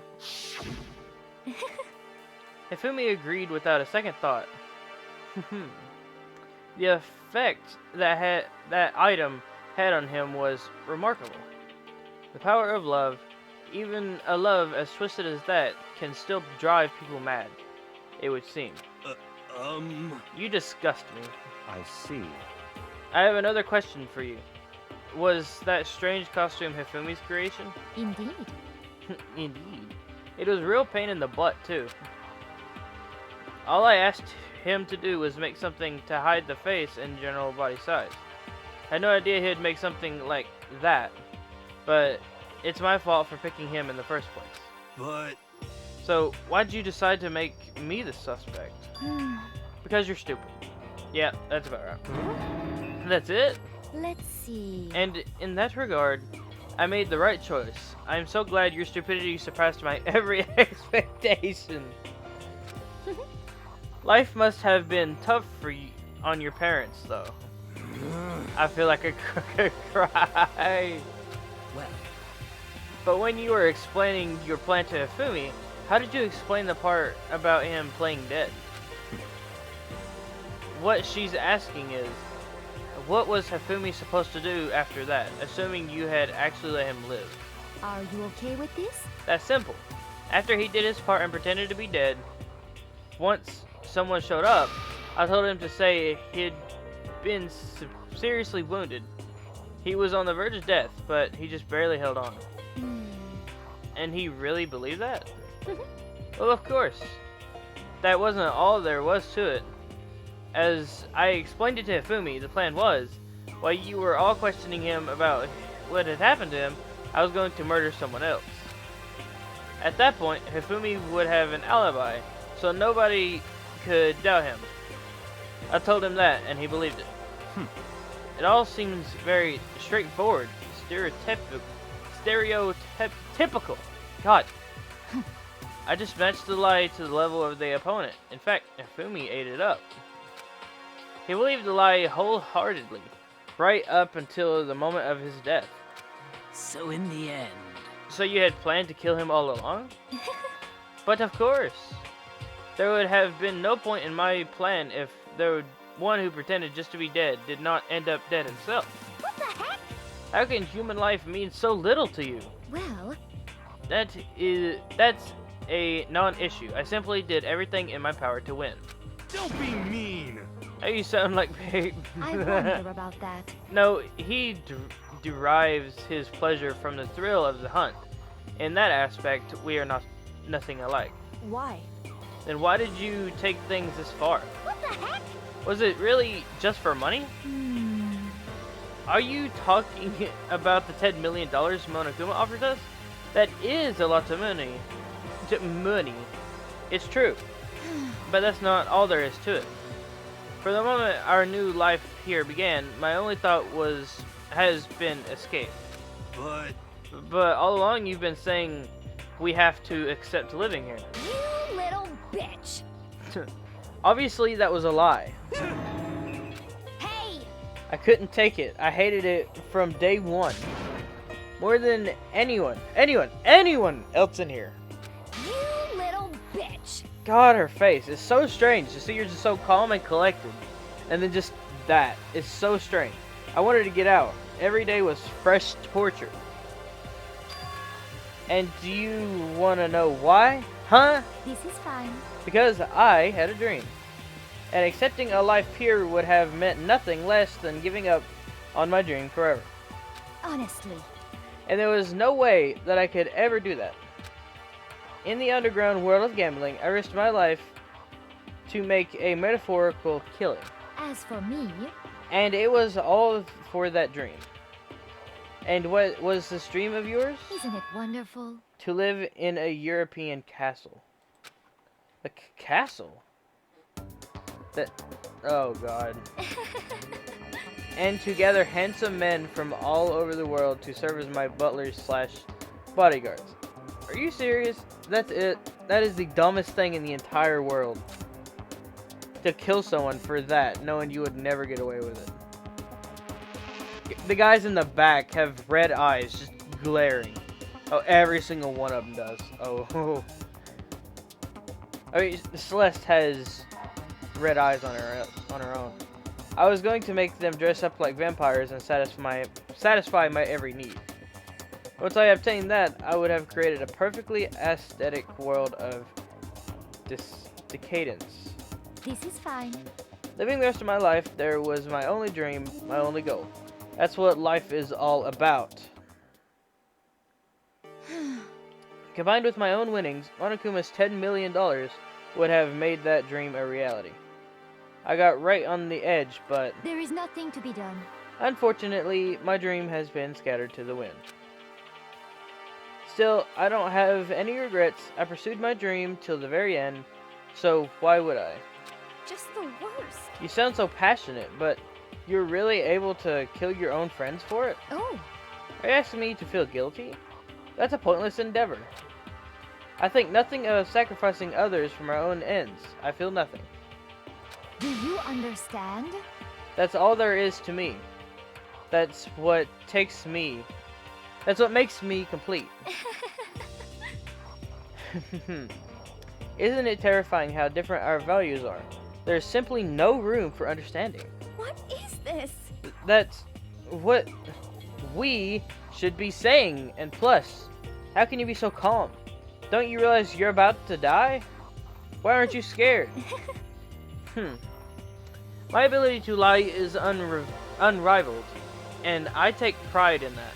Hifumi agreed without a second thought. The effect that item had on him was remarkable. The power of love, even a love as twisted as that, can still drive people mad, it would seem. You disgust me. I see. I have another question for you. Was that strange costume Hifumi's creation? indeed. Indeed. It was real pain in the butt, too. All I asked him to do was make something to hide the face and general body size. I had no idea he'd make something like that, but it's my fault for picking him in the first place. But So, why'd you decide to make me the suspect? Because you're stupid. Yeah, that's about right. That's it? Let's see. And in that regard, I made the right choice. I am so glad your stupidity surpassed my every expectation. Life must have been tough for you, on your parents, though. I feel like I could cry. Well, But when you were explaining your plan to Hifumi, how did you explain the part about him playing dead? What she's asking is, what was Hifumi supposed to do after that, assuming you had actually let him live? Are you okay with this? That's simple. After he did his part and pretended to be dead, once someone showed up, I told him to say he'd been seriously wounded. He was on the verge of death, but he just barely held on. And he really believed that? Well, of course. That wasn't all there was to it. As I explained it to Hifumi, the plan was, while you were all questioning him about what had happened to him, I was going to murder someone else. At that point, Hifumi would have an alibi, so nobody could doubt him. I told him that, and he believed it. It all seems very straightforward, stereotypical. God. I just matched the lie to the level of the opponent. In fact, Hifumi ate it up. He believed the lie wholeheartedly, right up until the moment of his death. so in the end, So you had planned to kill him all along? But of course, there would have been no point in my plan if the one who pretended just to be dead did not end up dead himself. What the heck? How can human life mean so little to you? Well, That's a non-issue. I simply did everything in my power to win. Don't be mean. Now you sound like I wonder about that. No, he derives his pleasure from the thrill of the hunt. In that aspect, we are nothing alike. Why? Then why did you take things this far? what the heck? Was it really just for money? Are you talking about the $10 million Monokuma offered us? That is a lot of money. Money. It's true. But that's not all there is to it. For the moment our new life here began, my only thought has been escape. But all along you've been saying we have to accept living here. You little bitch. Obviously that was a lie. Hey, I couldn't take it. I hated it from day one. More than anyone else in here. you little bitch. God, her face. It's so strange to see her just so calm and collected. And then just that. It's so strange. I wanted to get out. Every day was fresh torture. And do you want to know why? Huh? This is fine. Because I had a dream. And accepting a life here would have meant nothing less than giving up on my dream forever. Honestly. And there was no way that I could ever do that. In the underground world of gambling, I risked my life to make a metaphorical killing. As for me, And it was all for that dream. And what was this dream of yours? isn't it wonderful? To live in a European castle. A castle? That... Oh, God. And to gather handsome men from all over the world to serve as my butlers / bodyguards. Are you serious? That's it? That is the dumbest thing in the entire world. To kill someone for that, knowing you would never get away with it. The guys in the back have red eyes, just glaring. Oh, every single one of them does. Oh. I mean, Celeste has red eyes on her own. I was going to make them dress up like vampires and satisfy my every need. Once I obtained that, I would have created a perfectly aesthetic world of decadence. This is fine. Living the rest of my life, there was my only dream, my only goal. That's what life is all about. Combined with my own winnings, Monokuma's $10 million would have made that dream a reality. I got right on the edge, but There is nothing to be done. unfortunately, my dream has been scattered to the wind. Still, I don't have any regrets. I pursued my dream till the very end, so why would I? Just the worst. You sound so passionate, but you're really able to kill your own friends for it? Oh, Are you asking me to feel guilty? That's a pointless endeavor. I think nothing of sacrificing others for my own ends. I feel nothing. do you understand? That's all there is to me. That's what makes me complete. Isn't it terrifying how different our values are? There's simply no room for understanding. What is this? That's what we should be saying, and plus, how can you be so calm? Don't you realize you're about to die? Why aren't you scared? My ability to lie is unrivaled, and I take pride in that.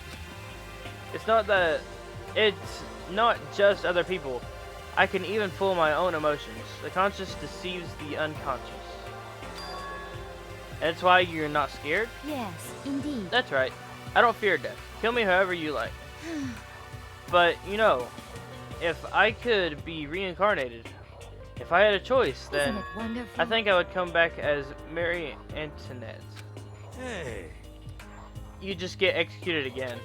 It's not just other people. I can even fool my own emotions. The conscious deceives the unconscious. And that's why you're not scared? Yes, indeed. That's right. I don't fear death. Kill me however you like. But, you know, if I could be reincarnated, if I had a choice, then Isn't it wonderful? I think I would come back as Mary Antoinette. Hey. You just get executed again.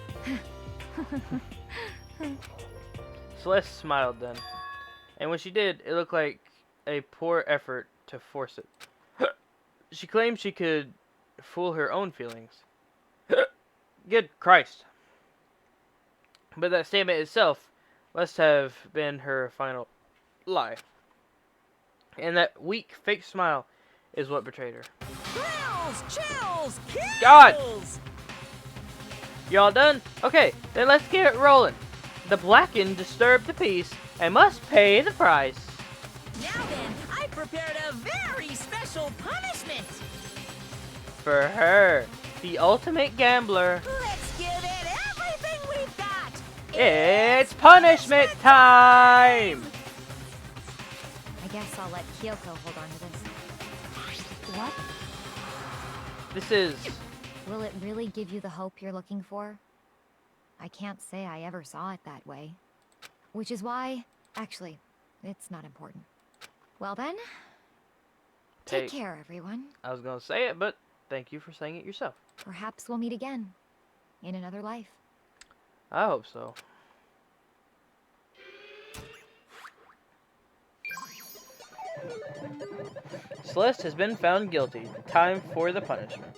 Celeste smiled then. And when she did, it looked like a poor effort to force it. She claimed she could fool her own feelings. Good Christ. But that statement itself must have been her final lie. And that weak, fake smile is what betrayed her. Thrills, chills, kills! God! Y'all done? Okay, then let's get rolling. The Blackened disturbed the peace and must pay the price. Now then, I prepared a very special punishment. For her, the ultimate gambler. Let's give it everything we've got. It's punishment time! I guess I'll let Kyoko hold on to this. What? This is... Will it really give you the hope you're looking for? I can't say I ever saw it that way. Which is why... Actually, it's not important. Well then... Take care, everyone. I was gonna say it, but thank you for saying it yourself. Perhaps we'll meet again. In another life. I hope so. Celeste has been found guilty. Time for the punishment.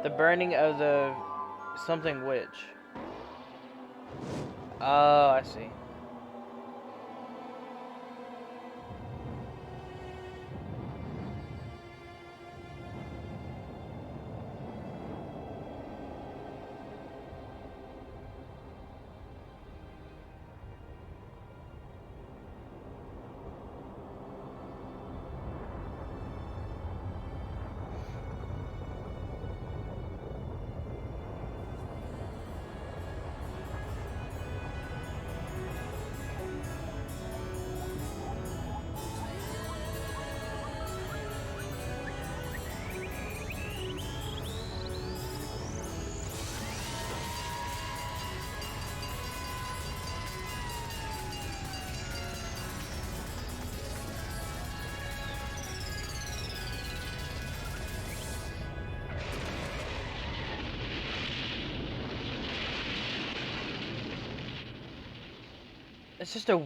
The burning of the something witch. Oh, I see. It's just a...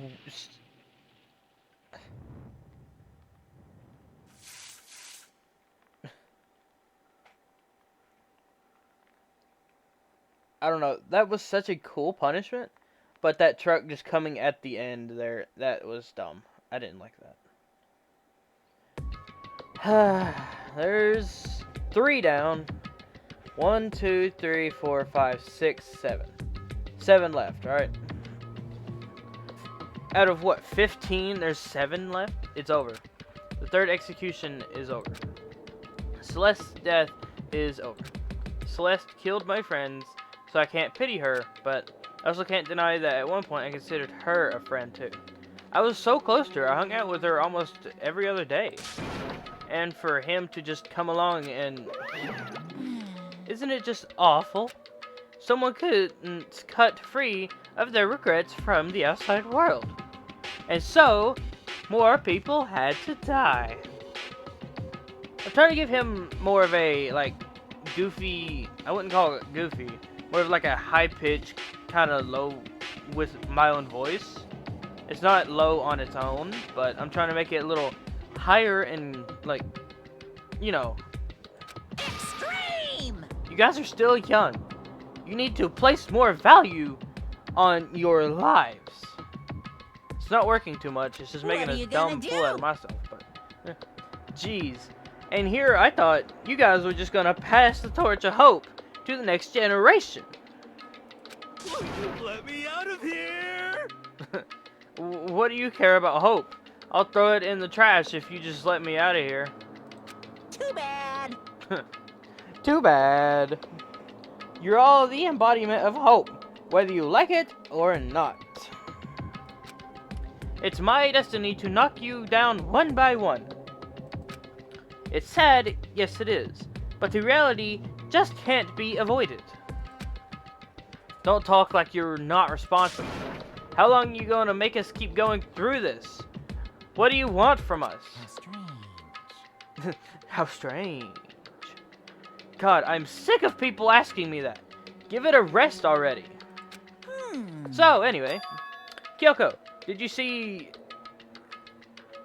I don't know. That was such a cool punishment, but that truck just coming at the end there, that was dumb. I didn't like that. There's 3 down. 1, 2, 3, 4, 5, 6, 7. 7 left, alright. Out of what, 15? There's 7 left? It's over. The 3rd execution is over. Celeste's death is over. Celeste killed my friends, so I can't pity her, but I also can't deny that at one point I considered her a friend too. I was so close to her, I hung out with her almost every other day. And for him to just come along and... Isn't it just awful? Someone couldn't cut free of their regrets from the outside world. And so, more people had to die. I'm trying to give him more of a, like, goofy... I wouldn't call it goofy. More of like a high-pitched, kind of low with my own voice. It's not low on its own, but I'm trying to make it a little higher and, like, you know. Extreme! You guys are still young. You need to place more value on your lives. It's not working too much. It's just making a dumb fool out of myself. But, jeez. And here I thought you guys were just gonna pass the torch of hope to the next generation. Let me out of here! What do you care about hope? I'll throw it in the trash if you just let me out of here. Too bad. Too bad. You're all the embodiment of hope, whether you like it or not. It's my destiny to knock you down one by one. It's sad, yes it is, but the reality just can't be avoided. Don't talk like you're not responsible. How long are you going to make us keep going through this? What do you want from us? How strange. How strange. God, I'm sick of people asking me that. Give it a rest already. So, anyway, Kyoko,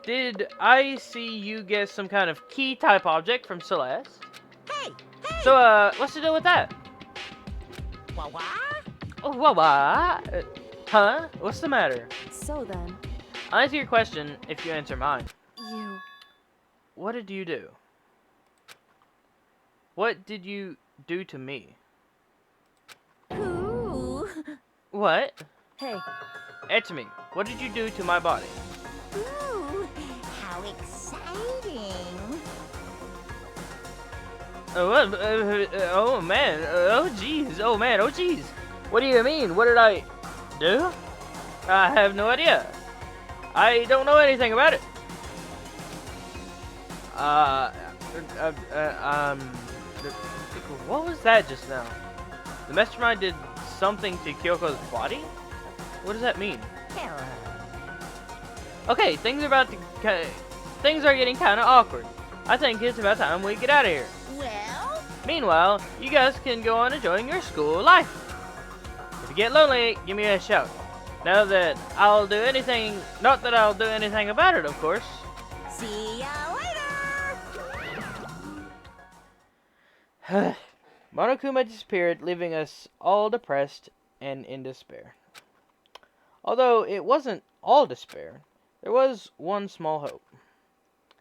did I see you get some kind of key type object from Celeste? Hey, hey! So, what's the deal with that? Wah-wah? Oh, what? Huh? What's the matter? So then, I'll answer your question if you answer mine. you... What did you do? What did you do to me? Ooh. What? Hey, Answer me. What did you do to my body? Ooh, how exciting. Oh man. Oh jeez. Oh man. Oh jeez. What do you mean? What did I do? I have no idea. I don't know anything about it. What was that just now? The mastermind did something to Kyoko's body? What does that mean? Hello. Okay, things are getting kind of awkward. I think it's about time we get out of here. Well, Meanwhile, you guys can go on enjoying your school life. If you get lonely, give me a shout. Not that I'll do anything about it, of course. see ya later. Monokuma disappeared, leaving us all depressed and in despair. Although it wasn't all despair, there was one small hope.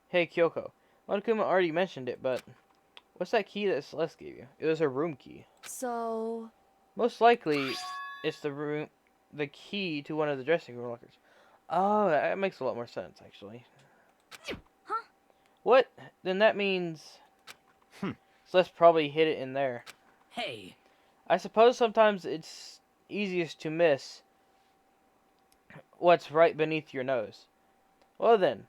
Hey Kyoko, Monokuma already mentioned it, but what's that key that Celeste gave you? It was her room key. so... Most likely, it's the key to one of the dressing room lockers. Oh, that makes a lot more sense, actually. Huh? What? Then that means... Celeste probably hid it in there. Hey, I suppose sometimes it's easiest to miss what's right beneath your nose. Well then,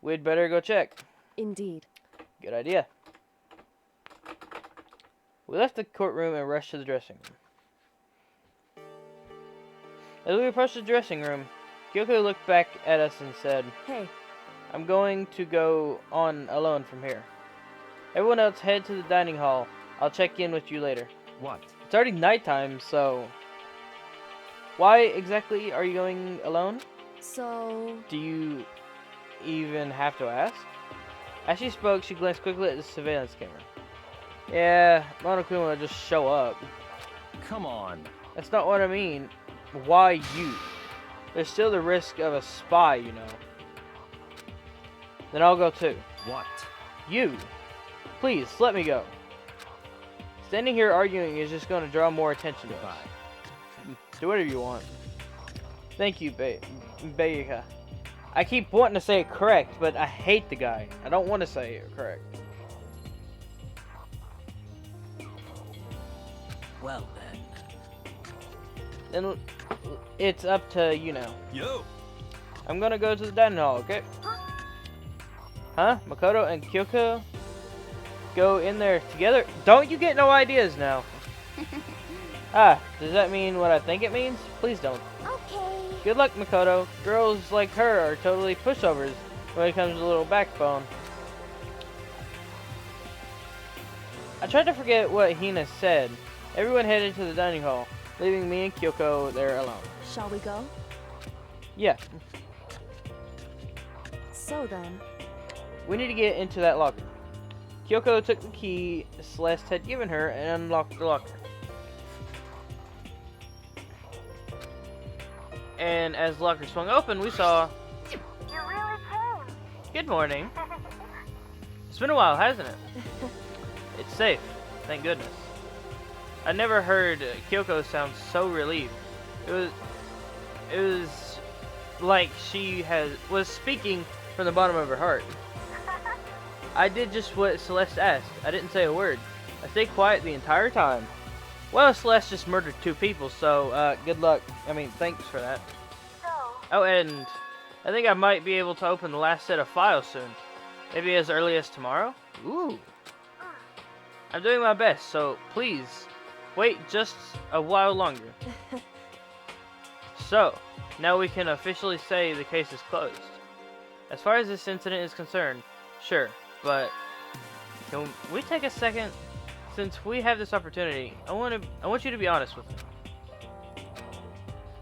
we'd better go check. Indeed. Good idea. We left the courtroom and rushed to the dressing room. As we approached the dressing room, Kyoko looked back at us and said, Hey, I'm going to go on alone from here. Everyone else head to the dining hall. I'll check in with you later. What? It's already nighttime, so... Why exactly are you going alone? so... Do you even have to ask? As she spoke, she glanced quickly at the surveillance camera. Yeah, Monokuma will just show up. Come on. That's not what I mean. Why you? There's still the risk of a spy, you know. Then I'll go too. What? You! Please, let me go. Standing here arguing is just going to draw more attention to us. Do whatever you want. Thank you, Bayuka. I keep wanting to say it correct, but I hate the guy. I don't want to say it correct. well then. Then it's up to you now. Yo, I'm gonna go to the dining hall, okay? Huh? Makoto and Kyoko go in there together? Don't you get no ideas now. Does that mean what I think it means? Please don't. Okay. Good luck, Makoto. Girls like her are totally pushovers when it comes to little backbone. I tried to forget what Hina said. Everyone headed to the dining hall, leaving me and Kyoko there alone. Shall we go? Yeah, So then, we need to get into that locker. Kyoko took the key Celeste had given her and unlocked the locker. And as the locker swung open, we saw... You really came. Good morning. It's been a while, hasn't it? It's safe, thank goodness. I never heard Kyoko sound so relieved. It was like she was speaking from the bottom of her heart. I did just what Celeste asked. I didn't say a word. I stayed quiet the entire time. Well, Celeste just murdered 2 people, so good luck. I mean, thanks for that. Oh, and I think I might be able to open the last set of files soon. Maybe as early as tomorrow? Ooh. I'm doing my best, so please, wait just a while longer. So, now we can officially say the case is closed. As far as this incident is concerned, sure, but can we take a second? since we have this opportunity, I want you to be honest with me.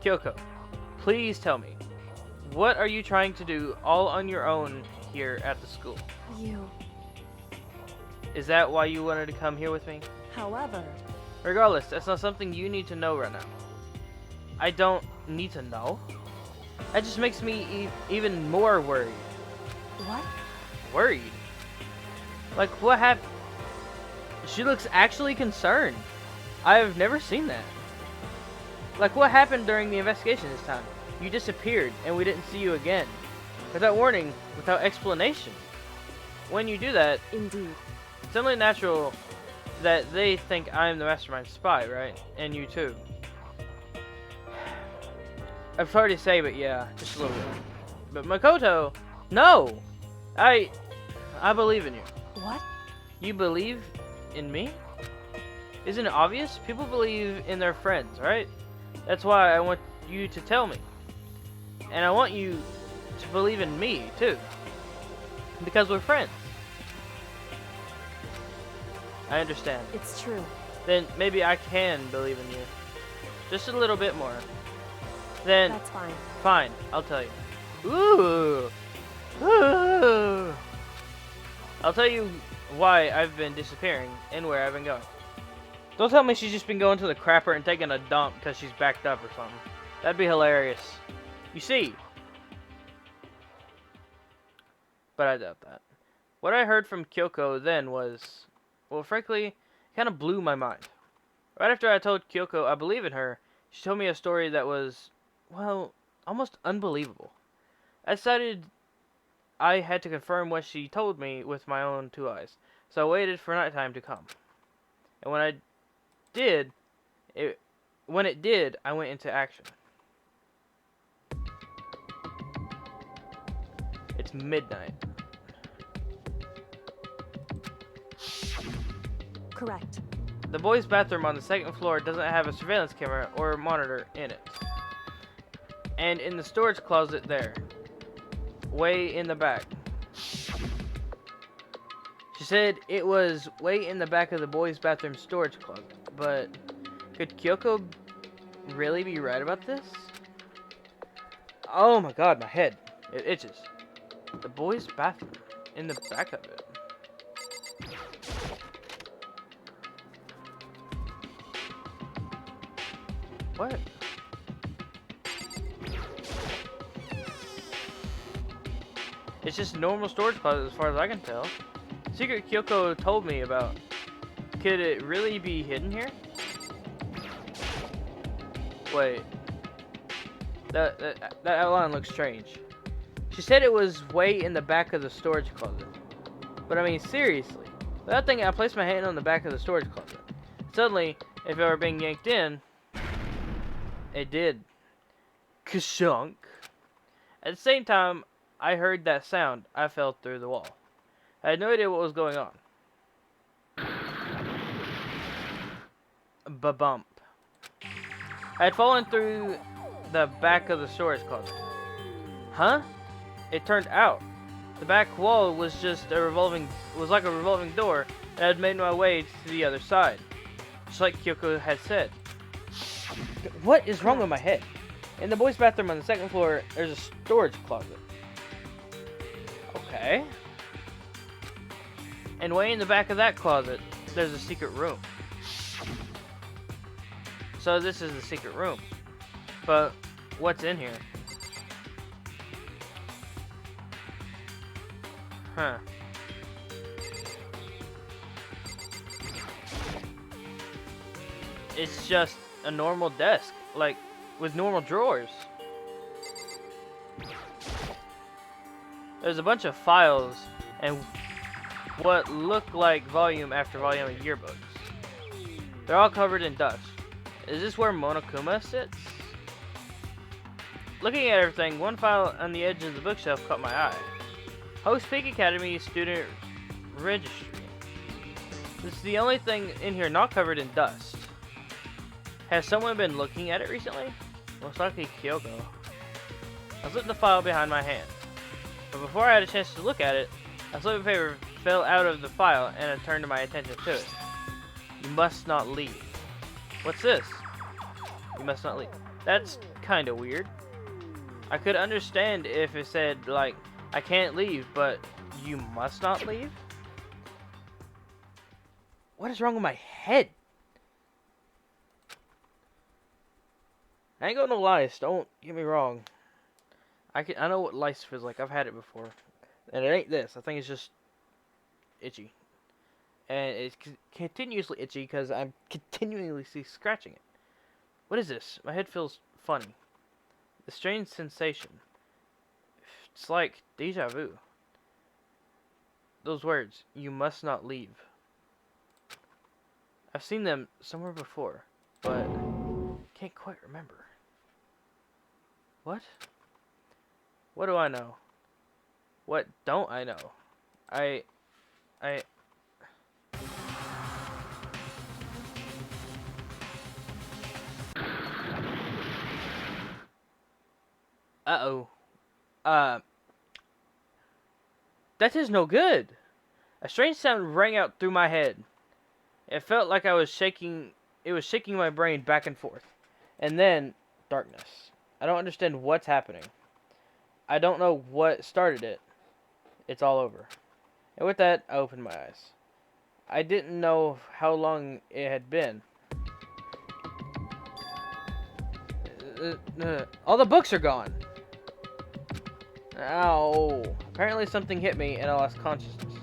Kyoko, please tell me, what are you trying to do all on your own here at the school? You. Is that why you wanted to come here with me? However, Regardless, that's not something you need to know right now. I don't need to know. That just makes me even more worried. what? Worried? Like, what happened? She looks actually concerned. I've never seen that. Like, what happened during the investigation this time? You disappeared, and we didn't see you again. Without warning, without explanation. When you do that, Indeed. it's only natural that they think I'm the mastermind spy, right? And you too. I'm sorry to say, but yeah, just a little bit. But Makoto, no! I believe in you. What? You believe in me? Isn't it obvious? People believe in their friends, right? That's why I want you to tell me. And I want you to believe in me, too. Because we're friends. I understand. It's true. Then maybe I can believe in you. Just a little bit more. Then, That's fine. fine, I'll tell you. Ooh! Ooh! I'll tell you why I've been disappearing and where I've been going. Don't tell me she's just been going to the crapper and taking a dump because she's backed up or something. That'd be hilarious. You see. But I doubt that. What I heard from Kyoko then was, well, frankly, kind of blew my mind. Right after I told Kyoko I believe in her, she told me a story that was, well, almost unbelievable. I decided I had to confirm what she told me with my own two eyes, so I waited for nighttime to come. And when it did, I went into action. It's midnight. Correct. The boys' bathroom on the second floor doesn't have a surveillance camera or monitor in it. And in the storage closet there, way in the back. She said it was way in the back of the boys' bathroom storage closet. But could Kyoko really be right about this? Oh my god, my head. It itches. The boys' bathroom in the back of it. What? It's just a normal storage closet as far as I can tell. Secret Kyoko told me about. Could it really be hidden here? Wait. That outline looks strange. She said it was way in the back of the storage closet. But I mean, seriously. Without thinking, I placed my hand on the back of the storage closet. Suddenly, if I were being yanked in, it did. Kashunk. At the same time, I heard that sound. I fell through the wall. I had no idea what was going on. Ba-bump. I had fallen through the back of the storage closet. Huh? It turned out the back wall was just like a revolving door, and I had made my way to the other side, just like Kyoko had said. What is wrong with my head? In the boys' bathroom on the second floor, there's a storage closet. Okay. And way in the back of that closet, there's a secret room. So this is the secret room. But what's in here? Huh. It's just a normal desk, like with normal drawers. There's a bunch of files and what look like volume after volume of yearbooks. They're all covered in dust. Is this where Monokuma sits? Looking at everything, one file on the edge of the bookshelf caught my eye. Host Peak Academy Student Registry. This is the only thing in here not covered in dust. Has someone been looking at it recently? Most likely Kyoko. I slipped the file behind my hand. But before I had a chance to look at it, a slip of paper fell out of the file and it turned my attention to it. You must not leave. What's this? You must not leave. That's kind of weird. I could understand if it said, like, I can't leave, but you must not leave? What is wrong with my head? I ain't gonna lice, don't get me wrong. I know what lice feels like. I've had it before. And it ain't this. I think it's just itchy. And it's continuously itchy because I'm continuously scratching it. What is this? My head feels funny. The strange sensation. It's like deja vu. Those words, you must not leave. I've seen them somewhere before, but can't quite remember. What? What do I know? What don't I know? Uh-oh. That is no good. A strange sound rang out through my head. It felt like I was shaking, it was shaking my brain back and forth. And then, darkness. I don't understand what's happening. I don't know what started it. It's all over. And with that, I opened my eyes. I didn't know how long it had been. All the books are gone. Ow. Apparently something hit me and I lost consciousness.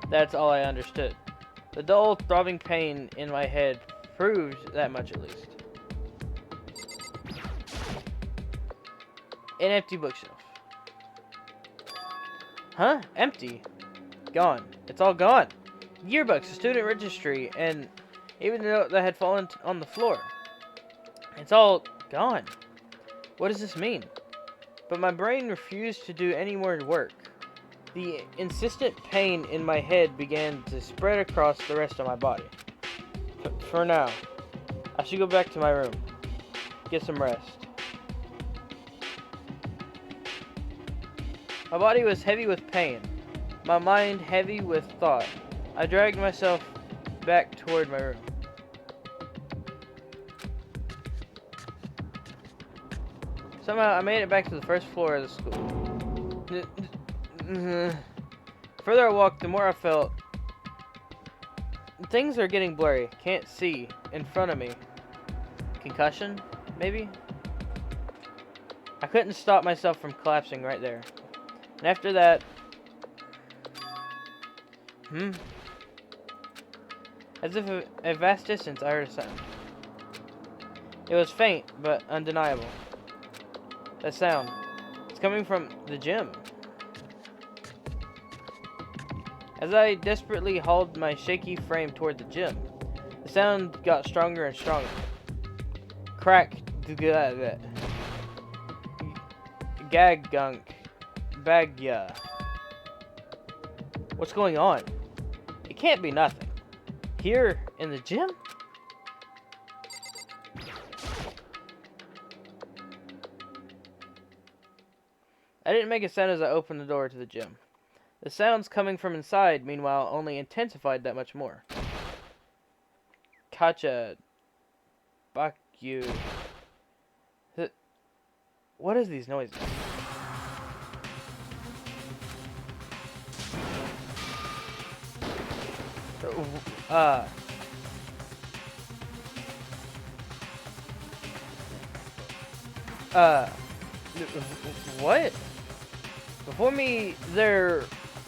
That's all I understood. The dull, throbbing pain in my head proved that much at least. An empty bookshelf. Huh? Empty? Gone. It's all gone. Yearbooks, a student registry, and even the note that had fallen on the floor. It's all gone. What does this mean? But my brain refused to do any more work. The insistent pain in my head began to spread across the rest of my body. For now, I should go back to my room. Get some rest. My body was heavy with pain. My mind heavy with thought. I dragged myself back toward my room. Somehow I made it back to the first floor of the school. The further I walked, the more I felt. Things are getting blurry. Can't see in front of me. Concussion, maybe? I couldn't stop myself from collapsing right there. And after that... As if at a vast distance, I heard a sound. It was faint, but undeniable. That sound. It's coming from the gym. As I desperately hauled my shaky frame toward the gym, the sound got stronger and stronger. Crack. Gag gunk. Bagya. What's going on? It can't be nothing. Here in the gym? I didn't make a sound as I opened the door to the gym. The sounds coming from inside, meanwhile, only intensified that much more. Kacha. Bakyu. What is these noises? What? Before me, there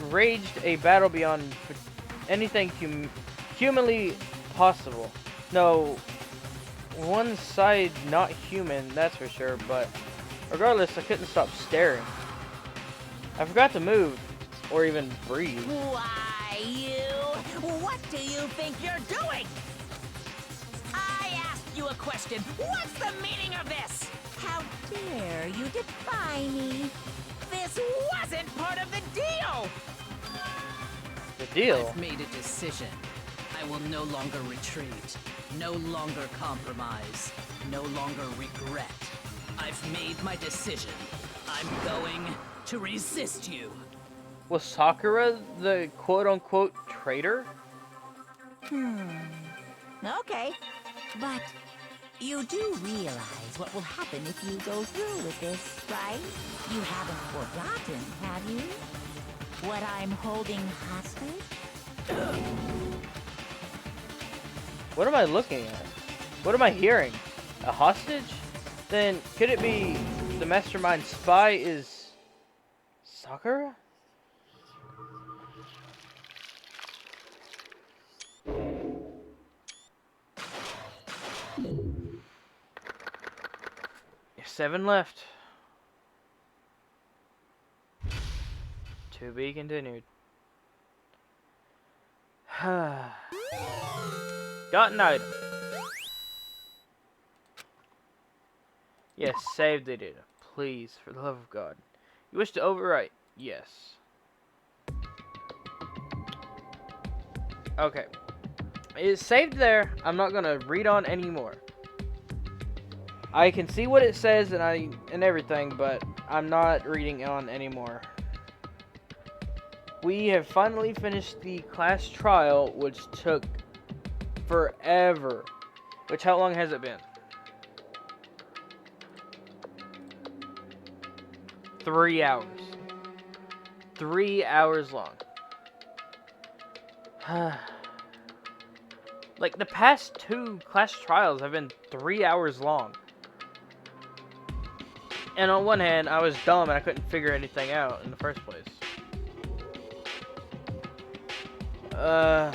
raged a battle beyond anything humanly possible. No, one side not human, that's for sure, but regardless, I couldn't stop staring. I forgot to move, or even breathe. Why, you? What do you think you're doing? I asked you a question. What's the meaning of this? How dare you defy me? This wasn't part of the deal! The deal? I've made a decision. I will no longer retreat, no longer compromise, no longer regret. I've made my decision. I'm going to resist you. Was Sakura the quote-unquote traitor? Okay. But you do realize what will happen if you go through with this, right? You haven't forgotten, have you? What I'm holding hostage? What am I looking at? What am I hearing? A hostage? Then could it be the mastermind spy is Sakura? Seven left. To be continued. Got an item. Yes, save the data. Please, for the love of God. You wish to overwrite? Yes. Okay. It's saved there. I'm not gonna read on anymore. I can see what it says and everything, but I'm not reading on anymore. We have finally finished the class trial, which took forever. Which, how long has it been? 3 hours. 3 hours long. Like, the past 2 class trials have been 3 hours long. And on one hand, I was dumb and I couldn't figure anything out in the first place. God,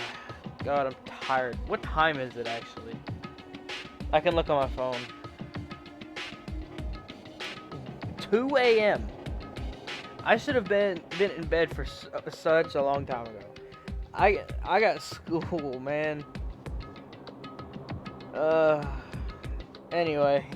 I'm tired. What time is it, actually? I can look on my phone. 2 a.m. I should have been in bed for such a long time ago. I got school, man. Anyway.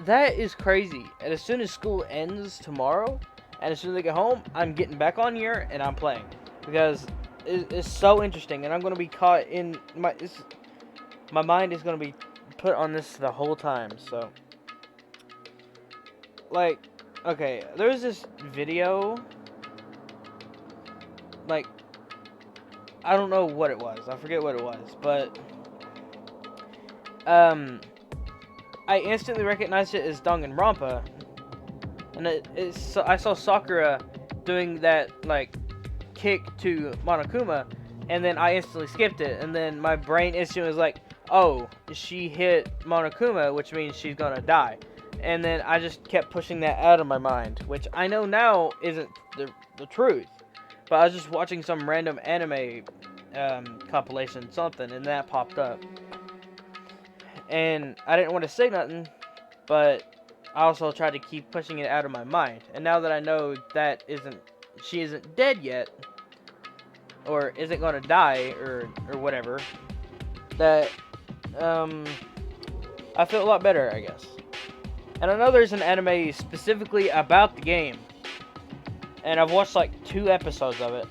That is crazy. And as soon as school ends tomorrow, and as soon as I get home, I'm getting back on here and I'm playing. Because it's so interesting, and I'm going to be caught in my mind is going to be put on this the whole time, so. Like, okay, there was this video, like, I don't know what it was, I forget what it was, but, I instantly recognized it as Danganronpa, and I saw Sakura doing that, like, kick to Monokuma, and then I instantly skipped it, and then my brain instantly was like, oh, she hit Monokuma, which means she's gonna die. And then I just kept pushing that out of my mind, which I know now isn't the truth. But I was just watching some random anime compilation, something, and that popped up. And I didn't want to say nothing, but I also tried to keep pushing it out of my mind. And now that I know that she isn't dead yet, or isn't gonna die, or whatever, that I feel a lot better, I guess. And I know there's an anime specifically about the game. And I've watched like 2 episodes of it.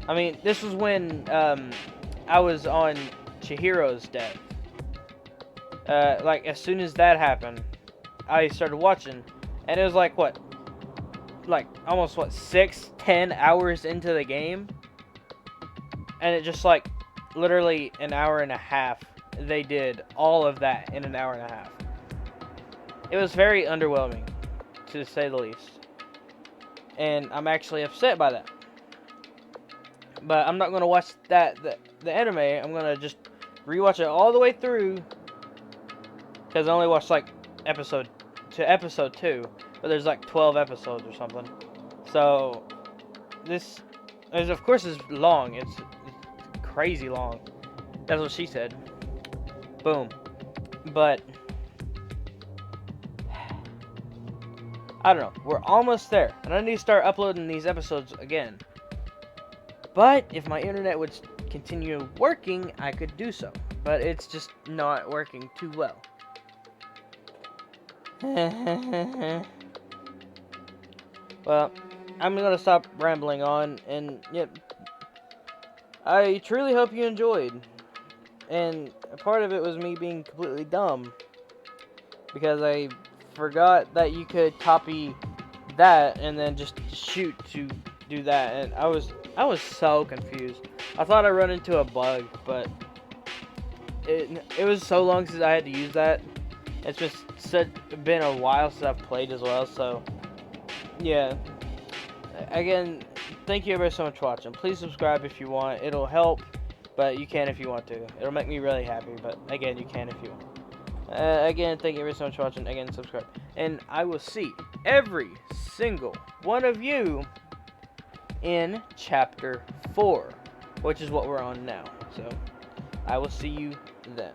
I mean, this was when I was on Chihiro's death. Like, as soon as that happened, I started watching. And it was like, what? Like, almost, 6-10 hours into the game? And it just, like, literally an hour and a half. They did all of that in an hour and a half. It was very underwhelming, to say the least. And I'm actually upset by that. But I'm not going to watch the anime. I'm going to just rewatch it all the way through. Because I only watched, like, episode 2. But there's, like, 12 episodes or something. So, this, of course, is long. It's crazy long. That's what she said. Boom. But I don't know. We're almost there. And I need to start uploading these episodes again. But if my internet would continue working, I could do so. But it's just not working too well. Well, I'm going to stop rambling on. And, yep. I truly hope you enjoyed. And a part of it was me being completely dumb. Because I forgot that you could copy that and then just shoot to do that. And I was so confused. I thought I run into a bug, but it was so long since I had to use that. It's just been a while since I've played as well, so yeah. Again, thank you ever so much for watching. Please subscribe if you want. It'll help, but you can if you want to. It'll make me really happy, but again, you can if you want. Again, thank you ever so much for watching. Again, subscribe. And I will see every single one of you in Chapter 4, which is what we're on now. So, I will see you then.